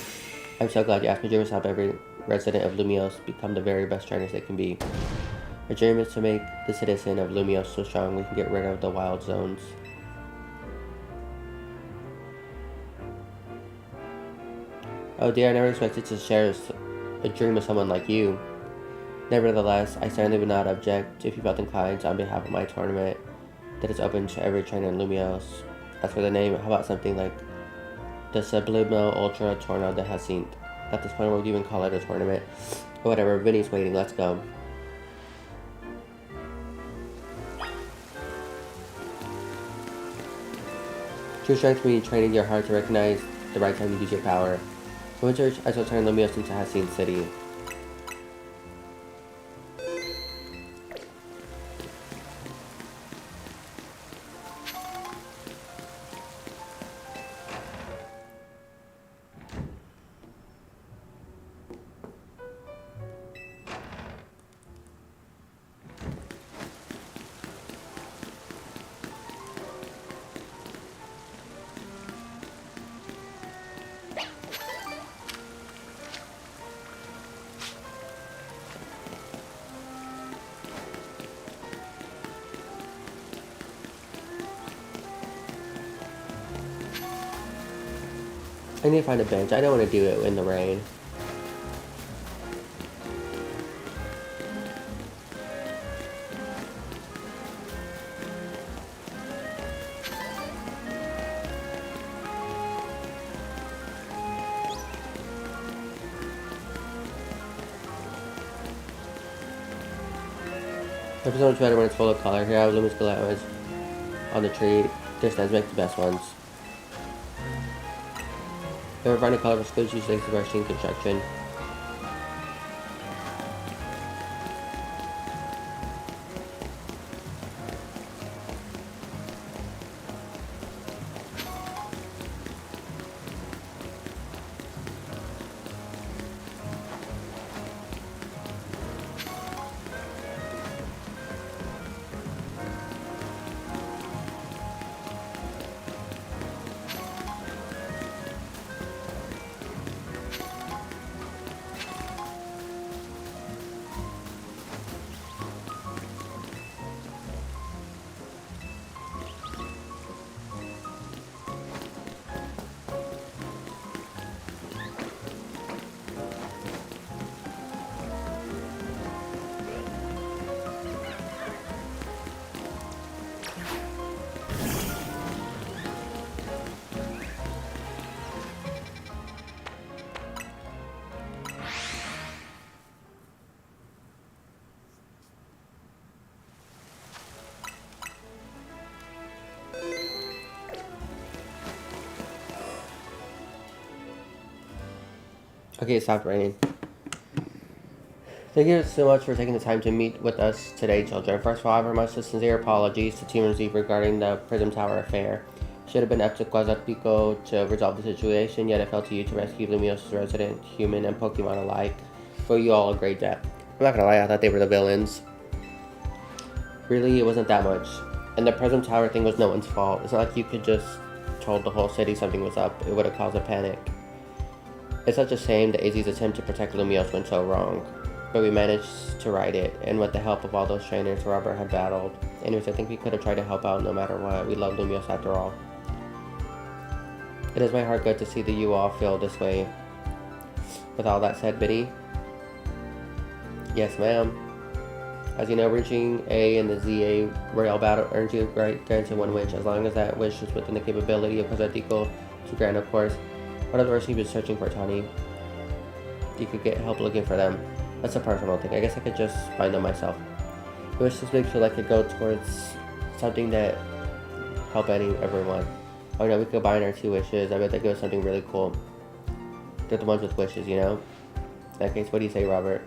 I'm so glad you asked. My dream is to help every resident of Lumiose become the very best trainers they can be. My dream is to make the citizen of Lumiose so strong we can get rid of the wild zones. Oh dear, I never expected to share a dream with someone like you. Nevertheless, I certainly would not object if you felt inclined on behalf of my tournament that is open to every trainer in Lumiose. As for the name, how about something like the Subliminal Ultra Tornado de Hyacinth? At this point, we'll even call it a tournament. Or whatever, Vinny's waiting, let's go. True strength means training your heart to recognize the right time to use your power. So in church, I shall turn Lumiose into Hyacinth City. I need to find a bench. I don't want to do it in the rain. It's so much better when it's full of color. Here I have Lumis Galamas on the tree. Their stems make the best ones. If ever find a color for schools, use thanks to brushing construction. Okay, it stopped raining. Thank you so much for taking the time to meet with us today, children. First of all, I offer my sincere apologies to Team Z regarding the Prism Tower affair. It should have been up to Quasartico to resolve the situation, yet it fell to you to rescue Lumios' resident, human, and Pokemon alike. So you all a great debt. I'm not gonna lie, I thought they were the villains. Really, it wasn't that much. And the Prism Tower thing was no one's fault. It's not like you could just told the whole city something was up. It would have caused a panic. It's such a shame that AZ's attempt to protect Lumios went so wrong. But we managed to right it, and with the help of all those trainers Robert had battled. Anyways, I think we could have tried to help out no matter what. We love Lumios after all. It is my heart good to see that you all feel this way. With all that said, Biddy. Yes, ma'am. As you know, reaching A in the ZA Royale battle earns you granted one wish, as long as that wish is within the capability of Quasartico to grant, of course. What other wish you've been searching for, Tawny? You could get help looking for them. That's a personal thing. I guess I could just find them myself. I wish this makes feel like it go towards something that help everyone. Oh no, we could combine our two wishes. I bet that goes something really cool. They're the ones with wishes, you know? In that case, what do you say, Robert?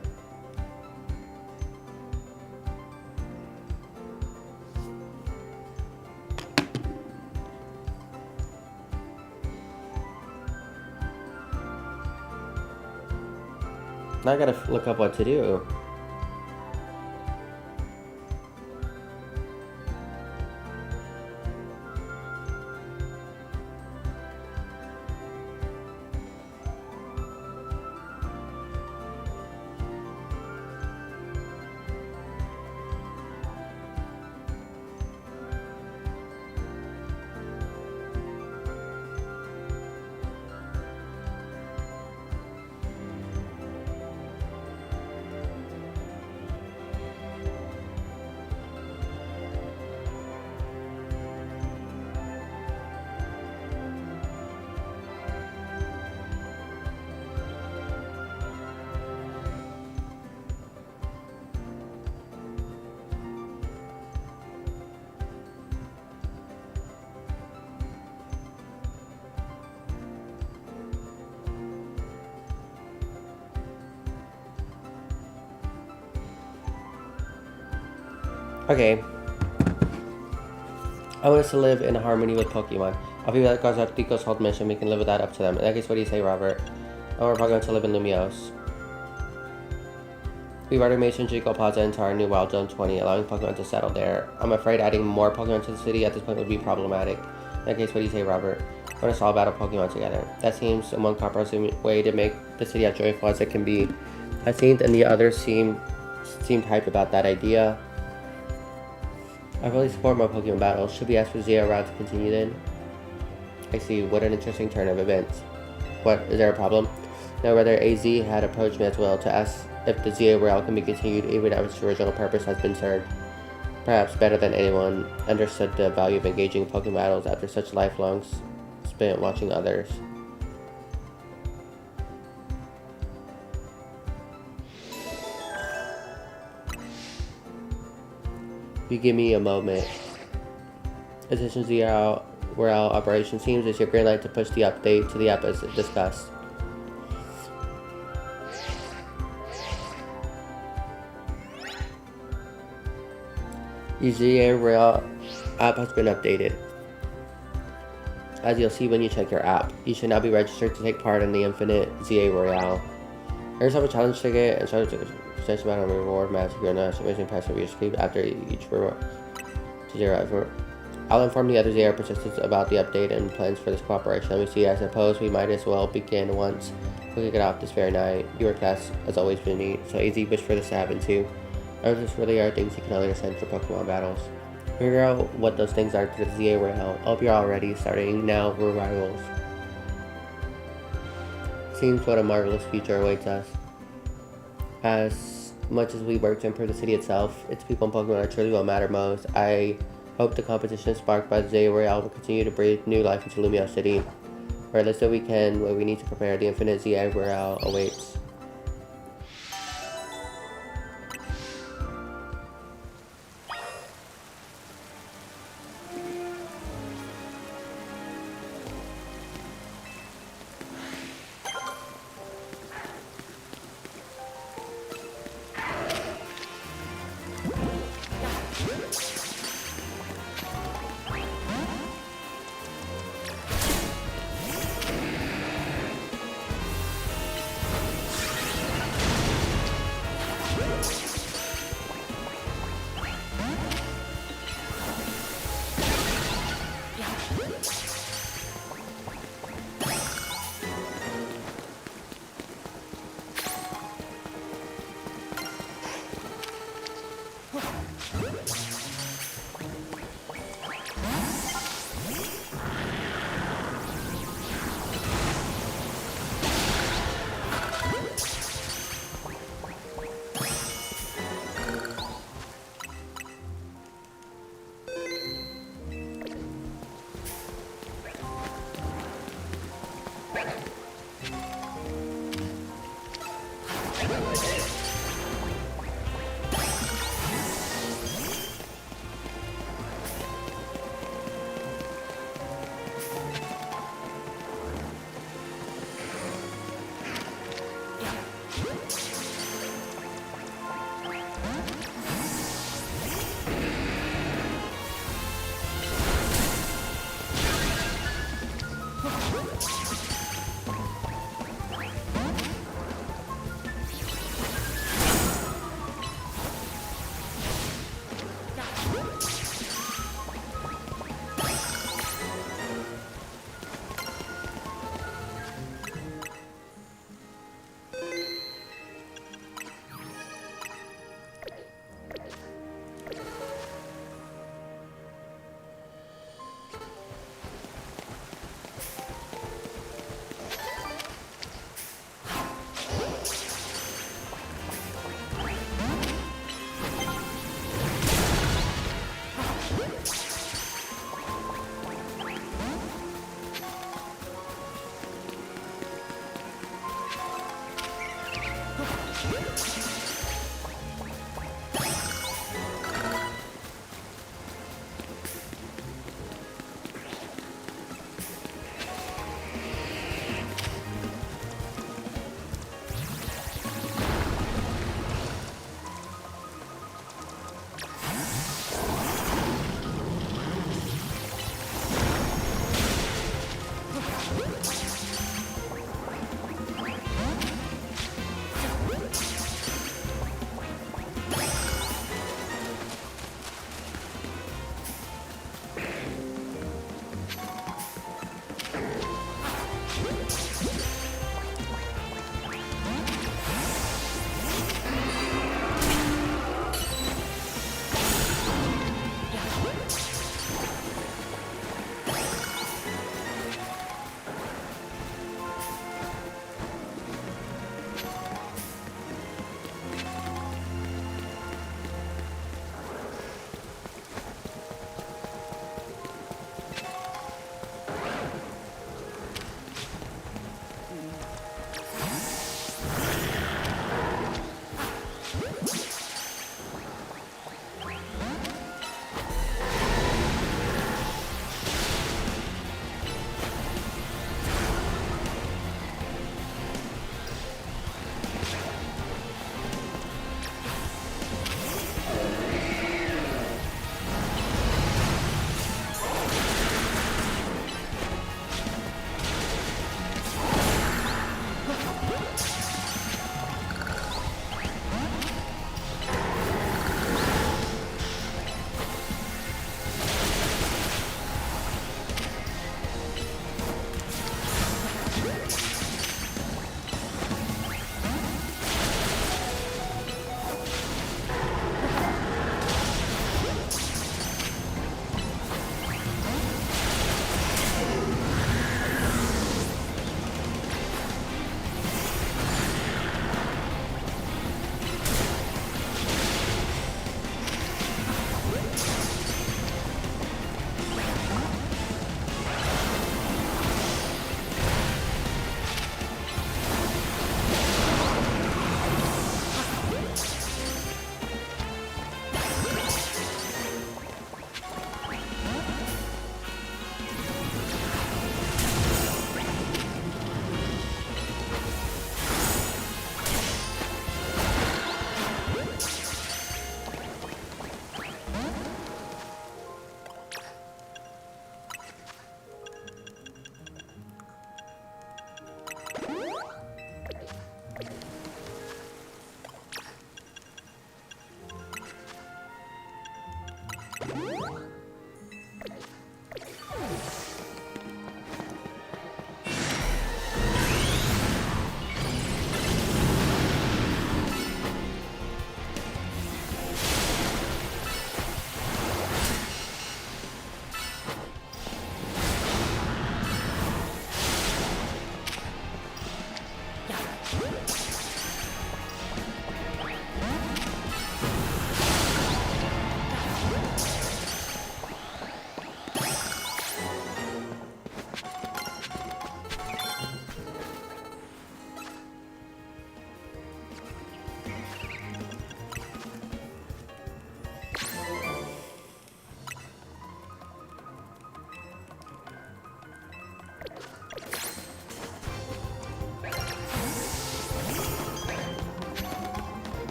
Now I gotta look up what to do. Okay. I want us to live in harmony with Pokemon. I'll be like Quasartico's whole mission. We can live with that up to them. In that case, what do you say, Robert? I want our Pokemon to live in Lumios. We've already made Shinjuku Plaza into our new Wild Zone 20, allowing Pokemon to settle there. I'm afraid adding more Pokemon to the city at this point would be problematic. In that case, what do you say, Robert? I want us to all battle Pokemon together. That seems a more comprehensive way to make the city as joyful as it can be. I think and the others seemed hyped about that idea. I really support more Pokemon battles. Should we ask for ZA Route to continue then? I see. What an interesting turn of events. What? Is there a problem? Now, whether AZ had approached me as well to ask if the ZA Route can be continued even after its original purpose has been served. Perhaps better than anyone understood the value of engaging in Pokemon battles after such lifelong spent watching others. You give me a moment. Attention ZA Royale operation seems as your green light to push the update to the app as discussed. The ZA Royale app has been updated. As you'll see when you check your app, you should now be registered to take part in the Infinite ZA Royale. There's a challenge ticket and start to such amount of reward magic or not amazing pass over your sleep after each reward to 0. I'll inform the other ZA participants about the update and plans for this cooperation. Let me see, I suppose we might as well begin once we kick it off this very night. Your task has always been neat, so AZ wish for this to happen too. Others really are things you can only understand for Pokemon battles. Figure out what those things are to the ZA Royale. I hope you're all ready. Starting now, we're rivals. Seems what a marvelous future awaits us. As much as we work to improve the city itself, its people and Pokemon are truly what matter most. I hope the competition sparked by the ZA Royale will continue to breathe new life into Lumios City. Or let's do what we can, what we need to prepare. The Infinite ZA Royale awaits.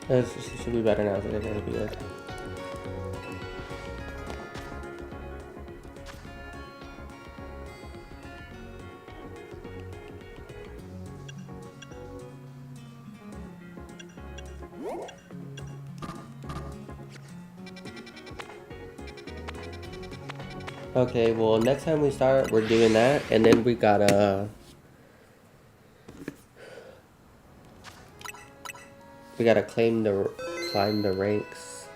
It should be better now. It'll be good. Okay, well, next time we start, we're doing that, and then we gotta climb the ranks.